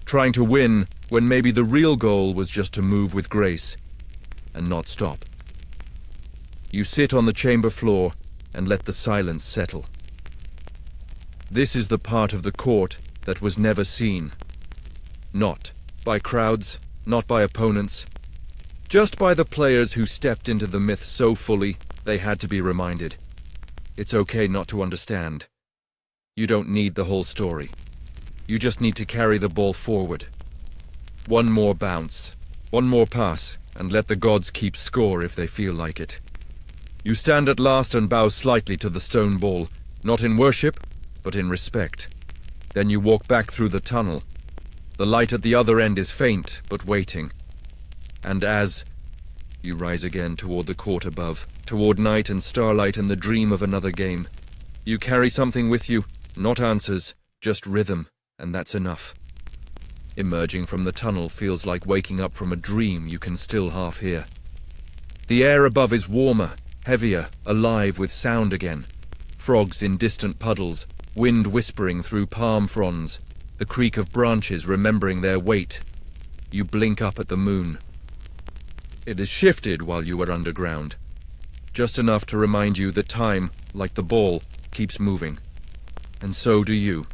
Trying to win when maybe the real goal was just to move with grace and not stop. You sit on the chamber floor and let the silence settle. This is the part of the court that was never seen. Not by crowds, not by opponents, Just by the players who stepped into the myth so fully, they had to be reminded. It's okay not to understand. You don't need the whole story. You just need to carry the ball forward. One more bounce, one more pass, and let the gods keep score if they feel like it. You stand at last and bow slightly to the stone ball, not in worship, but in respect. Then you walk back through the tunnel. The light at the other end is faint, but waiting. And as you rise again toward the court above, toward night and starlight and the dream of another game, you carry something with you, not answers, just rhythm, and that's enough. Emerging from the tunnel feels like waking up from a dream you can still half hear. The air above is warmer, heavier, alive with sound again. Frogs in distant puddles, wind whispering through palm fronds, the creak of branches remembering their weight. You blink up at the moon. It has shifted while you were underground, just enough to remind you that time, like the ball, keeps moving. And so do you.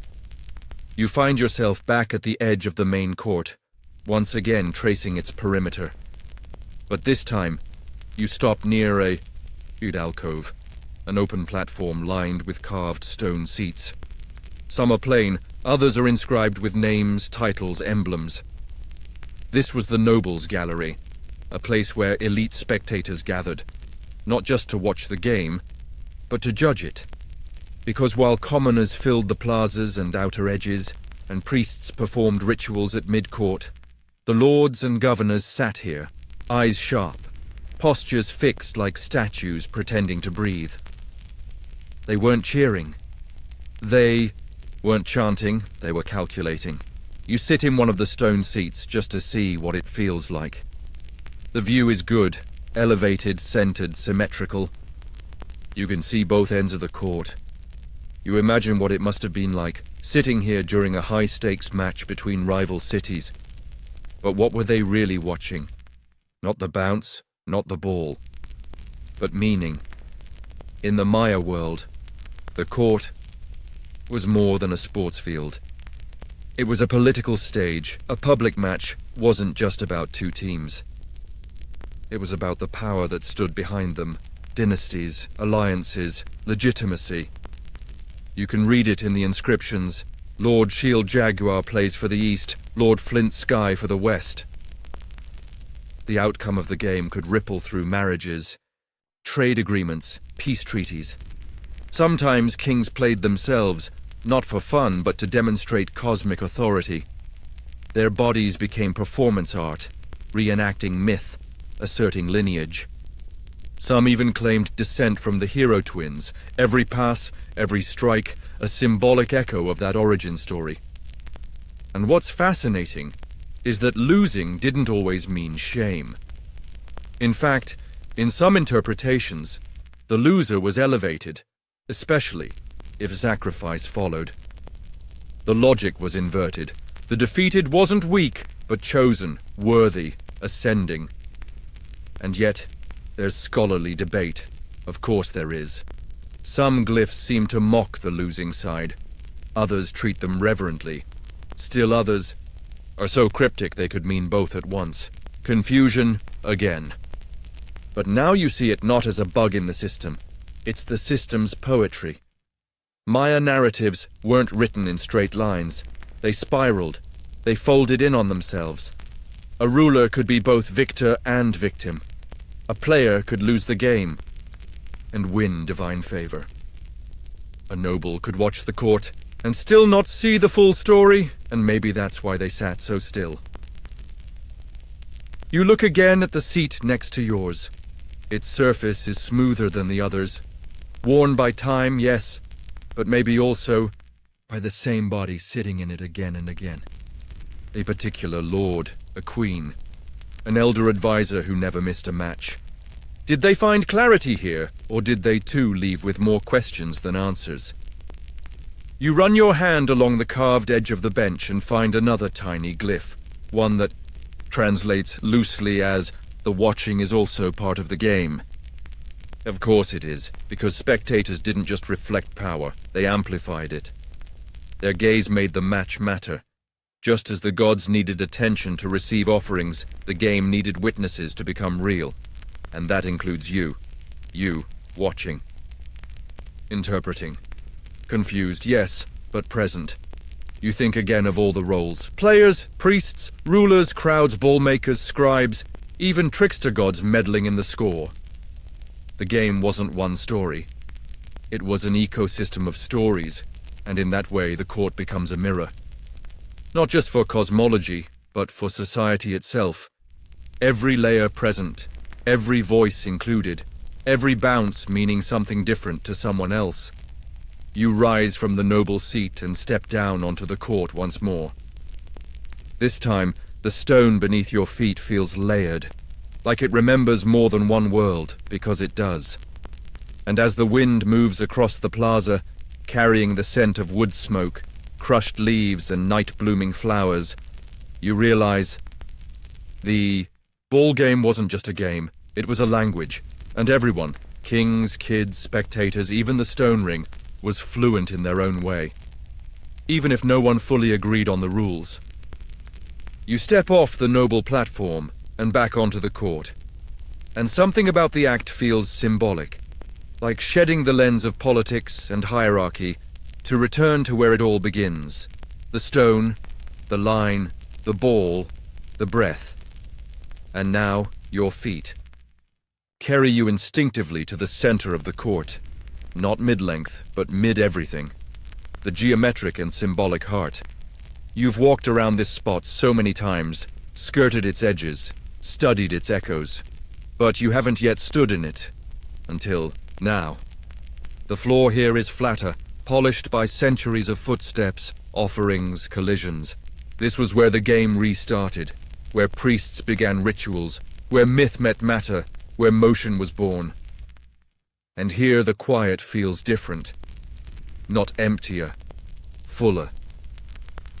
You find yourself back at the edge of the main court, once again tracing its perimeter. But this time, you stop near a alcove, an open platform lined with carved stone seats. Some are plain, others are inscribed with names, titles, emblems. This was the Nobles' Gallery, a place where elite spectators gathered, not just to watch the game, but to judge it. Because while commoners filled the plazas and outer edges, and priests performed rituals at mid-court, the lords and governors sat here, eyes sharp, postures fixed like statues pretending to breathe. They weren't cheering. They weren't chanting, they were calculating. You sit in one of the stone seats just to see what it feels like. The view is good, elevated, centered, symmetrical. You can see both ends of the court. You imagine what it must have been like, sitting here during a high-stakes match between rival cities. But what were they really watching? Not the bounce, not the ball, but meaning. In the Maya world, the court was more than a sports field. It was a political stage. A public match wasn't just about two teams. It was about the power that stood behind them, dynasties, alliances, legitimacy. You can read it in the inscriptions. Lord Shield Jaguar plays for the East, Lord Flint Sky for the West. The outcome of the game could ripple through marriages, trade agreements, peace treaties. Sometimes kings played themselves, not for fun, but to demonstrate cosmic authority. Their bodies became performance art, reenacting myth, asserting lineage. Some even claimed descent from the hero twins, every pass, every strike, a symbolic echo of that origin story. And what's fascinating is that losing didn't always mean shame. In fact, in some interpretations, the loser was elevated, especially if sacrifice followed. The logic was inverted. The defeated wasn't weak, but chosen, worthy, ascending. And yet, there's scholarly debate. Of course there is. Some glyphs seem to mock the losing side. Others treat them reverently. Still others are so cryptic they could mean both at once. Confusion again. But now you see it not as a bug in the system. It's the system's poetry. Maya narratives weren't written in straight lines. They spiraled. They folded in on themselves. A ruler could be both victor and victim. A player could lose the game and win divine favor. A noble could watch the court and still not see the full story, and maybe that's why they sat so still. You look again at the seat next to yours. Its surface is smoother than the others. Worn by time, yes, but maybe also by the same body sitting in it again and again. A particular lord, a queen, an elder advisor who never missed a match. Did they find clarity here, or did they too leave with more questions than answers? You run your hand along the carved edge of the bench and find another tiny glyph, one that translates loosely as "the watching is also part of the game." Of course it is, because spectators didn't just reflect power, they amplified it. Their gaze made the match matter, Just as the gods needed attention to receive offerings, the game needed witnesses to become real. And that includes you. You, watching. Interpreting. Confused, yes, but present. You think again of all the roles. Players, priests, rulers, crowds, ball makers, scribes, even trickster gods meddling in the score. The game wasn't one story. It was an ecosystem of stories, and in that way the court becomes a mirror. Not just for cosmology, but for society itself. Every layer present, every voice included, every bounce meaning something different to someone else. You rise from the noble seat and step down onto the court once more. This time, the stone beneath your feet feels layered, like it remembers more than one world, because it does. And as the wind moves across the plaza, carrying the scent of wood smoke, crushed leaves and night-blooming flowers, you realize the ball game wasn't just a game, it was a language, and everyone, kings, kids, spectators, even the stone ring, was fluent in their own way, even if no one fully agreed on the rules. You step off the noble platform and back onto the court, and something about the act feels symbolic, like shedding the lens of politics and hierarchy to return to where it all begins. The stone, the line, the ball, the breath. And now, your feet carry you instinctively to the center of the court. Not mid-length, but mid-everything. The geometric and symbolic heart. You've walked around this spot so many times, skirted its edges, studied its echoes, but you haven't yet stood in it. Until now. The floor here is flatter, polished by centuries of footsteps, offerings, collisions. This was where the game restarted, where priests began rituals, where myth met matter, where motion was born. And here the quiet feels different. Not emptier, fuller.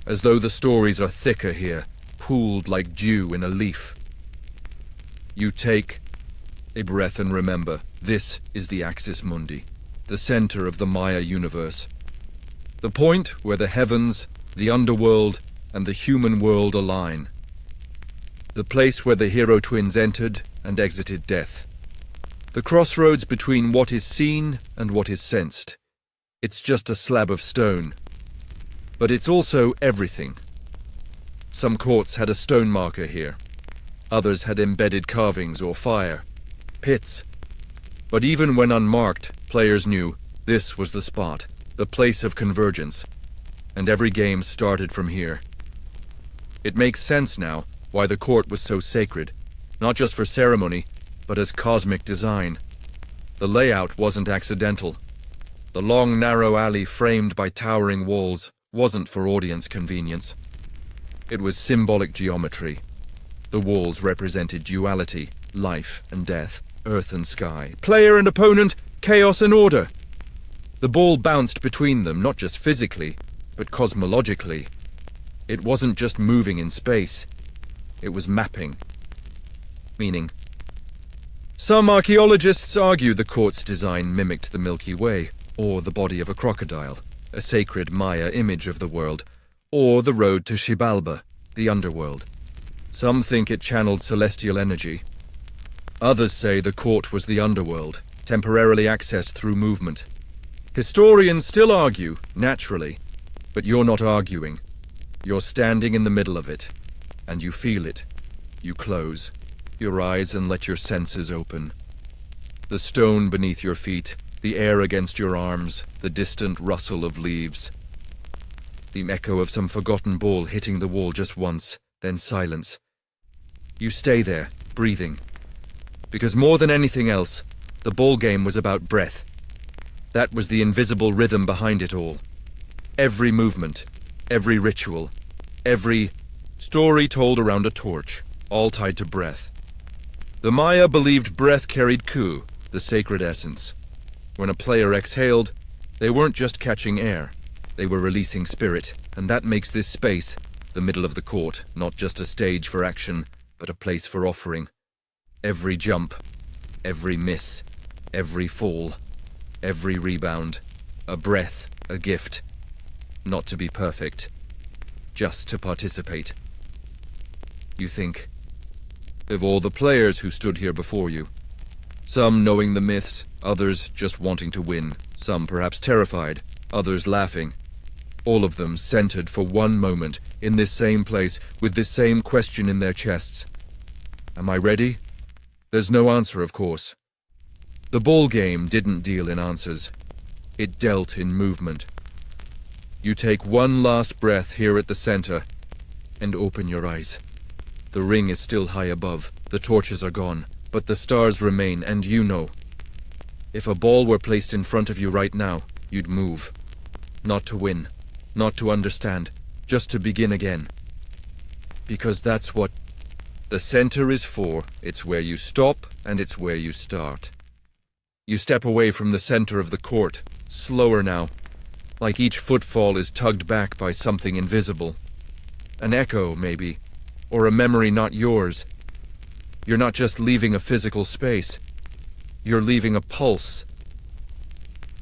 As though the stories are thicker here, pooled like dew in a leaf. You take a breath and remember, this is the Axis Mundi, the center of the Maya universe. The point where the heavens, the underworld, and the human world align. The place where the hero twins entered and exited death. The crossroads between what is seen and what is sensed. It's just a slab of stone. But it's also everything. Some courts had a stone marker here. Others had embedded carvings or fire, pits. But even when unmarked, players knew this was the spot, the place of convergence. And every game started from here. It makes sense now why the court was so sacred, not just for ceremony, but as cosmic design. The layout wasn't accidental. The long, narrow alley framed by towering walls wasn't for audience convenience. It was symbolic geometry. The walls represented duality, life and death, earth and sky, player and opponent, chaos and order. The ball bounced between them, not just physically, but cosmologically. It wasn't just moving in space. It was mapping. Meaning, some archaeologists argue the court's design mimicked the Milky Way, or the body of a crocodile, a sacred Maya image of the world, or the road to Xibalba, the underworld. Some think it channeled celestial energy. Others say the court was the underworld, temporarily accessed through movement. Historians still argue, naturally, but you're not arguing. You're standing in the middle of it, and you feel it. You close your eyes and let your senses open. The stone beneath your feet, the air against your arms, the distant rustle of leaves. The echo of some forgotten ball hitting the wall just once, then silence. You stay there, breathing. Because more than anything else, the ball game was about breath. That was the invisible rhythm behind it all. Every movement, every ritual, every story told around a torch, all tied to breath. The Maya believed breath carried ku, the sacred essence. When a player exhaled, they weren't just catching air, they were releasing spirit, and that makes this space, the middle of the court, not just a stage for action, but a place for offering. Every jump, every miss, every fall, every rebound, a breath, a gift. Not to be perfect, just to participate. You think of all the players who stood here before you. Some knowing the myths, others just wanting to win, some perhaps terrified, others laughing. All of them centered for one moment in this same place with this same question in their chests. Am I ready? There's no answer, of course. The ball game didn't deal in answers. It dealt in movement. You take one last breath here at the center and open your eyes. The ring is still high above, the torches are gone, but the stars remain, and you know. If a ball were placed in front of you right now, you'd move. Not to win, not to understand, just to begin again. Because that's what the center is for. It's where you stop, and it's where you start. You step away from the center of the court, slower now, like each footfall is tugged back by something invisible. An echo, maybe, or a memory not yours. You're not just leaving a physical space. You're leaving a pulse.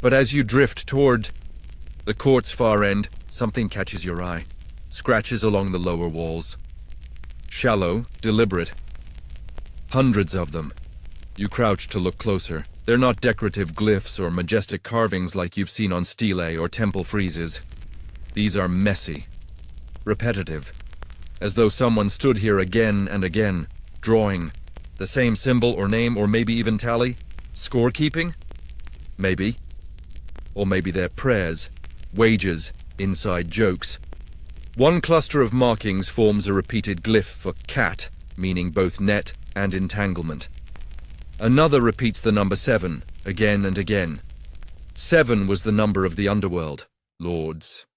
But as you drift toward the court's far end, something catches your eye, scratches along the lower walls. Shallow, deliberate. Hundreds of them. You crouch to look closer. They're not decorative glyphs or majestic carvings like you've seen on stelae or temple friezes. These are messy, repetitive, as though someone stood here again and again, drawing the same symbol or name or maybe even tally. Scorekeeping? Maybe. Or maybe they're prayers, wagers, inside jokes. One cluster of markings forms a repeated glyph for cat, meaning both net and entanglement. Another repeats the number 7, again and again. 7 was the number of the underworld, lords.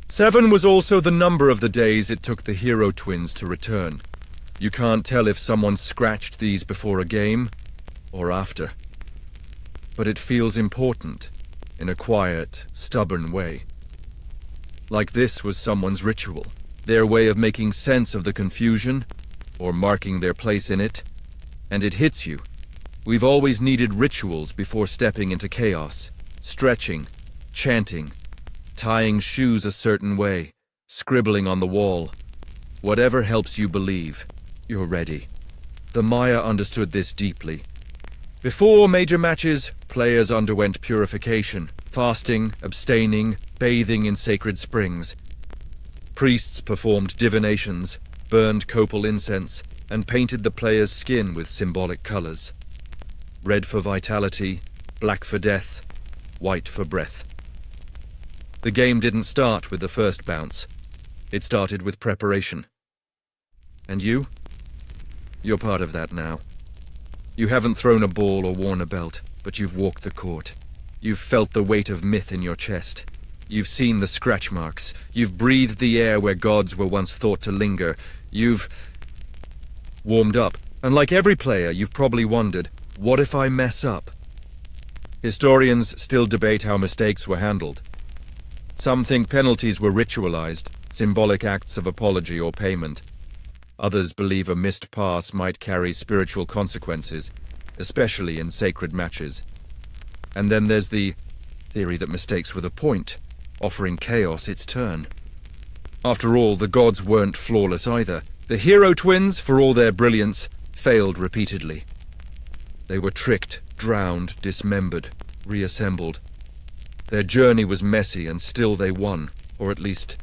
7 was also the number of the days it took the hero twins to return. You can't tell if someone scratched these before a game or after. But it feels important, in a quiet, stubborn way. Like this was someone's ritual, their way of making sense of the confusion, or marking their place in it. And it hits you. We've always needed rituals before stepping into chaos. Stretching, chanting, tying shoes a certain way, scribbling on the wall. Whatever helps you believe, you're ready. The Maya understood this deeply. Before major matches, players underwent purification, fasting, abstaining, bathing in sacred springs. Priests performed divinations, burned copal incense, and painted the player's skin with symbolic colors. Red for vitality, black for death, white for breath. The game didn't start with the first bounce. It started with preparation. And you? You're part of that now. You haven't thrown a ball or worn a belt, but you've walked the court. You've felt the weight of myth in your chest. You've seen the scratch marks. You've breathed the air where gods were once thought to linger. You've warmed up, and like every player, you've probably wondered, what if I mess up? Historians still debate how mistakes were handled. Some think penalties were ritualized, symbolic acts of apology or payment. Others believe a missed pass might carry spiritual consequences, especially in sacred matches. And then there's the theory that mistakes were the point, offering chaos its turn. After all, the gods weren't flawless either. The hero twins, for all their brilliance, failed repeatedly. They were tricked, drowned, dismembered, reassembled. Their journey was messy, and still they won, or at least,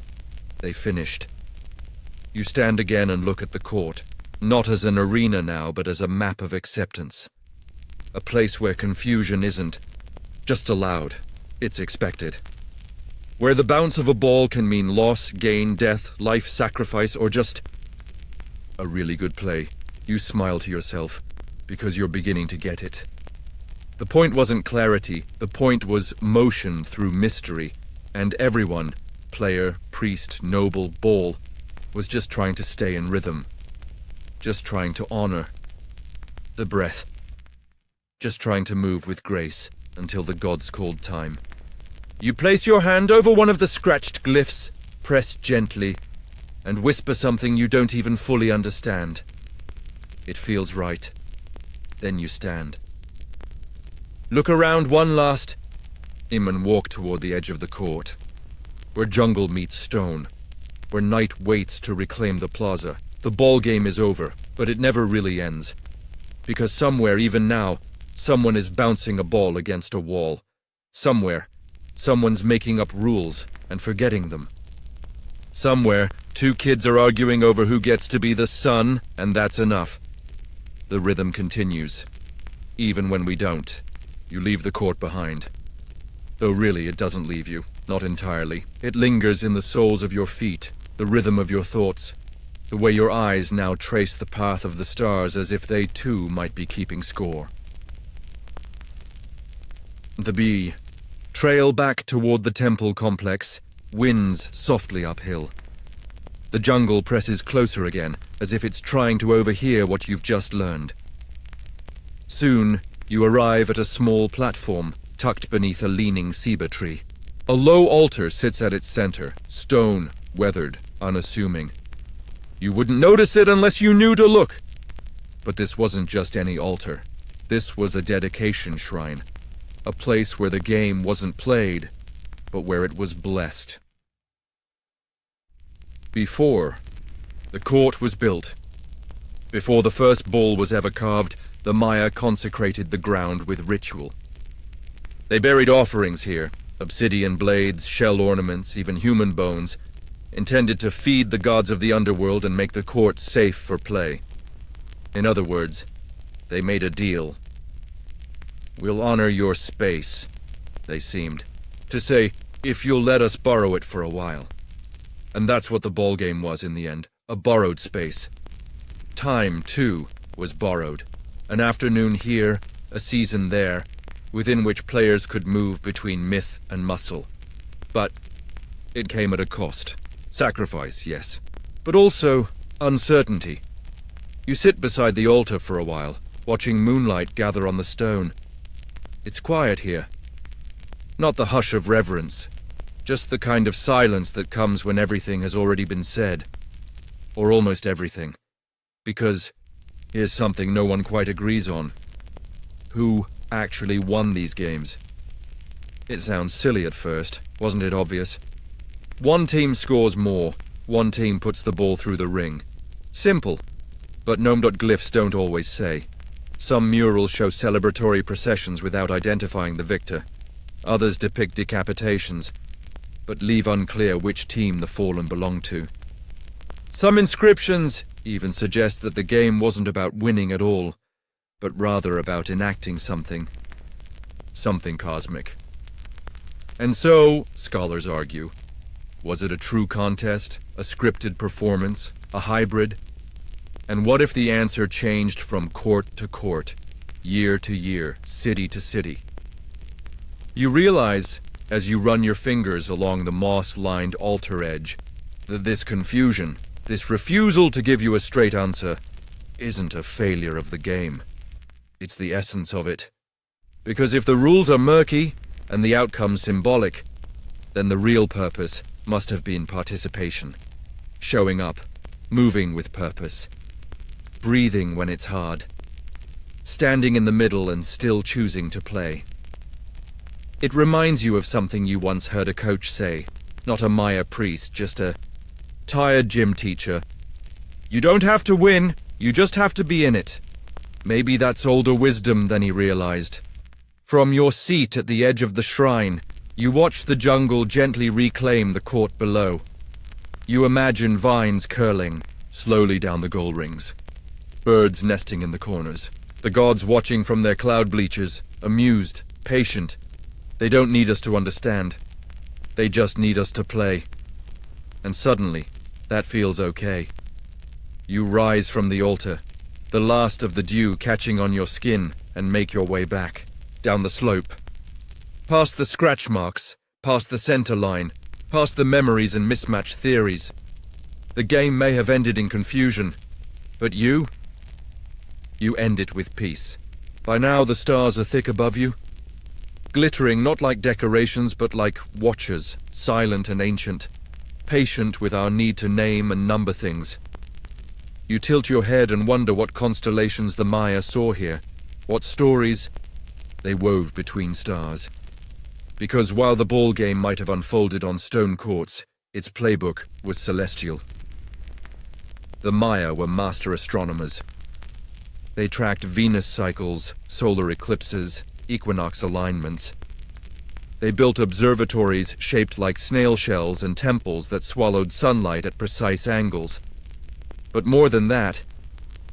they finished. You stand again and look at the court, not as an arena now, but as a map of acceptance. A place where confusion isn't just allowed, it's expected. Where the bounce of a ball can mean loss, gain, death, life sacrifice, or just a really good play. You smile to yourself, because you're beginning to get it. The point wasn't clarity, the point was motion through mystery, and everyone, player, priest, noble, ball, was just trying to stay in rhythm. Just trying to honor the breath. Just trying to move with grace until the gods called time. You place your hand over one of the scratched glyphs, press gently, and whisper something you don't even fully understand. It feels right. Then you stand. Look around one last, and walk toward the edge of the court, where jungle meets stone, where night waits to reclaim the plaza. The ball game is over, but it never really ends. Because somewhere, even now, someone is bouncing a ball against a wall. Somewhere, someone's making up rules and forgetting them. Somewhere, two kids are arguing over who gets to be the sun, and that's enough. The rhythm continues. Even when we don't, you leave the court behind. Though really, it doesn't leave you. Not entirely. It lingers in the soles of your feet, the rhythm of your thoughts, the way your eyes now trace the path of the stars as if they too might be keeping score. The bee, trail back toward the temple complex, winds softly uphill. The jungle presses closer again, as if it's trying to overhear what you've just learned. Soon, you arrive at a small platform, tucked beneath a leaning ceiba tree. A low altar sits at its center, stone, weathered, unassuming. You wouldn't notice it unless you knew to look. But this wasn't just any altar. This was a dedication shrine, a place where the game wasn't played, but where it was blessed. Before, the court was built. Before the first ball was ever carved, the Maya consecrated the ground with ritual. They buried offerings here, obsidian blades, shell ornaments, even human bones, intended to feed the gods of the underworld and make the court safe for play. In other words, they made a deal. We'll honor your space, they seemed to say, if you'll let us borrow it for a while. And that's what the ball game was in the end, a borrowed space. Time, too, was borrowed. An afternoon here, a season there, within which players could move between myth and muscle. But it came at a cost. Sacrifice, yes, but also uncertainty. You sit beside the altar for a while, watching moonlight gather on the stone. It's quiet here. Not the hush of reverence, just the kind of silence that comes when everything has already been said. Or almost everything. Because here's something no one quite agrees on. Who actually won these games? It sounds silly at first, wasn't it obvious? One team scores more, one team puts the ball through the ring. Simple, but gnome.glyphs don't always say. Some murals show celebratory processions without identifying the victor. Others depict decapitations, but leave unclear which team the fallen belonged to. Some inscriptions even suggest that the game wasn't about winning at all, but rather about enacting something. Something cosmic. And so, scholars argue, was it a true contest, a scripted performance, a hybrid? And what if the answer changed from court to court, year to year, city to city? You realize, as you run your fingers along the moss-lined altar edge, that this confusion, this refusal to give you a straight answer, isn't a failure of the game. It's the essence of it. Because if the rules are murky, and the outcome symbolic, then the real purpose must have been participation. Showing up, moving with purpose, breathing when it's hard, standing in the middle and still choosing to play. It reminds you of something you once heard a coach say, not a Maya priest, just a tired gym teacher. You don't have to win, you just have to be in it. Maybe that's older wisdom than he realized. From your seat at the edge of the shrine, you watch the jungle gently reclaim the court below. You imagine vines curling slowly down the goal rings, birds nesting in the corners, the gods watching from their cloud bleachers, amused, patient. They don't need us to understand. They just need us to play. And suddenly, that feels okay. You rise from the altar, the last of the dew catching on your skin, and make your way back, down the slope. Past the scratch marks, past the center line, past the memories and mismatched theories. The game may have ended in confusion, but you end it with peace. By now the stars are thick above you, glittering not like decorations but like watchers, silent and ancient, patient with our need to name and number things. You tilt your head and wonder what constellations the Maya saw here, what stories they wove between stars. Because while the ball game might have unfolded on stone courts, Its playbook was celestial. The Maya were master astronomers. They tracked Venus cycles, solar eclipses, equinox alignments. They built observatories shaped like snail shells and temples that swallowed sunlight at precise angles. But more than that,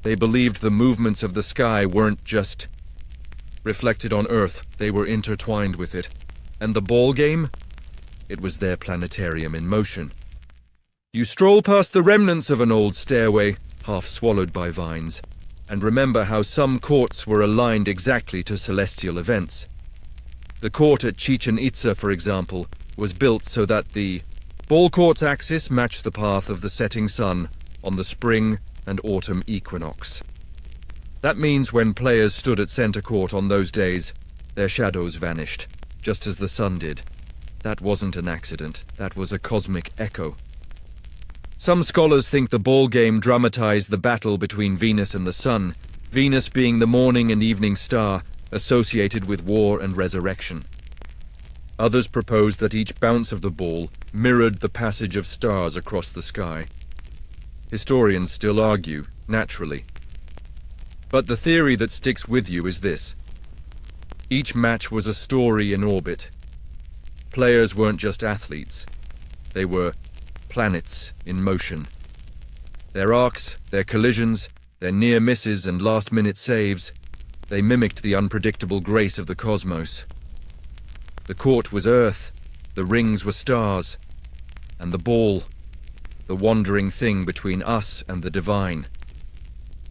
they believed the movements of the sky weren't just reflected on Earth, they were intertwined with it. And the ball game? It was their planetarium in motion. You stroll past the remnants of an old stairway, half swallowed by vines, and remember how some courts were aligned exactly to celestial events. The court at Chichen Itza, for example, was built so that the ball court's axis matched the path of the setting sun on the spring and autumn equinox. That means when players stood at center court on those days, their shadows vanished, just as the sun did. That wasn't an accident, that was a cosmic echo. Some scholars think the ball game dramatized the battle between Venus and the sun, Venus being the morning and evening star associated with war and resurrection. Others propose that each bounce of the ball mirrored the passage of stars across the sky. Historians still argue, naturally. But the theory that sticks with you is this. Each match was a story in orbit. Players weren't just athletes. They were planets in motion. Their arcs, their collisions, their near misses and last-minute saves, they mimicked the unpredictable grace of the cosmos. The court was Earth, the rings were stars, and the ball, the wandering thing between us and the divine.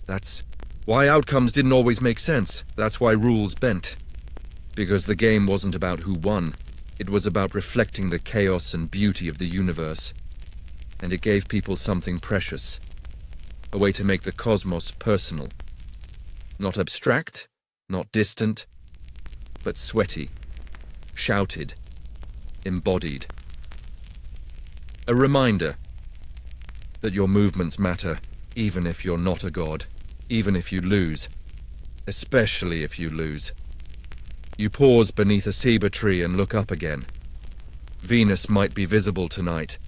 That's why outcomes didn't always make sense. That's why rules bent. Because the game wasn't about who won. It was about reflecting the chaos and beauty of the universe. And it gave people something precious. A way to make the cosmos personal. Not abstract, not distant, but sweaty, shouted, embodied. A reminder that your movements matter, even if you're not a god, even if you lose, especially if you lose. You pause beneath a ceiba tree and look up again. Venus might be visible tonight.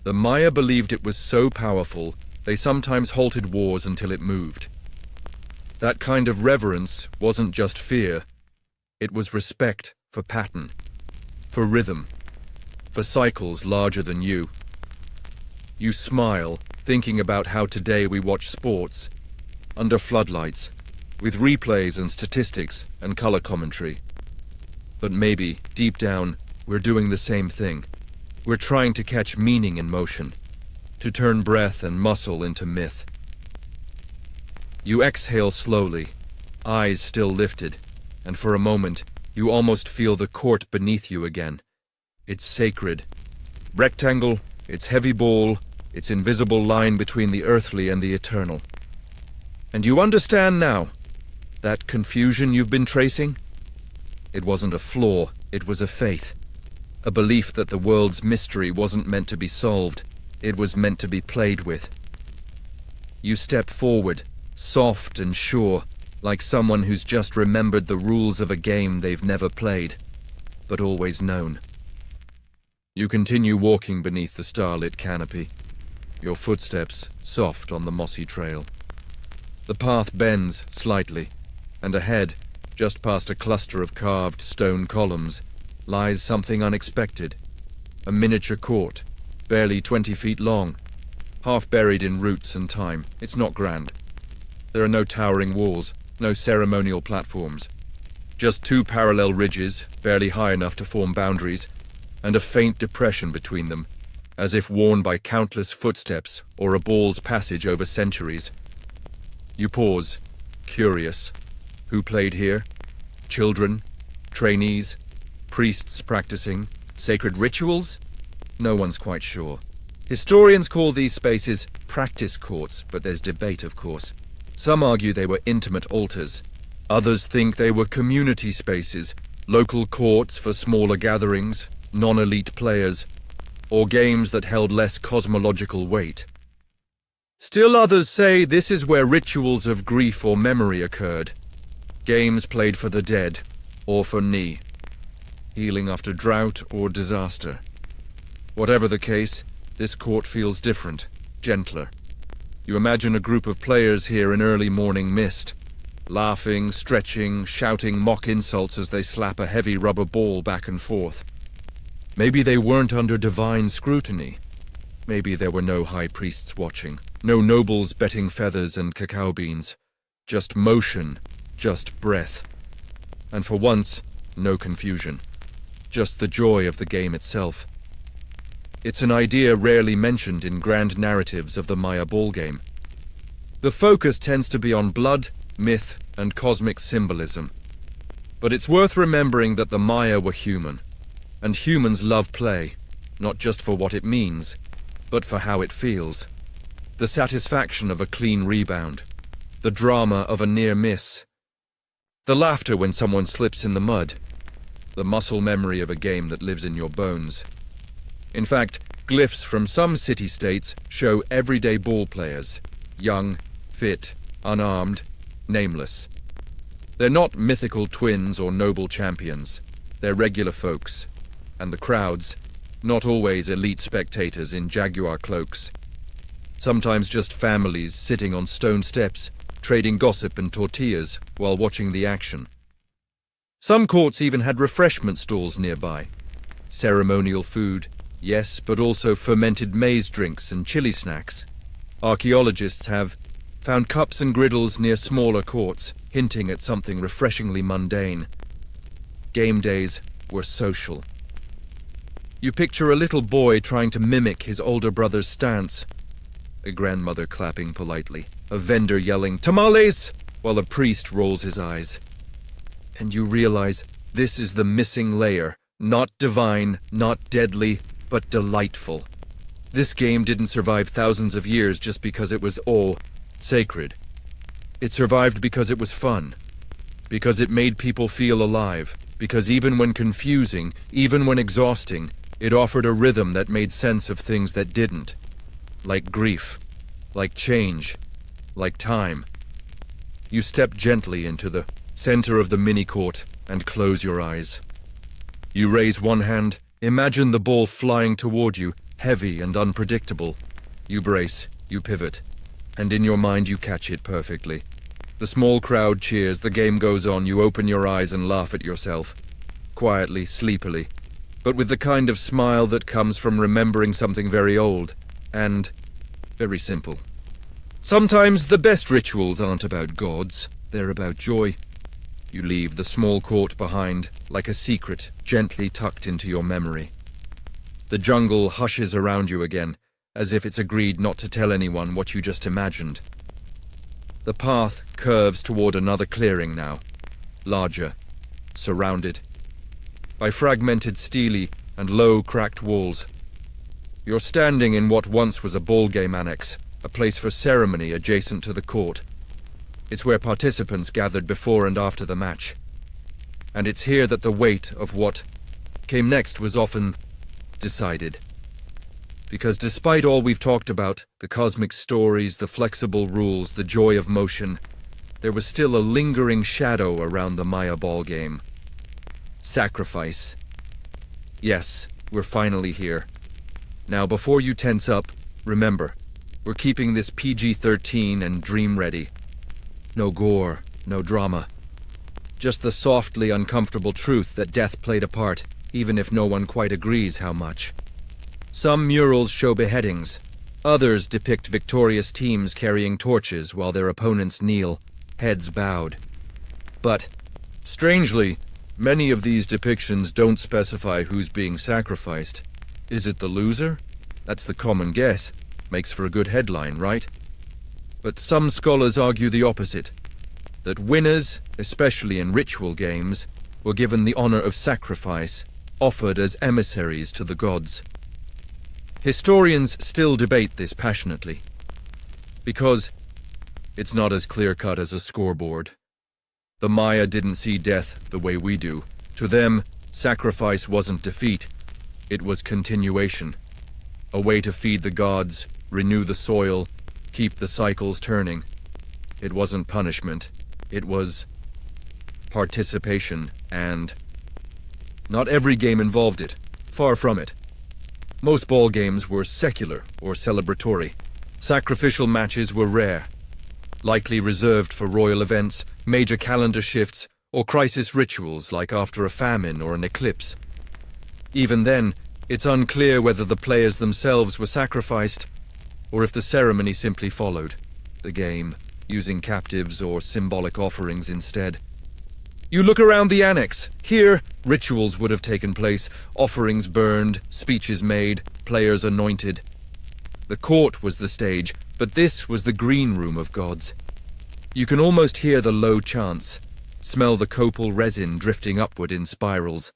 The Maya believed it was so powerful, they sometimes halted wars until it moved. That kind of reverence wasn't just fear, it was respect for pattern, for rhythm, for cycles larger than you. You smile, thinking about how today we watch sports, under floodlights, with replays and statistics and color commentary. But maybe, deep down, we're doing the same thing. We're trying to catch meaning in motion, to turn breath and muscle into myth. You exhale slowly, eyes still lifted, and for a moment, you almost feel the court beneath you again. It's sacred. Rectangle, its heavy ball, its invisible line between the earthly and the eternal. And you understand now, that confusion you've been tracing? It wasn't a flaw, it was a faith. A belief that the world's mystery wasn't meant to be solved, it was meant to be played with. You step forward, soft and sure, like someone who's just remembered the rules of a game they've never played, but always known. You continue walking beneath the starlit canopy, your footsteps soft on the mossy trail. The path bends slightly, and ahead, just past a cluster of carved stone columns, lies something unexpected. A miniature court, barely 20 feet long, half buried in roots and time. It's not grand. There are no towering walls, no ceremonial platforms. Just two parallel ridges, barely high enough to form boundaries, and a faint depression between them, as if worn by countless footsteps or a ball's passage over centuries. You pause, curious. Who played here? Children? Trainees? Priests practicing? Sacred rituals? No one's quite sure. Historians call these spaces practice courts, but there's debate, of course. Some argue they were intimate altars. Others think they were community spaces, local courts for smaller gatherings, non-elite players, or games that held less cosmological weight. Still others say this is where rituals of grief or memory occurred. Games played for the dead, or for Ni. Healing after drought or disaster. Whatever the case, This court feels different, gentler. You imagine a group of players here in early morning mist, laughing, stretching, shouting mock insults as they slap a heavy rubber ball back and forth. Maybe they weren't under divine scrutiny. Maybe there were no high priests watching, no nobles betting feathers and cacao beans. Just motion, just breath. And for once, no confusion. Just the joy of the game itself. It's an idea rarely mentioned in grand narratives of the Maya ballgame. The focus tends to be on blood, myth, and cosmic symbolism. But it's worth remembering that the Maya were human, and humans love play, not just for what it means, but for how it feels. The satisfaction of a clean rebound, the drama of a near miss, the laughter when someone slips in the mud, the muscle memory of a game that lives in your bones. In fact, glyphs from some city-states show everyday ball players, young, fit, unarmed, nameless. They're not mythical twins or noble champions. They're regular folks. And the crowds, not always elite spectators in jaguar cloaks. Sometimes just families sitting on stone steps, trading gossip and tortillas while watching the action. Some courts even had refreshment stalls nearby. Ceremonial food, yes, but also fermented maize drinks and chili snacks. Archaeologists have found cups and griddles near smaller courts, hinting at something refreshingly mundane. Game days were social. You picture a little boy trying to mimic his older brother's stance, a grandmother clapping politely, a vendor yelling, "Tamales!" while a priest rolls his eyes. And you realize this is the missing layer, not divine, not deadly, but delightful. This game didn't survive thousands of years just because it was, sacred. It survived because it was fun, because it made people feel alive, because even when confusing, even when exhausting, it offered a rhythm that made sense of things that didn't. Like grief, like change, like time. You step gently into the center of the mini-court and close your eyes. You raise one hand, imagine the ball flying toward you, heavy and unpredictable. You brace, you pivot, and in your mind you catch it perfectly. The small crowd cheers, the game goes on, you open your eyes and laugh at yourself. Quietly, sleepily, but with the kind of smile that comes from remembering something very old and very simple. Sometimes the best rituals aren't about gods, they're about joy. You leave the small court behind, like a secret gently tucked into your memory. The jungle hushes around you again, as if it's agreed not to tell anyone what you just imagined. The path curves toward another clearing now, larger, surrounded by fragmented stele and low, cracked walls. You're standing in what once was a ball game annex, a place for ceremony adjacent to the court. It's where participants gathered before and after the match. And it's here that the weight of what came next was often decided. Because despite all we've talked about, the cosmic stories, the flexible rules, the joy of motion, there was still a lingering shadow around the Maya ballgame. Sacrifice. Yes, we're finally here. Now, before you tense up, remember, we're keeping this PG-13 and dream-ready. No gore, no drama. Just the softly uncomfortable truth that death played a part, even if no one quite agrees how much. Some murals show beheadings. Others depict victorious teams carrying torches while their opponents kneel, heads bowed. But, strangely, many of these depictions don't specify who's being sacrificed. Is it the loser? That's the common guess. Makes for a good headline, right? But some scholars argue the opposite, that winners, especially in ritual games, were given the honor of sacrifice, offered as emissaries to the gods. Historians still debate this passionately, because it's not as clear-cut as a scoreboard. The Maya didn't see death the way we do. To them, sacrifice wasn't defeat, it was continuation. A way to feed the gods, renew the soil, keep the cycles turning. It wasn't punishment. It was participation, and not every game involved it. Far from it. Most ball games were secular or celebratory. Sacrificial matches were rare, likely reserved for royal events, major calendar shifts, or crisis rituals like after a famine or an eclipse. Even then, it's unclear whether the players themselves were sacrificed or if the ceremony simply followed the game, using captives or symbolic offerings instead. You look around the annex. Here, rituals would have taken place, offerings burned, speeches made, players anointed. The court was the stage, but this was the green room of gods. You can almost hear the low chants, smell the copal resin drifting upward in spirals.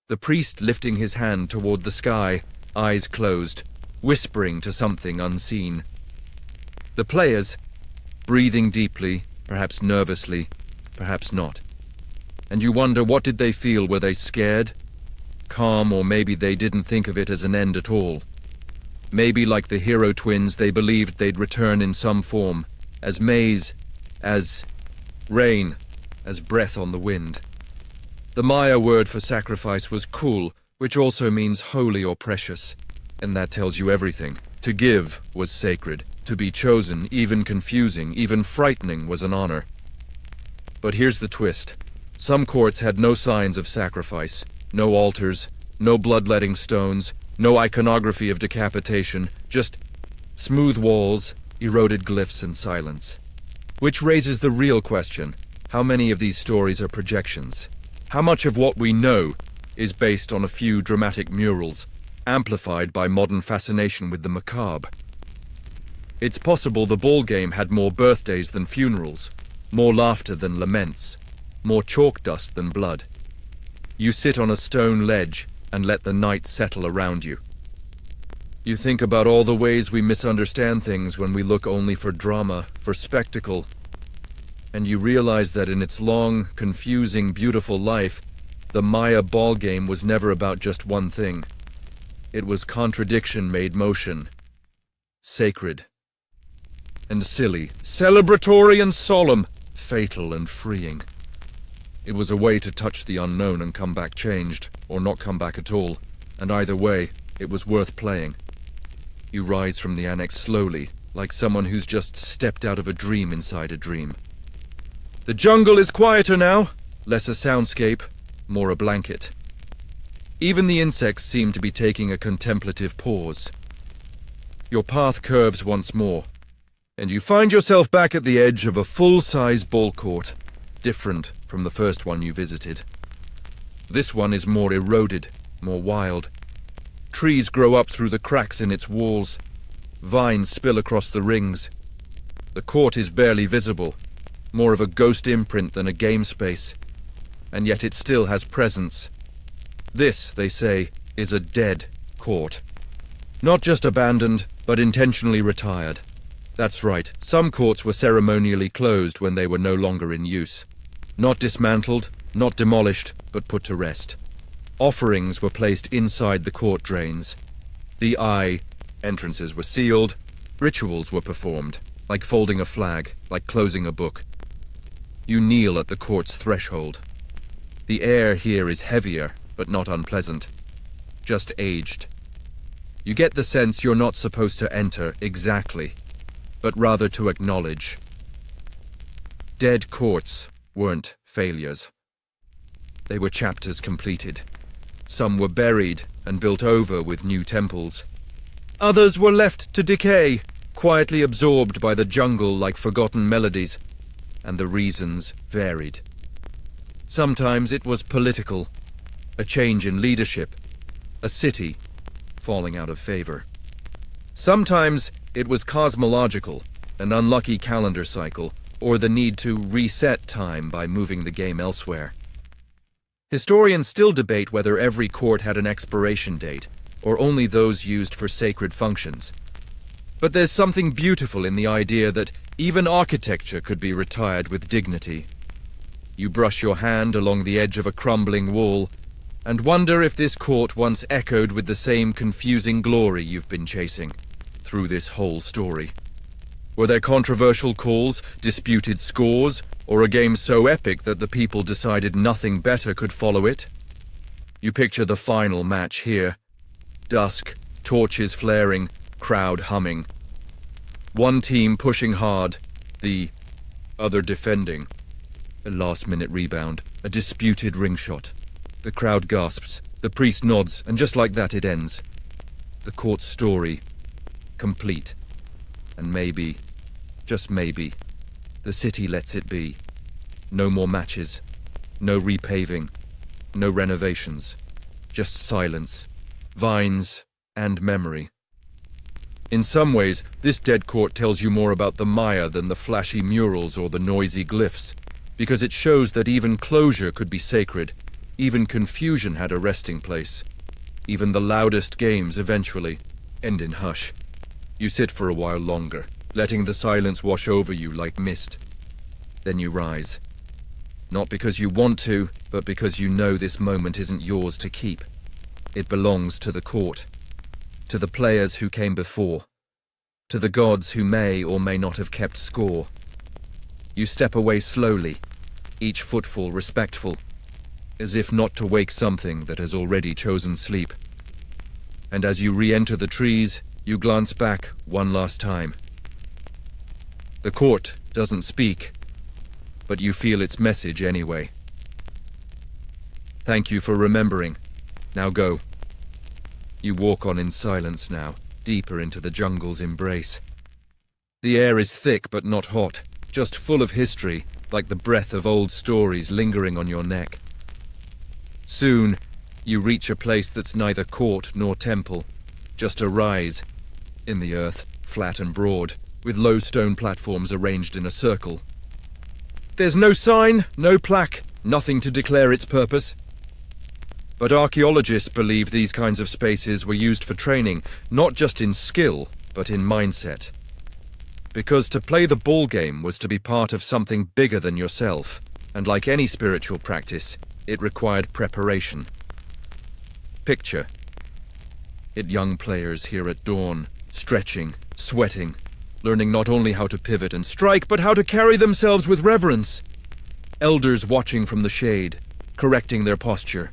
The priest lifting his hand toward the sky, eyes closed, whispering to something unseen. The players, breathing deeply, perhaps nervously, perhaps not. And you wonder, what did they feel? Were they scared? Calm, or maybe they didn't think of it as an end at all. Maybe, like the hero twins, they believed they'd return in some form, as maize, as rain, as breath on the wind. The Maya word for sacrifice was kul, which also means holy or precious, and that tells you everything. To give was sacred. To be chosen, even confusing, even frightening, was an honor. But here's the twist. Some courts had no signs of sacrifice, no altars, no bloodletting stones, no iconography of decapitation, just smooth walls, eroded glyphs, and silence. Which raises the real question: how many of these stories are projections? How much of what we know is based on a few dramatic murals, amplified by modern fascination with the macabre? It's possible the ball game had more birthdays than funerals, more laughter than laments, more chalk dust than blood. You sit on a stone ledge and let the night settle around you. You think about all the ways we misunderstand things when we look only for drama, for spectacle, and you realize that in its long, confusing, beautiful life, the Maya ball game was never about just one thing. It was contradiction made motion, sacred and silly, celebratory and solemn, fatal and freeing. It was a way to touch the unknown and come back changed, or not come back at all, and either way, it was worth playing. You rise from the annex slowly, like someone who's just stepped out of a dream inside a dream. The jungle is quieter now, less a soundscape, more a blanket. Even the insects seem to be taking a contemplative pause. Your path curves once more, and you find yourself back at the edge of a full-size ball court, different from the first one you visited. This one is more eroded, more wild. Trees grow up through the cracks in its walls. Vines spill across the rings. The court is barely visible, more of a ghost imprint than a game space, and yet it still has presence. This, they say, is a dead court. Not just abandoned, but intentionally retired. That's right, some courts were ceremonially closed when they were no longer in use. Not dismantled, not demolished, but put to rest. Offerings were placed inside the court drains. Entrances were sealed. Rituals were performed, like folding a flag, like closing a book. You kneel at the court's threshold. The air here is heavier, but not unpleasant. Just aged. You get the sense you're not supposed to enter exactly, but rather to acknowledge. Dead courts weren't failures. They were chapters completed. Some were buried and built over with new temples. Others were left to decay, quietly absorbed by the jungle like forgotten melodies, and the reasons varied. Sometimes it was political, a change in leadership, a city falling out of favor. Sometimes it was cosmological, an unlucky calendar cycle, or the need to reset time by moving the game elsewhere. Historians still debate whether every court had an expiration date, or only those used for sacred functions. But there's something beautiful in the idea that even architecture could be retired with dignity. You brush your hand along the edge of a crumbling wall, and wonder if this court once echoed with the same confusing glory you've been chasing through this whole story. Were there controversial calls, disputed scores, or a game so epic that the people decided nothing better could follow it? You picture the final match here. Dusk, torches flaring, crowd humming. One team pushing hard, the other defending. A last-minute rebound, a disputed ring shot. The crowd gasps, the priest nods, and just like that it ends. The court's story, complete. And maybe, just maybe, the city lets it be. No more matches, no repaving, no renovations, just silence, vines, and memory. In some ways, this dead court tells you more about the Maya than the flashy murals or the noisy glyphs, because it shows that even closure could be sacred, even confusion had a resting place. Even the loudest games eventually end in hush. You sit for a while longer, letting the silence wash over you like mist. Then you rise. Not because you want to, but because you know this moment isn't yours to keep. It belongs to the court, to the players who came before, to the gods who may or may not have kept score. You step away slowly, each footfall respectful, as if not to wake something that has already chosen sleep. And as you re-enter the trees, you glance back one last time. The court doesn't speak, but you feel its message anyway. Thank you for remembering. Now go. You walk on in silence now, deeper into the jungle's embrace. The air is thick but not hot, just full of history, like the breath of old stories lingering on your neck. Soon, you reach a place that's neither court nor temple, just a rise in the earth, flat and broad, with low stone platforms arranged in a circle. There's no sign, no plaque, nothing to declare its purpose. But archaeologists believe these kinds of spaces were used for training, not just in skill, but in mindset. Because to play the ball game was to be part of something bigger than yourself, and like any spiritual practice, it required preparation. Picture it: young players here at dawn, stretching, sweating, learning not only how to pivot and strike, but how to carry themselves with reverence. Elders watching from the shade, correcting their posture.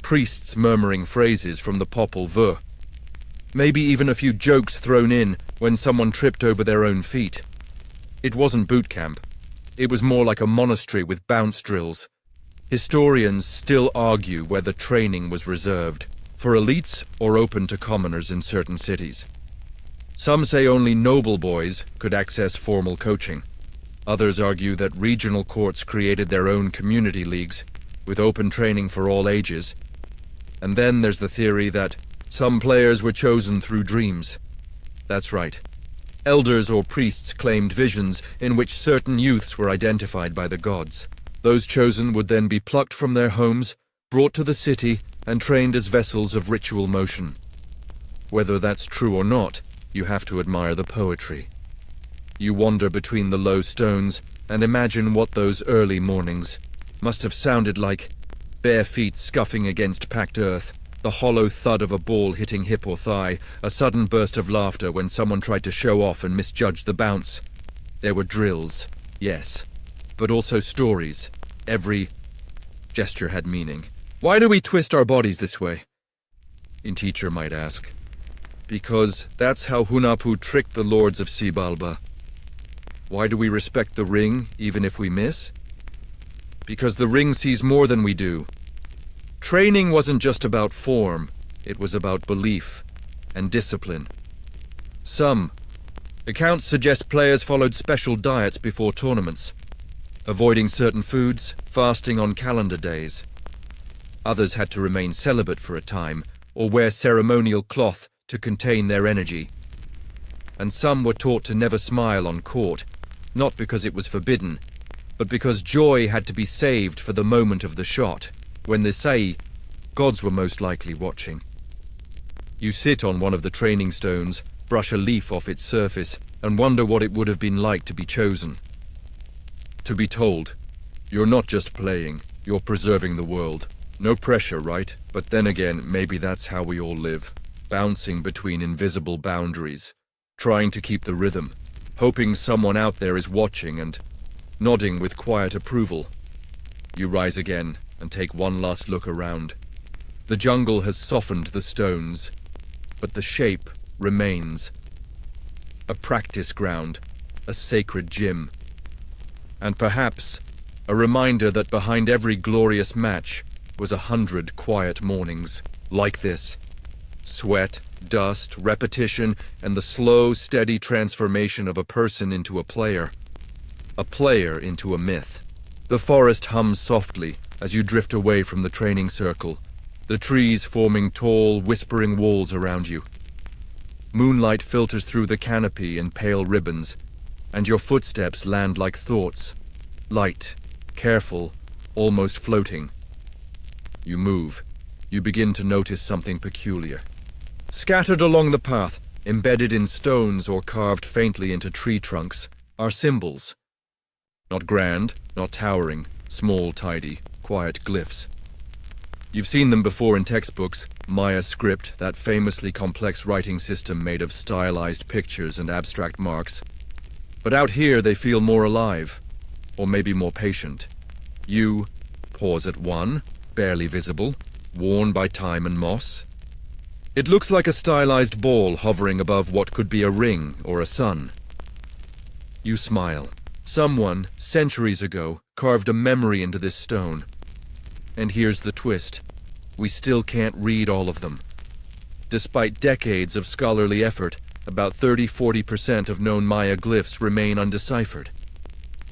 Priests murmuring phrases from the Popol Vuh. Maybe even a few jokes thrown in when someone tripped over their own feet. It wasn't boot camp. It was more like a monastery with bounce drills. Historians still argue whether training was reserved for elites or open to commoners in certain cities. Some say only noble boys could access formal coaching. Others argue that regional courts created their own community leagues, with open training for all ages. And then there's the theory that some players were chosen through dreams. That's right. Elders or priests claimed visions in which certain youths were identified by the gods. Those chosen would then be plucked from their homes, brought to the city, and trained as vessels of ritual motion. Whether that's true or not, you have to admire the poetry. You wander between the low stones and imagine what those early mornings must have sounded like: bare feet scuffing against packed earth, the hollow thud of a ball hitting hip or thigh, a sudden burst of laughter when someone tried to show off and misjudged the bounce. There were drills, yes, but also stories. Every gesture had meaning. Why do we twist our bodies this way? In teacher might ask. Because that's how Hunahpu tricked the lords of Xibalba. Why do we respect the ring, even if we miss? Because the ring sees more than we do. Training wasn't just about form, it was about belief and discipline. Some accounts suggest players followed special diets before tournaments, avoiding certain foods, fasting on calendar days. Others had to remain celibate for a time, or wear ceremonial cloth to contain their energy. And some were taught to never smile on court, not because it was forbidden, but because joy had to be saved for the moment of the shot, when the Sai, gods were most likely watching. You sit on one of the training stones, brush a leaf off its surface, and wonder what it would have been like to be chosen. To be told, you're not just playing, you're preserving the world. No pressure, right? But then again, maybe that's how we all live, bouncing between invisible boundaries, trying to keep the rhythm, hoping someone out there is watching and nodding with quiet approval. You rise again and take one last look around. The jungle has softened the stones. but the shape remains. A practice ground, a sacred gym. And perhaps a reminder that behind every glorious match was 100 quiet mornings like this. Sweat, dust, repetition, and the slow, steady transformation of a person into a player into a myth. The forest hums softly as you drift away from the training circle, the trees forming tall, whispering walls around you. Moonlight filters through the canopy in pale ribbons, and your footsteps land like thoughts, light, careful, almost floating. You move. You begin to notice something peculiar. Scattered along the path, embedded in stones or carved faintly into tree trunks, are symbols. Not grand, not towering, small, tidy, quiet glyphs. You've seen them before in textbooks, Maya script, that famously complex writing system made of stylized pictures and abstract marks. But out here they feel more alive, or maybe more patient. You pause at one, barely visible, worn by time and moss. It looks like a stylized ball hovering above what could be a ring or a sun. You smile. Someone, centuries ago, carved a memory into this stone. And here's the twist. We still can't read all of them. Despite decades of scholarly effort, about 30–40% of known Maya glyphs remain undeciphered.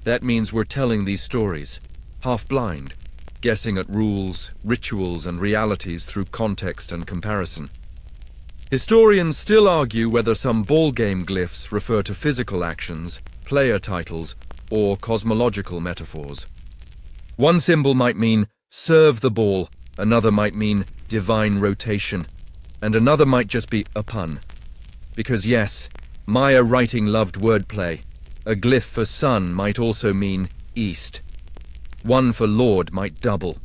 That means we're telling these stories, half-blind, guessing at rules, rituals, and realities through context and comparison. Historians still argue whether some ball game glyphs refer to physical actions, player titles, or cosmological metaphors. One symbol might mean serve the ball, another might mean divine rotation, and another might just be a pun. Because yes, Maya writing loved wordplay. A glyph for sun might also mean east. One for lord might double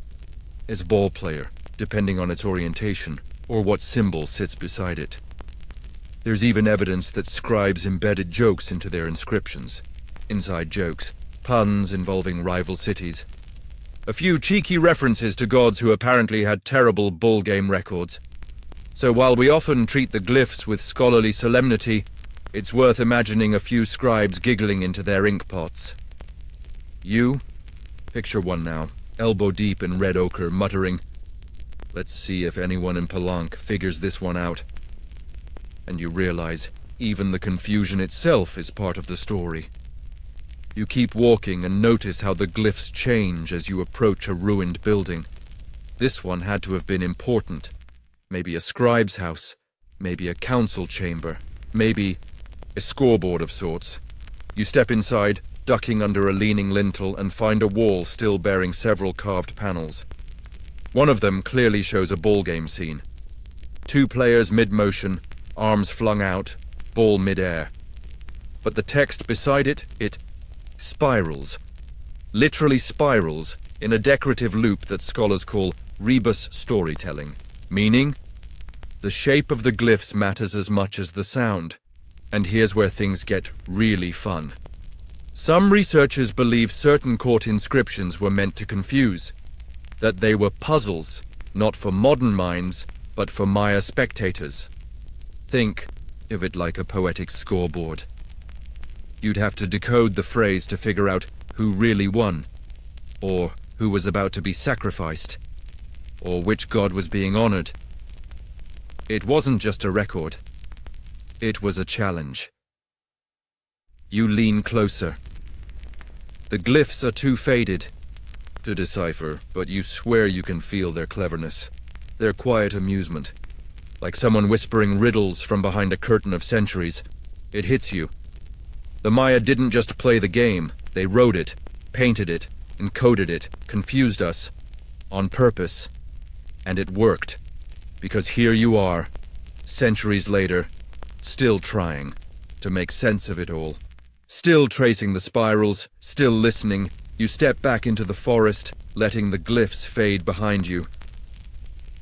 as ball player, depending on its orientation, or what symbol sits beside it. There's even evidence that scribes embedded jokes into their inscriptions. Inside jokes, puns involving rival cities. A few cheeky references to gods who apparently had terrible bull game records. So while we often treat the glyphs with scholarly solemnity, it's worth imagining a few scribes giggling into their ink pots. You? Picture one now, elbow deep in red ochre, muttering, "Let's see if anyone in Palanque figures this one out." And you realize even the confusion itself is part of the story. You keep walking and notice how the glyphs change as you approach a ruined building. This one had to have been important. Maybe a scribe's house, maybe a council chamber, maybe a scoreboard of sorts. You step inside, ducking under a leaning lintel, and find a wall still bearing several carved panels. One of them clearly shows a ball game scene. 2 players mid-motion, arms flung out, ball mid-air. But the text beside it spirals. Literally spirals in a decorative loop that scholars call rebus storytelling, meaning the shape of the glyphs matters as much as the sound. And here's where things get really fun. Some researchers believe certain court inscriptions were meant to confuse, that they were puzzles, not for modern minds, but for Maya spectators. Think of it like a poetic scoreboard. You'd have to decode the phrase to figure out who really won, or who was about to be sacrificed, or which god was being honored. It wasn't just a record. It was a challenge. You lean closer. The glyphs are too faded to decipher, but you swear you can feel their cleverness, their quiet amusement. Like someone whispering riddles from behind a curtain of centuries. It hits you. The Maya didn't just play the game, they wrote it, painted it, encoded it, confused us, on purpose. And it worked, because here you are, centuries later, still trying to make sense of it all. Still tracing the spirals, still listening. You step back into the forest, letting the glyphs fade behind you.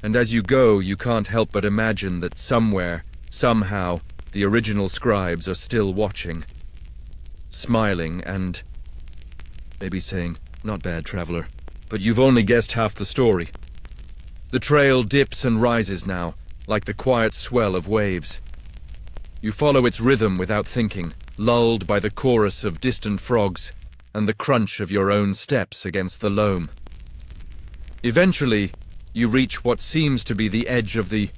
And as you go, you can't help but imagine that somewhere, somehow, the original scribes are still watching. Smiling and maybe saying, "Not bad, traveler, but you've only guessed half the story." The trail dips and rises now, like the quiet swell of waves. You follow its rhythm without thinking, lulled by the chorus of distant frogs and the crunch of your own steps against the loam. Eventually, you reach what seems to be the edge of the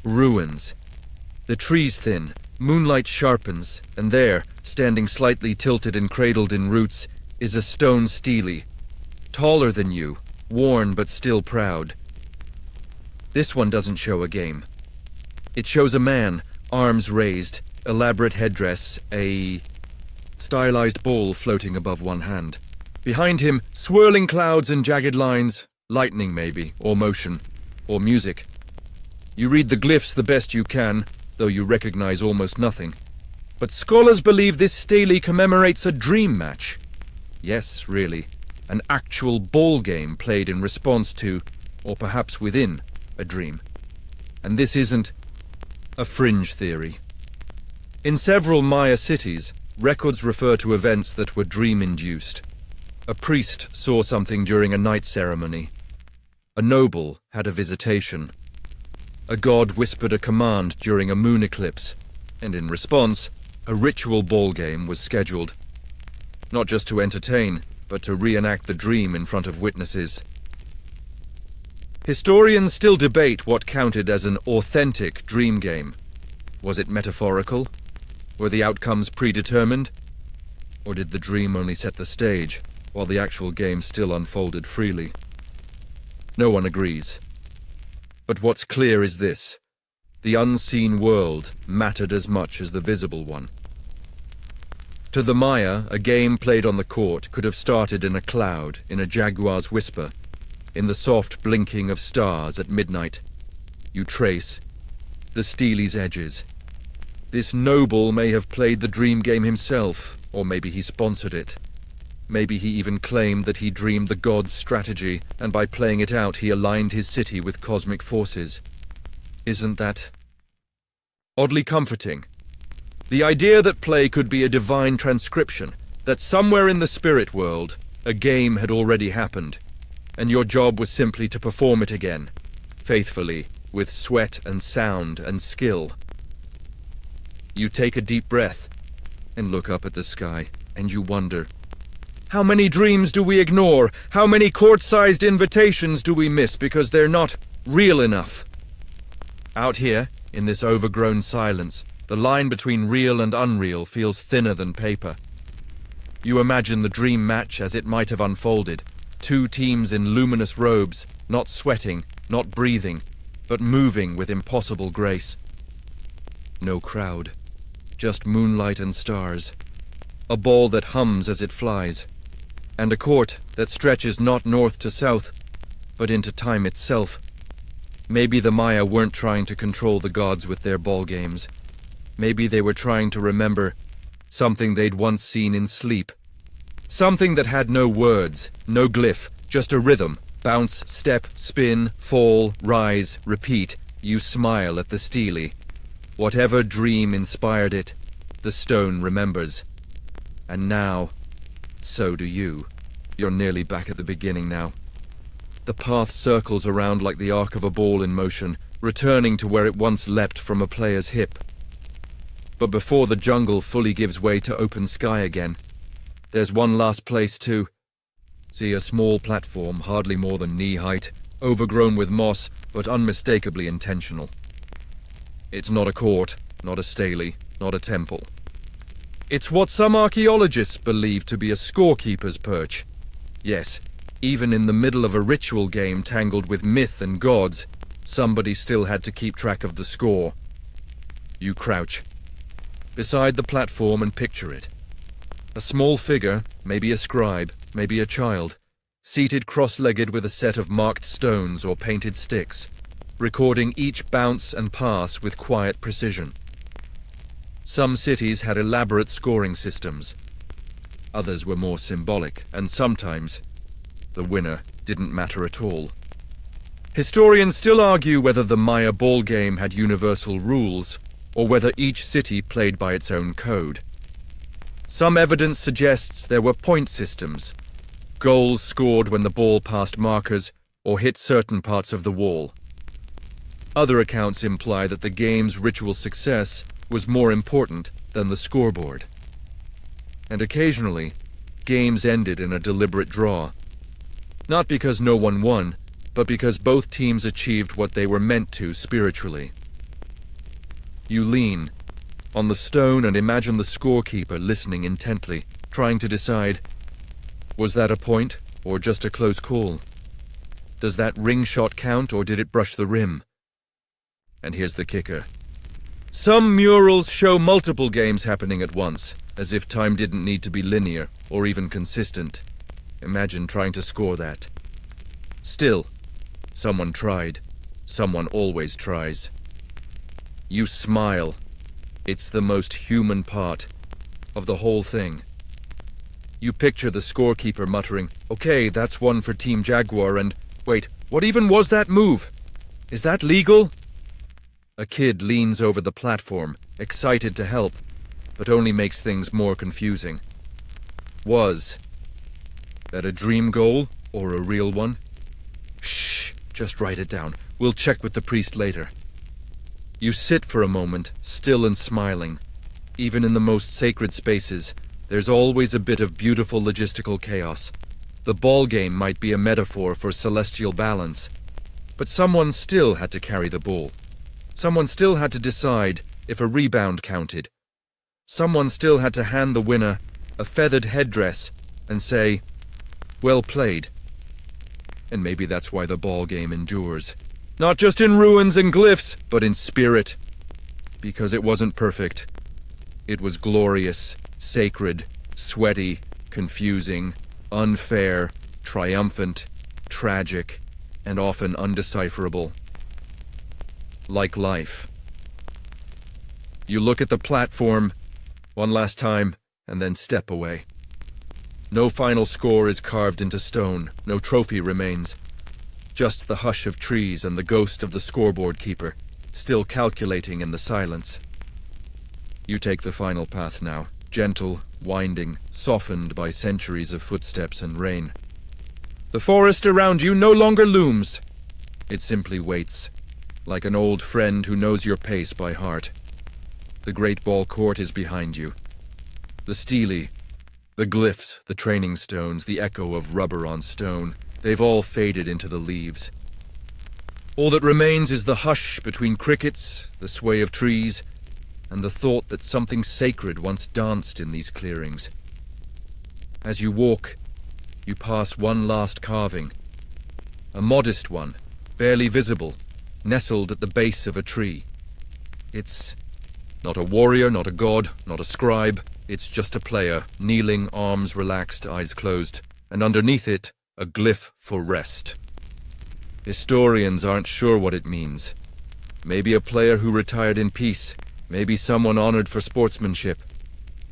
ruins. The trees thin, moonlight sharpens, and there, standing slightly tilted and cradled in roots, is a stone stele, taller than you, worn but still proud. This one doesn't show a game. It shows a man, arms raised, elaborate headdress, a stylized ball floating above one hand. Behind him, swirling clouds and jagged lines, lightning maybe, or motion, or music. You read the glyphs the best you can, though you recognize almost nothing. But scholars believe this stele commemorates a dream match. Yes, really, an actual ball game played in response to, or perhaps within, a dream. And this isn't a fringe theory. In several Maya cities, records refer to events that were dream-induced. A priest saw something during a night ceremony. A noble had a visitation. A god whispered a command during a moon eclipse, and in response, a ritual ball game was scheduled. Not just to entertain, but to reenact the dream in front of witnesses. Historians still debate what counted as an authentic dream game. Was it metaphorical? Were the outcomes predetermined? Or did the dream only set the stage, while the actual game still unfolded freely? No one agrees. But what's clear is this: the unseen world mattered as much as the visible one. To the Maya, a game played on the court could have started in a cloud, in a jaguar's whisper, in the soft blinking of stars at midnight. You trace the stele's edges. This noble may have played the dream game himself, or maybe he sponsored it. Maybe he even claimed that he dreamed the god's strategy, and by playing it out he aligned his city with cosmic forces. Isn't that oddly comforting? The idea that play could be a divine transcription, that somewhere in the spirit world, a game had already happened, and your job was simply to perform it again, faithfully, with sweat and sound and skill. You take a deep breath and look up at the sky, and you wonder, how many dreams do we ignore? How many court-sized invitations do we miss because they're not real enough? Out here, in this overgrown silence, the line between real and unreal feels thinner than paper. You imagine the dream match as it might have unfolded. Two teams in luminous robes, not sweating, not breathing, but moving with impossible grace. No crowd, just moonlight and stars. A ball that hums as it flies. And a court that stretches not north to south, but into time itself. Maybe the Maya weren't trying to control the gods with their ball games. Maybe they were trying to remember something they'd once seen in sleep. Something that had no words, no glyph, just a rhythm. Bounce, step, spin, fall, rise, repeat. You smile at the stele. Whatever dream inspired it, the stone remembers. And now, so do you. You're nearly back at the beginning now. The path circles around like the arc of a ball in motion, returning to where it once leapt from a player's hip. But before the jungle fully gives way to open sky again, there's one last place to see: a small platform, hardly more than knee-height, overgrown with moss, but unmistakably intentional. It's not a court, not a stele, not a temple. It's what some archaeologists believe to be a scorekeeper's perch. Yes, even in the middle of a ritual game tangled with myth and gods, somebody still had to keep track of the score. You crouch beside the platform and picture it. A small figure, maybe a scribe, maybe a child, seated cross-legged with a set of marked stones or painted sticks, recording each bounce and pass with quiet precision. Some cities had elaborate scoring systems. Others were more symbolic, and sometimes the winner didn't matter at all. Historians still argue whether the Maya ball game had universal rules, or whether each city played by its own code. Some evidence suggests there were point systems, goals scored when the ball passed markers or hit certain parts of the wall. Other accounts imply that the game's ritual success was more important than the scoreboard. And occasionally, games ended in a deliberate draw. Not because no one won, but because both teams achieved what they were meant to spiritually. You lean on the stone and imagine the scorekeeper listening intently, trying to decide, was that a point or just a close call? Does that ring shot count or did it brush the rim? And here's the kicker. Some murals show multiple games happening at once, as if time didn't need to be linear or even consistent. Imagine trying to score that. Still, someone tried. Someone always tries. You smile. It's the most human part of the whole thing. You picture the scorekeeper muttering, "Okay, that's one for Team Jaguar," and, "Wait, what even was that move? Is that legal?" A kid leans over the platform, excited to help, but only makes things more confusing. Was that a dream goal or a real one? Shh, just write it down. We'll check with the priest later. You sit for a moment, still and smiling. Even in the most sacred spaces, there's always a bit of beautiful logistical chaos. The ball game might be a metaphor for celestial balance, but someone still had to carry the ball. Someone still had to decide if a rebound counted. Someone still had to hand the winner a feathered headdress and say, "Well played." And maybe that's why the ball game endures. Not just in ruins and glyphs, but in spirit. Because it wasn't perfect. It was glorious, sacred, sweaty, confusing, unfair, triumphant, tragic, and often undecipherable. Like life. You look at the platform one last time and then step away. No final score is carved into stone, no trophy remains. Just the hush of trees and the ghost of the scoreboard keeper, still calculating in the silence. You take the final path now, gentle, winding, softened by centuries of footsteps and rain. The forest around you no longer looms. It simply waits, like an old friend who knows your pace by heart. The great ball court is behind you. The stele, the glyphs, the training stones, the echo of rubber on stone, they've all faded into the leaves. All that remains is the hush between crickets, the sway of trees, and the thought that something sacred once danced in these clearings. As you walk, you pass one last carving. A modest one, barely visible, nestled at the base of a tree. It's not a warrior, not a god, not a scribe. It's just a player, kneeling, arms relaxed, eyes closed, and underneath it, a glyph for rest. Historians aren't sure what it means. Maybe a player who retired in peace, maybe someone honored for sportsmanship,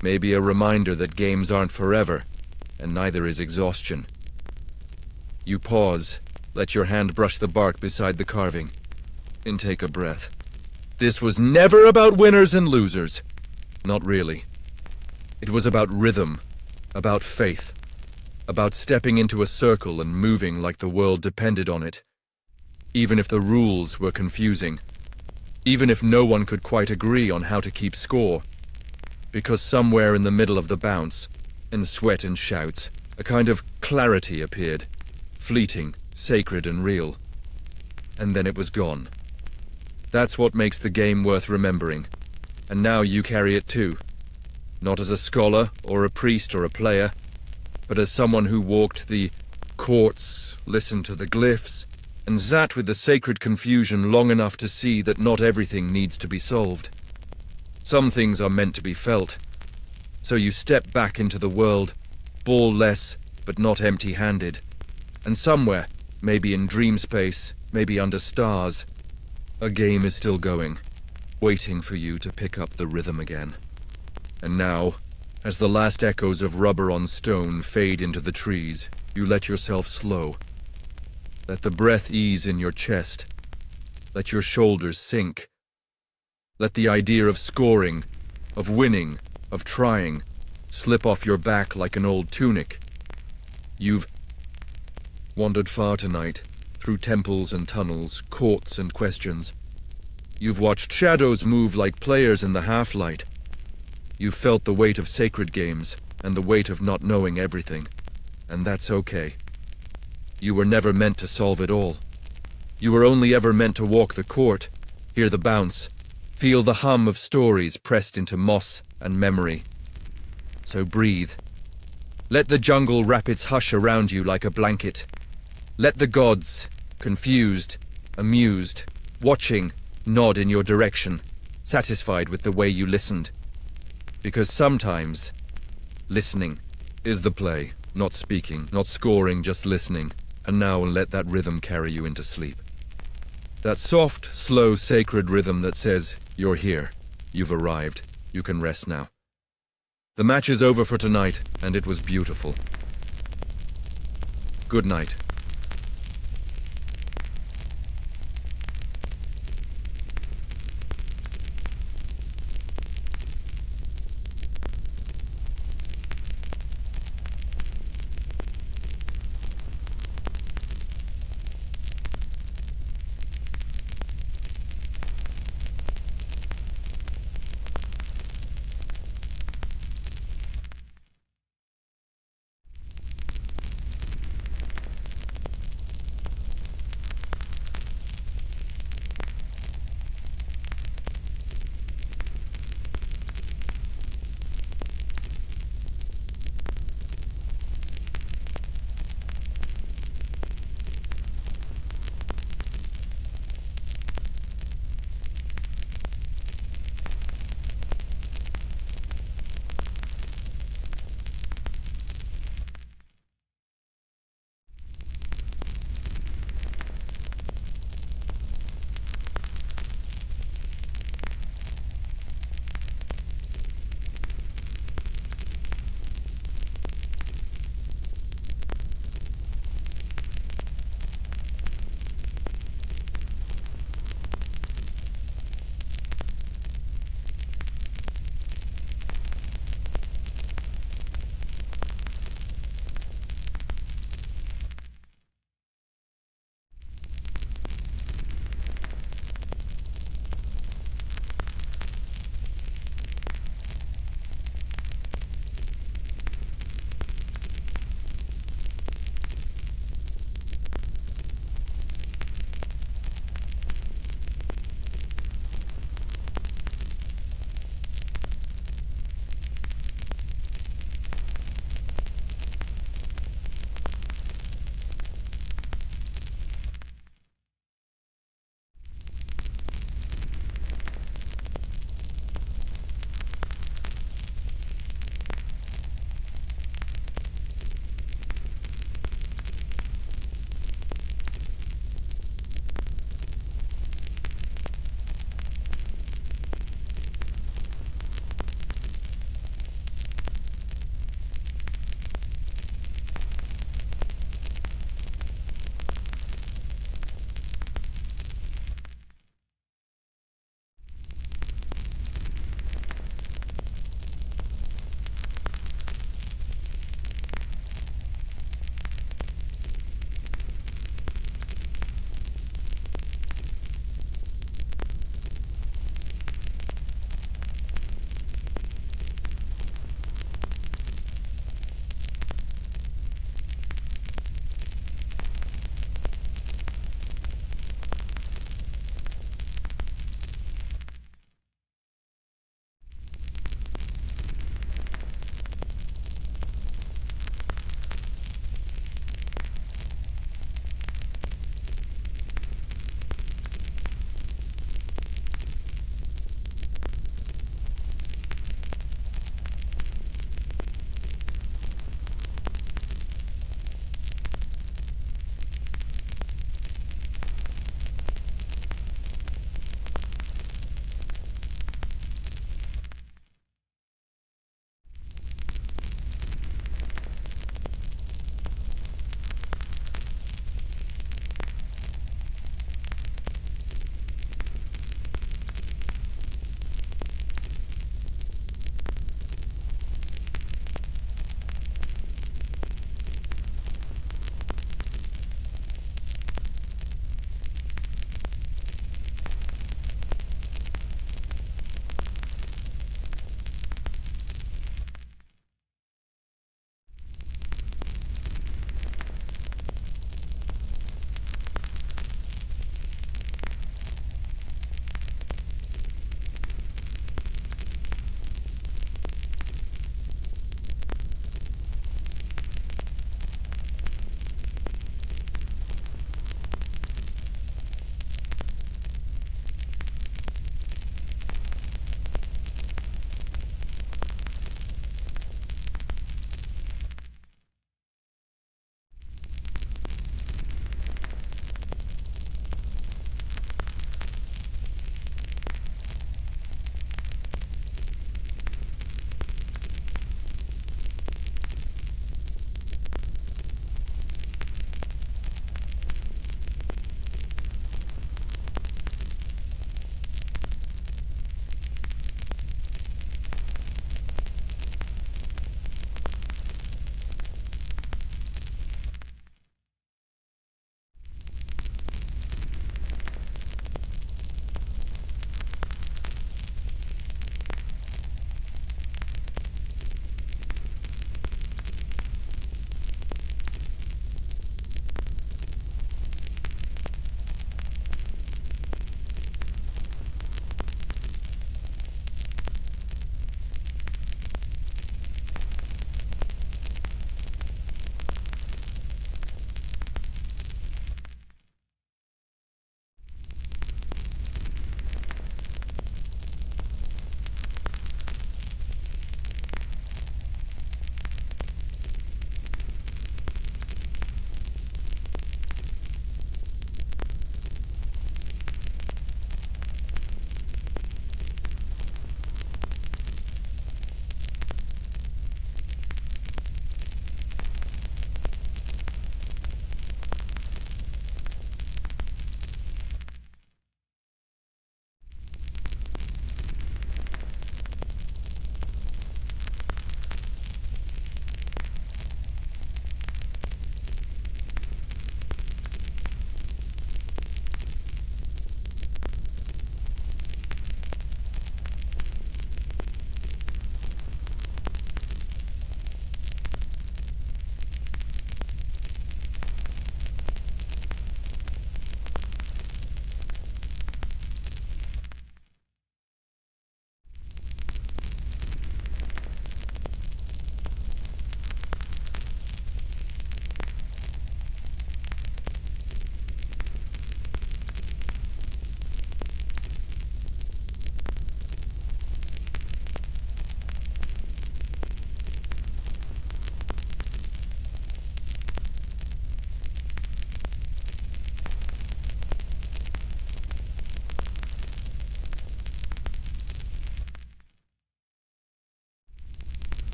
maybe a reminder that games aren't forever, and neither is exhaustion. You pause, let your hand brush the bark beside the carving, and take a breath. This was never about winners and losers. Not really. It was about rhythm, about faith, about stepping into a circle and moving like the world depended on it, even if the rules were confusing, even if no one could quite agree on how to keep score, because somewhere in the middle of the bounce, and sweat and shouts, a kind of clarity appeared, fleeting, sacred and real. And then it was gone. That's what makes the game worth remembering, and now you carry it too. Not as a scholar, or a priest, or a player, but as someone who walked the courts, listened to the glyphs, and sat with the sacred confusion long enough to see that not everything needs to be solved. Some things are meant to be felt. So you step back into the world, ball-less, but not empty-handed. And somewhere, maybe in dream space, maybe under stars, a game is still going, waiting for you to pick up the rhythm again. And now, as the last echoes of rubber on stone fade into the trees, you let yourself slow. Let the breath ease in your chest. Let your shoulders sink. Let the idea of scoring, of winning, of trying, slip off your back like an old tunic. You've wandered far tonight, through temples and tunnels, courts and questions, You've watched shadows move like players in the half-light. You've felt the weight of sacred games and the weight of not knowing everything. And that's okay. You were never meant to solve it all. You were only ever meant to walk the court, hear the bounce, feel the hum of stories pressed into moss and memory. So breathe. Let the jungle wrap its hush around you like a blanket. Let the gods, confused, amused, watching, nod in your direction, satisfied with the way you listened. Because sometimes, listening is the play, not speaking, not scoring, just listening. And now let that rhythm carry you into sleep. That soft, slow, sacred rhythm that says, you're here, you've arrived, you can rest now. The match is over for tonight, and it was beautiful. Good night.